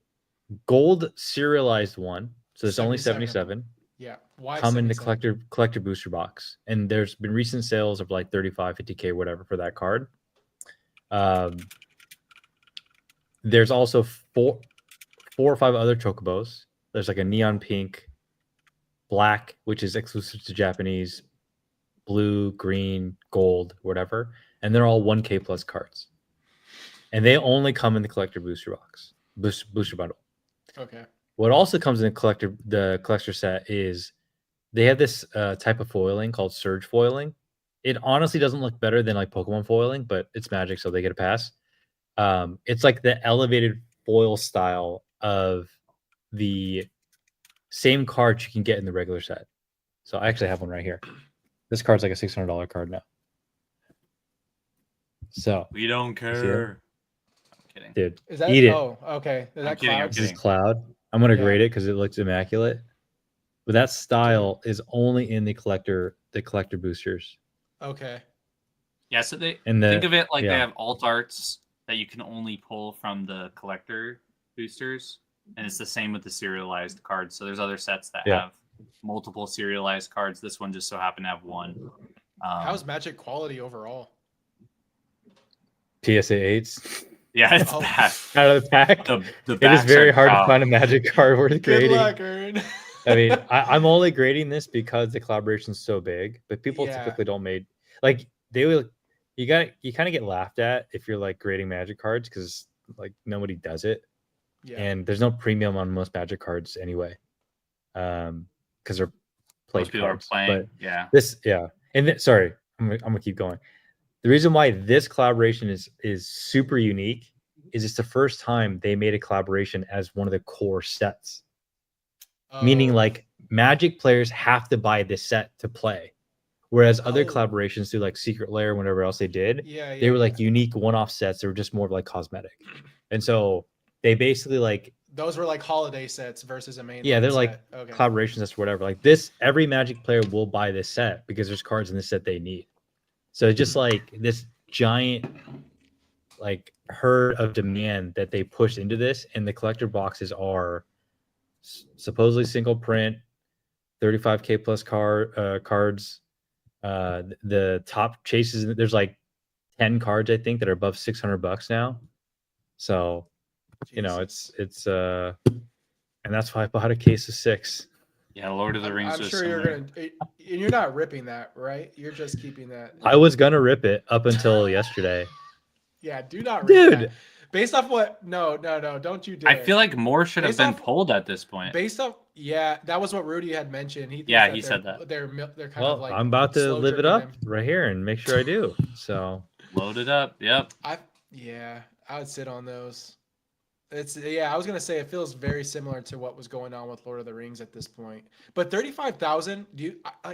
gold serialized one, so there's only 77. Yeah. Why come in the 77? collector booster box, and there's been recent sales of like 35, 50K, whatever for that card. There's also four or five other Chocobos. There's like a neon pink, black, which is exclusive to Japanese, blue, green, gold, whatever, and they're all 1K plus cards, and they only come in the collector booster box, booster bundle. Okay. What also comes in the collector set is they have this type of foiling called surge foiling. It honestly doesn't look better than like Pokemon foiling, but it's Magic, so they get a pass. It's like the elevated foil style of the same cards you can get in the regular set. So I actually have one right here. This card's like a $600 card now. So We don't care. I'm kidding. Dude, Is that? eat it. Oh, okay. Is that kidding, I'm Cloud? This is kidding. Cloud. I'm gonna Yeah. grade it because it looks immaculate. But that style is only in the collector boosters. Okay. Yeah, so they And think of it like yeah. they have alt arts that you can only pull from the collector boosters, and it's the same with the serialized cards. So there's other sets that Yeah. have multiple serialized cards. This one just so happened to have one. How's Magic quality overall? PSA 8s Yeah, it's Oh. bad. out of the pack. The It is backs very are hard to tough. find a Magic card worth Good grading. luck, Ern. I mean, I'm only grading this because the collaboration is so big, but people Yeah. typically don't make like they will. You kind of get laughed at if you're like grading Magic cards because like nobody does it, Yeah. and there's no premium on most Magic cards anyway, because they're played Most people are cards. playing. But Yeah. Sorry, I'm gonna keep going. The reason why this collaboration is super unique is it's the first time they made a collaboration as one of the core sets. Meaning, Oh, like Magic players have to buy this set to play, whereas other Oh. collaborations through like Secret Lair, whatever else they did, yeah, they were yeah. like unique one-off sets. They were just more of like cosmetic, and so they basically like Those were like holiday sets versus a main. Yeah, they're like set. Okay. collaboration sets, or whatever. Like this, every Magic player will buy this set because there's cards in this set they need. So it's just like this giant like herd of demand that they pushed into this, and the collector boxes are supposedly single print, 35K plus cards. The top chases, there's like 10 cards I think that are above $600 now. So Jesus. it's and that's why I bought a case of 6. Yeah, Lord of the Rings I'm was sure similar. and you're not ripping that, right? You're just keeping that. I was gonna rip it up until yesterday. Yeah, do not rip Dude, that. Based off what? No, don't you dare. I feel like more should have Based been off- pulled at this point. Based off, yeah, that was what Rudy had mentioned. He thinks Yeah, that he said that. they're kind well, of like I'm about to slow live it dripping up them. right here and make sure I do. So Load it up. Yep. I would sit on those. I was gonna say it feels very similar to what was going on with Lord of the Rings at this point. But 35,000,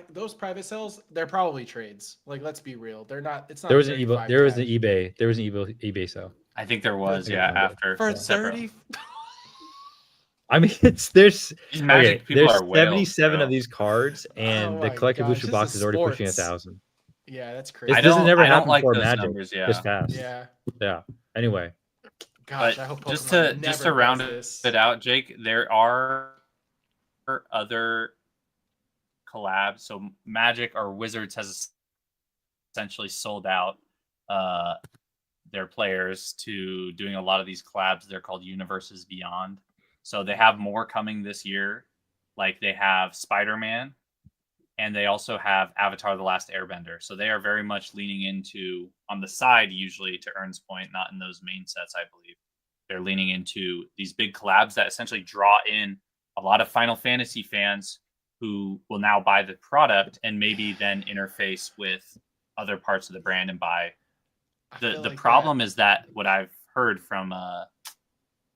those private sales? They're probably trades. Like, let's be real, they're not. It's not. there was an eBay. eBay sale. I think there was. I Yeah, remember. after For separate. 30. I mean, there's These Magic people there's are whales, 77 bro. of these cards, and Oh the my collector gosh, booster this box is is already pushing sports. 1,000. Yeah, that's crazy. This has never I don't happened like for those Magic numbers, yeah. this fast. Yeah. Anyway, Gosh, But I hope just Pokemon to never round does this. it out, Jake, there are other collabs. So Magic or Wizards has essentially sold out their players to doing a lot of these collabs. They're called Universes Beyond. So they have more coming this year. Like they have Spider-Man, and they also have Avatar: The Last Airbender. So they are very much leaning into, on the side usually, to Ern's point, not in those main sets, I believe. They're leaning into these big collabs that essentially draw in a lot of Final Fantasy fans who will now buy the product and maybe then interface with other parts of the brand and buy. The problem is that what I've heard from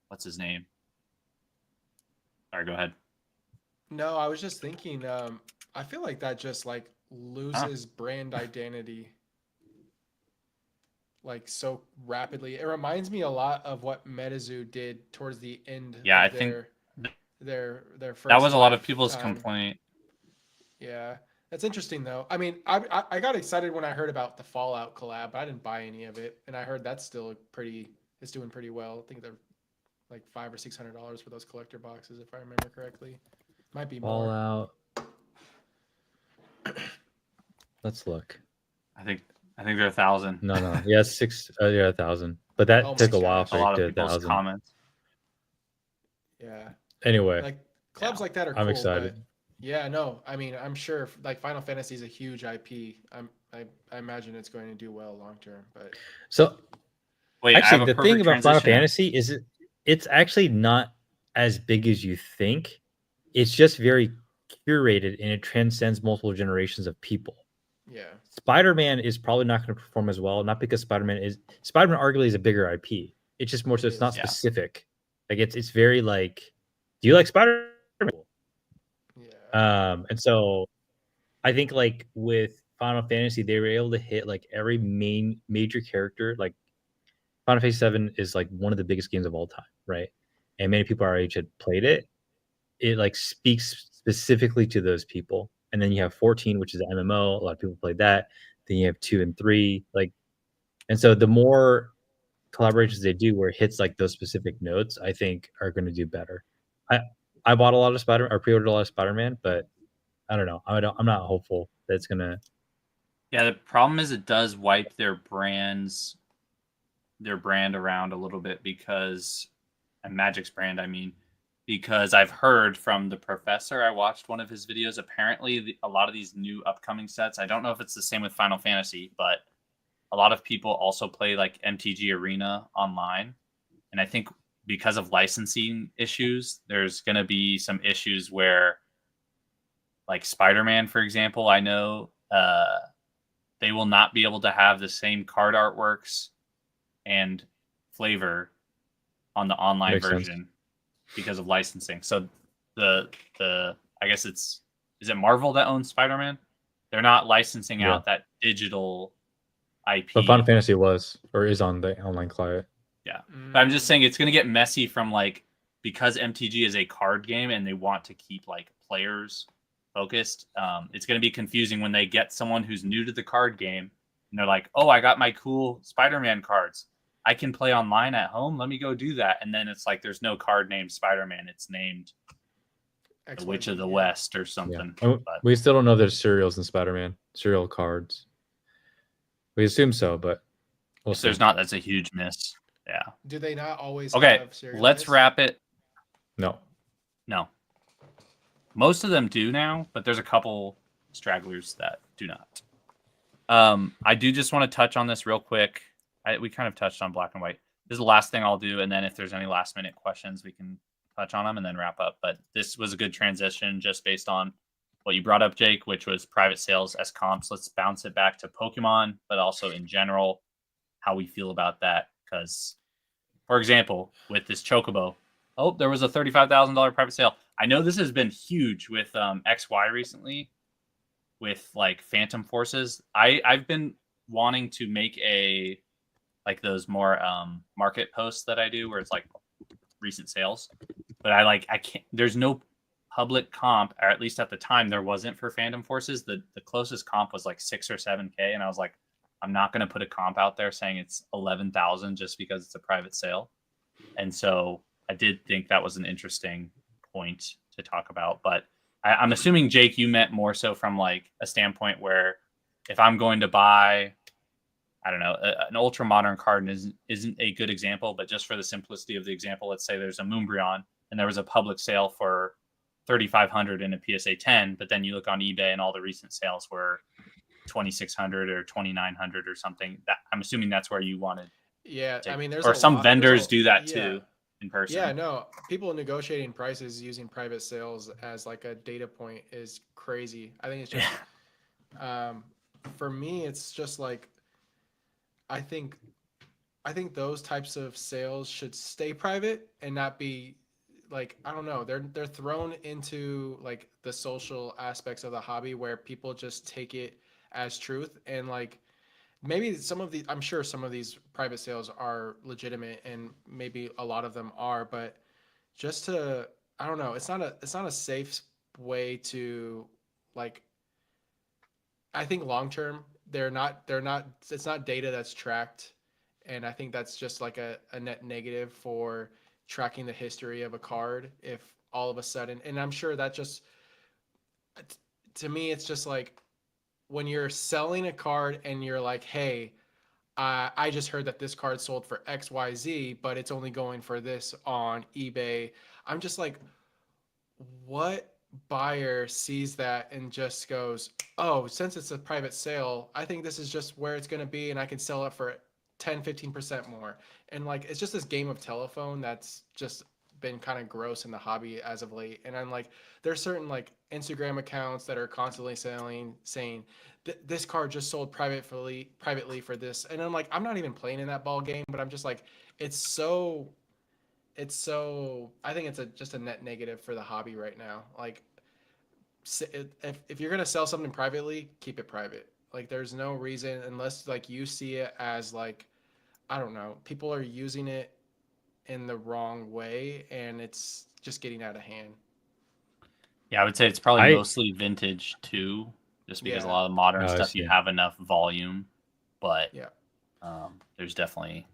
what's his name? All right, go ahead. No, I was just thinking. I feel like that just like loses brand identity, like so rapidly. It reminds me a lot of what MetaZoo did towards the end. Yeah, of I think their first. That was a lot of people's complaint. Yeah, that's interesting though. I mean, I got excited when I heard about the Fallout collab, but I didn't buy any of it, and I heard that's still it's doing pretty well. I think they're like $500 or $600 for those collector boxes, if I remember correctly. Might be more. Fallout. Let's look. I think they're 1,000. No. Yeah, 1,000. But that took a while A for lot it of to people's 1,000. Yeah. comments. Anyway, Like clubs like that are cool. I'm excited. But yeah, no. I mean, I'm sure like Final Fantasy is a huge IP. I imagine it's going to do well long term. But so wait, actually, the thing about Final transition. Fantasy is it's actually not as big as you think. It's just very curated, and it transcends multiple generations of people. yeah, Spider-Man is probably not going to perform as well, not because Spider-Man arguably is a bigger IP. It's just more so it's not specific. Like it's very like, do you like Spider-Man? yeah. And so I think like with Final Fantasy, they were able to hit like every major character. Like Final Fantasy 7 is like one of the biggest games of all time, right? And many people our age had played it. It like speaks specifically to those people. And then you have 14, which is an MMO. A lot of people played that. Then you have 2 and 3. Like, and so the more collaborations they do where it hits like those specific notes, I think are going to do better. I bought a lot of pre-ordered a lot of Spider-Man, but I don't know. I'm not hopeful that it's gonna. Yeah, the problem is it does wipe their brand around a little bit and Magic's brand, I mean, because I've heard from the professor, I watched one of his videos. Apparently, a lot of these new upcoming sets, I don't know if it's the same with Final Fantasy, but a lot of people also play like MTG Arena online. And I think because of licensing issues, there's going to be some issues where, like Spider-Man, for example, I know they will not be able to have the same card artworks and flavor on the online Makes version sense. because of licensing. So the I guess is it Marvel that owns Spider-Man? They're not licensing out that digital IP. But Final Fantasy was or is on the online client. Yeah. But I'm just saying it's going to get messy from like, because MTG is a card game and they want to keep like players focused. It's going to be confusing when they get someone who's new to the card game and they're like, oh, I got my cool Spider-Man cards. I can play online at home. Let me go do that. And then it's like there's no card named Spider-Man. It's named the Witch of the West or something. Yeah. But We still don't know there's cereals in Spider-Man, cereal cards. We assume so, but if there's not, that's a huge miss. Yeah. Do they not always Okay, have cereal let's miss? wrap it. No. Most of them do now, but there's a couple stragglers that do not. I do just want to touch on this real quick. We kind of touched on black and white. This is the last thing I'll do, and then if there's any last minute questions, we can touch on them and then wrap up. But this was a good transition just based on what you brought up, Jake, which was private sales as comps. Let's bounce it back to Pokemon, but also in general, how we feel about that. Because, for example, with this Chocobo, there was a $35,000 private sale. I know this has been huge with XY recently, with like Phantom Forces. I've been wanting to make like those more market posts that I do where it's like recent sales, but I can't. There's no public comp, or at least at the time there wasn't for Phantom Forces. The closest comp was like 6 or 7K, and I was like, I'm not going to put a comp out there saying it's 11,000 just because it's a private sale. And so I did think that was an interesting point to talk about. But I'm assuming, Jake, you meant more so from like a standpoint where if I'm going to buy, I don't know, an ultra modern card isn't a good example, but just for the simplicity of the example, let's say there's a Moonbryon and there was a public sale for 3,500 in a PSA 10, but then you look on eBay and all the recent sales were 2,600 or 2,900 or something. That I'm assuming that's where you wanted. Yeah, I mean, or some vendors do that too in person. Yeah, no, people negotiating prices using private sales as like a data point is crazy. I think it's just, for me, it's just like, I think those types of sales should stay private and not be like, I don't know, they're thrown into like the social aspects of the hobby where people just take it as truth. And like, maybe I'm sure some of these private sales are legitimate and maybe a lot of them are, but just to, I don't know, it's not a safe way to, like, I think long term it's not data that's tracked. And I think that's just like a net negative for tracking the history of a card. If all of a sudden, and I'm sure that just, to me, it's just like when you're selling a card and you're like, hey, I just heard that this card sold for XYZ, but it's only going for this on eBay. I'm just like, what buyer sees that and just goes, oh, since it's a private sale, I think this is just where it's going to be and I can sell it for 10-15% more. And like, it's just this game of telephone that's just been kind of gross in the hobby as of late. And I'm like, there's certain like Instagram accounts that are constantly saying this card just sold privately for this. And I'm like, I'm not even playing in that ball game, but I'm just like, it's so, I think it's just a net negative for the hobby right now. Like, if you're going to sell something privately, keep it private. Like, there's no reason, unless like you see it as like, I don't know, people are using it in the wrong way and it's just getting out of hand. Yeah, I would say it's probably mostly vintage too, just because a lot of the modern stuff you have enough volume, but there's definitely,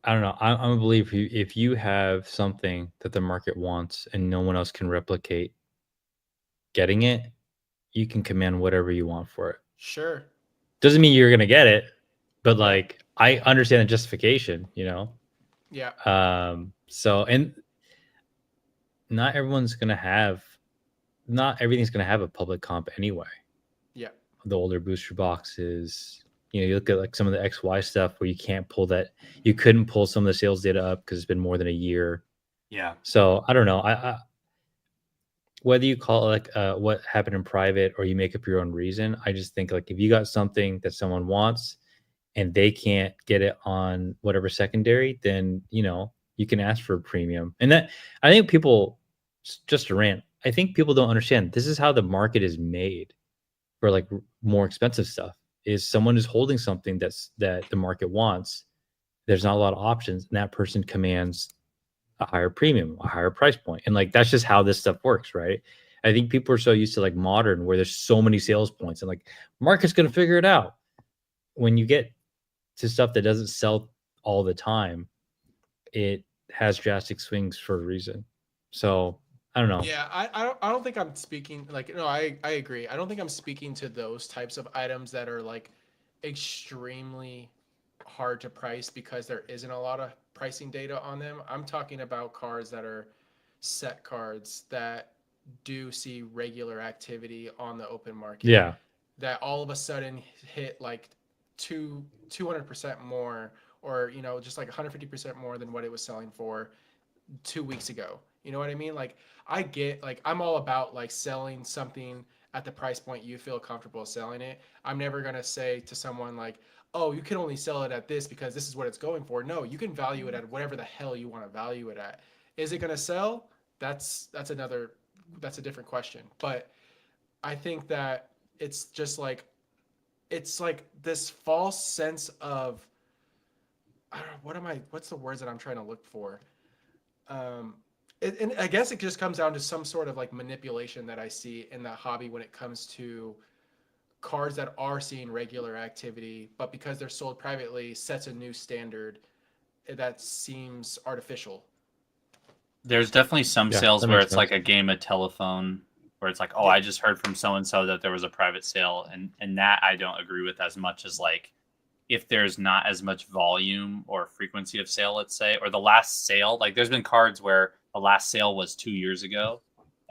I don't know. I'm a believer if you have something that the market wants and no one else can replicate getting it, you can command whatever you want for it. Sure. Doesn't mean you're gonna get it, but like, I understand the justification, you know? Yeah. So, and not everything's gonna have a public comp anyway. Yeah. The older booster boxes, you know, you look at like some of the XY stuff where you couldn't pull some of the sales data up because it's been more than a year. Yeah. So I don't know. I whether you call it like what happened in private or you make up your own reason, I just think like if you got something that someone wants and they can't get it on whatever secondary, then, you know, you can ask for a premium. And that, I think people, just a rant, I think people don't understand this is how the market is made for like more expensive stuff. Is someone is holding something that the market wants, there's not a lot of options, and that person commands a higher premium, a higher price point. And like, that's just how this stuff works, right? I think people are so used to like modern where there's so many sales points and like market's going to figure it out. When you get to stuff that doesn't sell all the time, it has drastic swings for a reason. So I don't know. Yeah, I don't think I'm speaking like no, I agree. I don't think I'm speaking to those types of items that are like extremely hard to price because there isn't a lot of pricing data on them. I'm talking about cards that are set cards that do see regular activity on the open market. Yeah. That all of a sudden hit like 200% more, or you know, just like 150% more than what it was selling for 2 weeks ago. You know what I mean? Like I get like I'm all about like selling something at the price point you feel comfortable selling it. I'm never gonna say to someone like, oh, you can only sell it at this because this is what it's going for. No, you can value it at whatever the hell you want to value it at. Is it gonna sell? That's a different question. But I think that it's just like it's like this false sense of I don't know, what's the words that I'm trying to look for? Um, and I guess it just comes down to some sort of like manipulation that I see in the hobby when it comes to cards that are seeing regular activity, but because they're sold privately, sets a new standard that seems artificial. There's definitely some Yeah, sales that where makes it's like sense. a game of telephone where it's like, oh, Yeah. I just heard from so and so that there was a private sale, and that I don't agree with as much as like if there's not as much volume or frequency of sale, let's say, or the last sale, like there's been cards where the last sale was 2 years ago,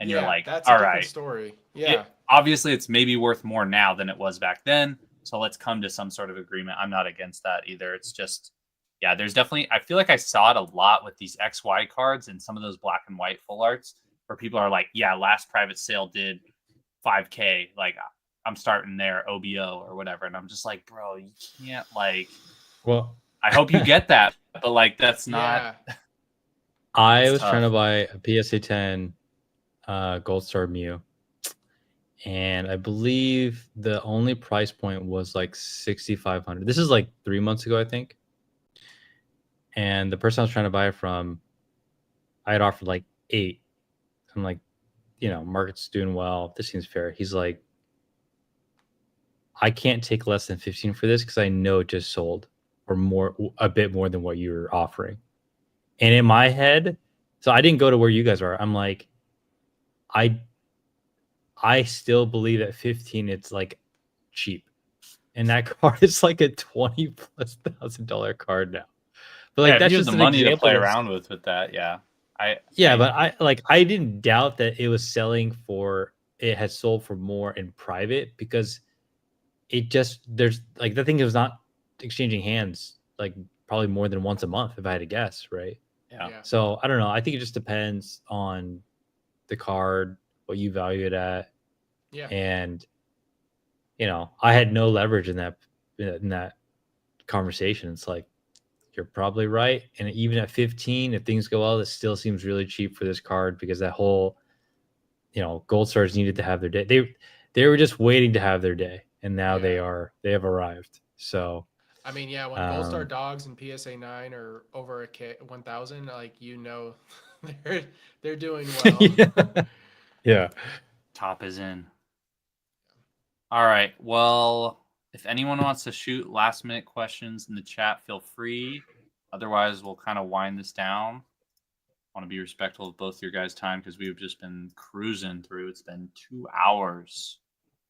and you're Yeah, like, that's a all different right, story. Yeah. obviously it's maybe worth more now than it was back then, so let's come to some sort of agreement. I'm not against that either. It's just, yeah, there's definitely, I feel like I saw it a lot with these XY cards and some of those black and white full arts where people are like, yeah, last private sale did 5K, like I'm starting there, OBO or whatever. And I'm just like, bro, you can't, like, Well, I hope you get that, but like that's not, Yeah. I it's was trying to tough. buy a PSA 10 Gold Star Mew, and I believe the only price point was like 6,500. This is like 3 months ago, I think. And the person I was trying to buy it from, I had offered like 8. I'm like, market's doing well. This seems fair. He's like, I can't take less than 15 for this because I know it just sold for more, a bit more than what you're offering. And in my head, so I didn't go to where you guys are. I'm like, I I still believe at 15 it's like cheap. And that card is like a 20 plus $1,000 card now. But Yeah, like if that's you have just the an money to play example of, around with that, yeah. yeah, I but I didn't doubt that it was selling for, it had sold for more in private, because it just, there's like, the thing is not exchanging hands like probably more than once a month if I had to guess, right? yeah. Yeah. So I don't know. I think it just depends on the card, what you value it at. Yeah. And I had no leverage in that conversation. It's like, you're probably right. And even at 15, if things go well, it still seems really cheap for this card, because that whole, Gold Stars needed to have their day. They were just waiting to have their day, and now Yeah. they have arrived. So I mean, yeah, when Gold Star um Dogs and PSA 9 are over 1,000, like they're they're doing well. yeah. Yeah. Top is in. All right. Well, if anyone wants to shoot last minute questions in the chat, feel free. Otherwise, we'll kind of wind this down. I want to be respectful of both your guys' time because we've just been cruising through. It's been 2 hours,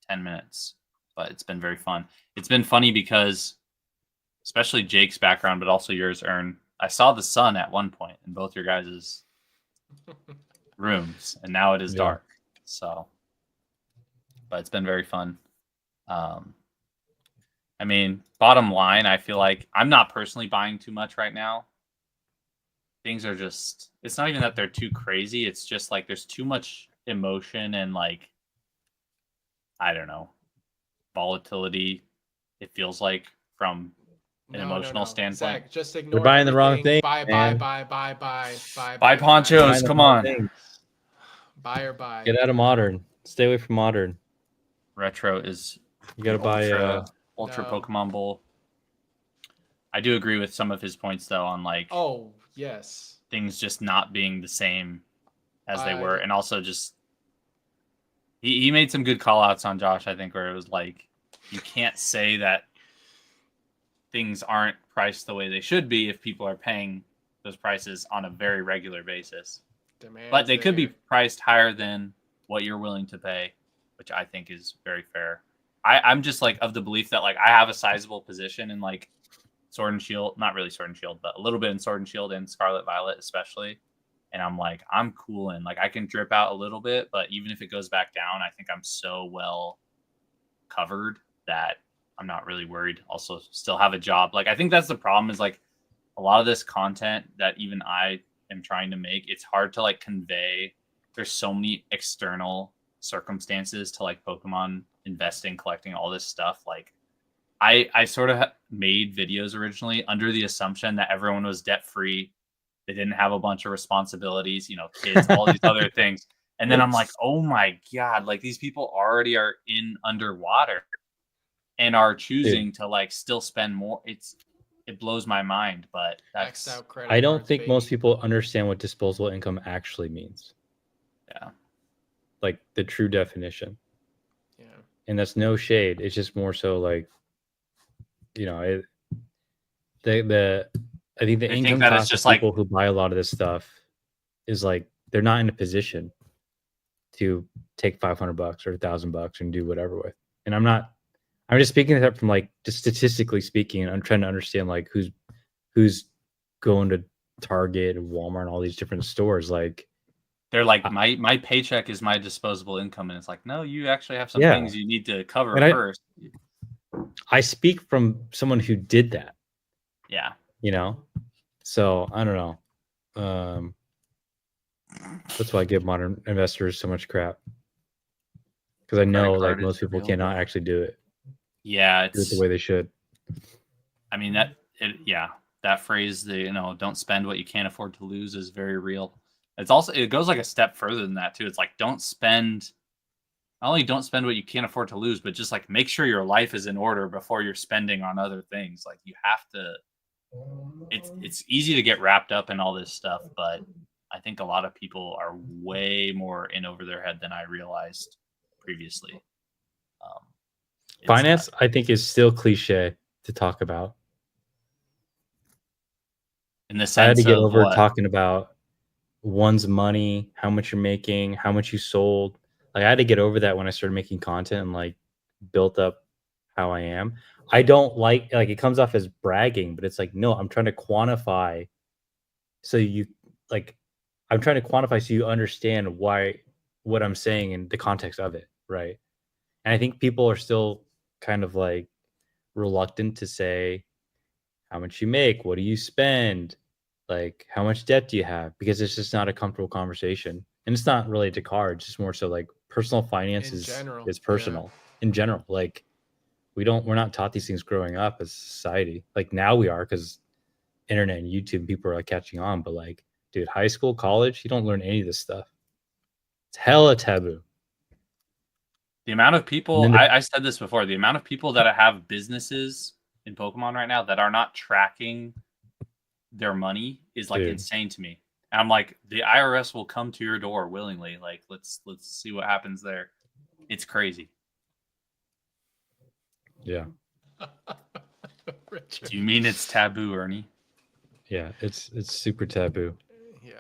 10 minutes, but it's been very fun. It's been funny because, especially Jake's background, but also yours, Ern. I saw the sun at one point in both your guys' rooms, and now it is Yeah. dark. So, but it's been very fun. I mean, bottom line, I feel like I'm not personally buying too much right now. Things are just, it's not even that they're too crazy. It's just like there's too much emotion and like, I don't know, volatility, it feels like, from an emotional standpoint. Zach, just You're ignore buying the wrong everything. thing, Buy, man. Buy ponchos. Buying the Come wrong on. things. Buy or buy. Get out of modern. Stay away from modern. Retro is You got to buy ultra No. Pokemon Bowl. I do agree with some of his points though on like Oh, yes. things just not being the same as they were, and also just he made some good call outs on Josh, I think, where it was like you can't say that things aren't priced the way they should be if people are paying those prices on a very regular basis. But they could be priced higher than what you're willing to pay, which I think is very fair. I'm just like of the belief that like I have a sizable position in like Sword and Shield, not really Sword and Shield, but a little bit in Sword and Shield and Scarlet Violet especially. And I'm like, I'm cool and like I can drip out a little bit, but even if it goes back down, I think I'm so well covered that I'm not really worried. Also, still have a job. Like I think that's the problem is like a lot of this content that even I am trying to make, it's hard to like convey. There's so many external circumstances to like Pokemon investing, collecting all this stuff. Like I sort of made videos originally under the assumption that everyone was debt free. They didn't have a bunch of responsibilities, you know, kids, all these other things. And then I'm like, oh my God, like these people already are in underwater and are choosing to like still spend more. It blows my mind, but that's Maxed out credit I don't cards, think baby. most people understand what disposable income actually means. yeah. Like the true definition. Yeah. And that's no shade. It's just more so like, you know, I think the I think income that it's class just of like people who buy a lot of this stuff is like they're not in a position to take $500 or $1,000 and do whatever with. And I'm just speaking that from like just statistically speaking, and I'm trying to understand like who's going to Target and Walmart and all these different stores. Like they're like my paycheck is my disposable income, and it's like, no, you actually have some Yeah. things you need to cover And first. I speak from someone who did that, Yeah. you know? So I don't know. That's why I give modern investors so much crap. Because I know Credit like card is most people real, cannot bro. actually do it Yeah, the it's way they should. I mean that phrase, don't spend what you can't afford to lose is very real. It goes like a step further than that too. It's like not only don't spend what you can't afford to lose, but just like make sure your life is in order before you're spending on other things. Like you have to it's easy to get wrapped up in all this stuff, but I think a lot of people are way more in over their head than I realized previously. Finance, I think, is still cliche to talk about. In the sense I had to get of over what? talking about one's money, how much you're making, how much you sold. Like I had to get over that when I started making content and like built up how I am. I don't like it comes off as bragging, but it's like, no, I'm trying to quantify so you I'm trying to quantify so you understand what I'm saying in the context of it, right? And I think people are still kind of like reluctant to say how much you make, what do you spend, like how much debt do you have, because it's just not a comfortable conversation. And it's not related to cards, it's more so like personal finance is personal in general. Like we're not taught these things growing up as a society. Like now we are because internet and YouTube people are like catching on, but like dude, high school, college, you don't learn any of this stuff. It's hella taboo. The amount of people, I said this before, the amount of people that have businesses in Pokemon right now that are not tracking their money is like insane to me. And I'm like, the IRS will come to your door willingly. Like, let's see what happens there. It's crazy. Yeah. Do you mean it's taboo, Ernie? Yeah, it's super taboo. Yeah.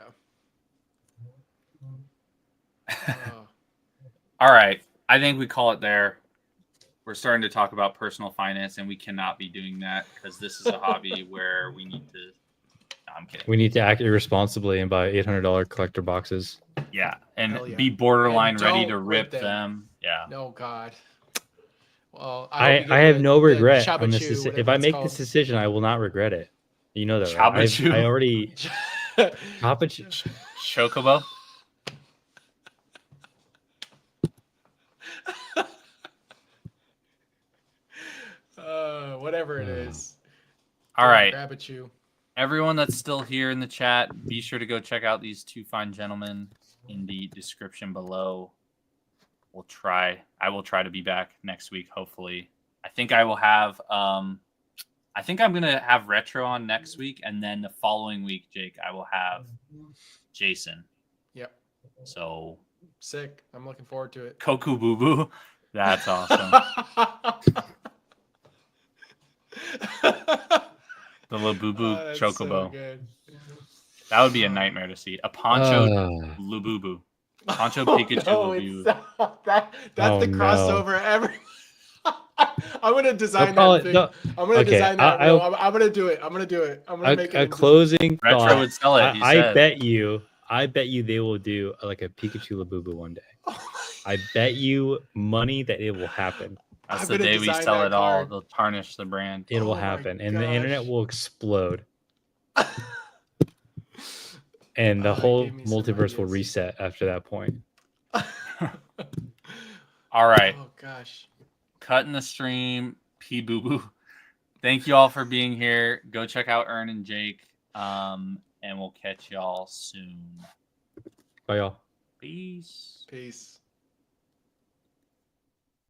All right. I think we call it there. We're starting to talk about personal finance, and we cannot be doing that because this is a hobby where we need to. No, I'm kidding. We need to act irresponsibly and buy $800 collector boxes. Yeah, and be borderline ready to rip them. Yeah. No, God. Well, I have no regret on this. If I make this decision, I will not regret it. You know that, right? I already Chocobo. Whatever it is. All right. Rabbit-chew. Everyone that's still here in the chat, be sure to go check out these two fine gentlemen in the description below. I will try to be back next week, hopefully. I think I will have I think I'm gonna have Retro on next week, and then the following week, Jake, I will have Jason. Yep. So sick. I'm looking forward to it. Koku Boo Boo. That's awesome. The Labubu that's Chocobo. So good. That would be a nightmare to see. A Poncho Uh, Lububu. Poncho Oh, Pikachu no, Lububu. that's Oh, the no. crossover ever. I'm gonna design call that. it. No, I'm gonna okay, design that. I'll- I'm gonna do it. I'm gonna do it. I'm gonna make it. a into- closing Retro thought. would sell it. He I said. bet you. I bet you they will do like a Pikachu Labubu one day. I bet you money that it will happen. That's I'm the gonna day we design sell that it all. card. They'll tarnish the brand. It will Oh my happen, and the internet gosh. will explode, and the Oh, whole gave me some multiverse will ideas. reset after that point. All right. Oh gosh. Cutting the stream. P Boo Boo. Thank you all for being here. Go check out Ern and Jake. And we'll catch y'all soon. Bye, y'all. Peace. Peace.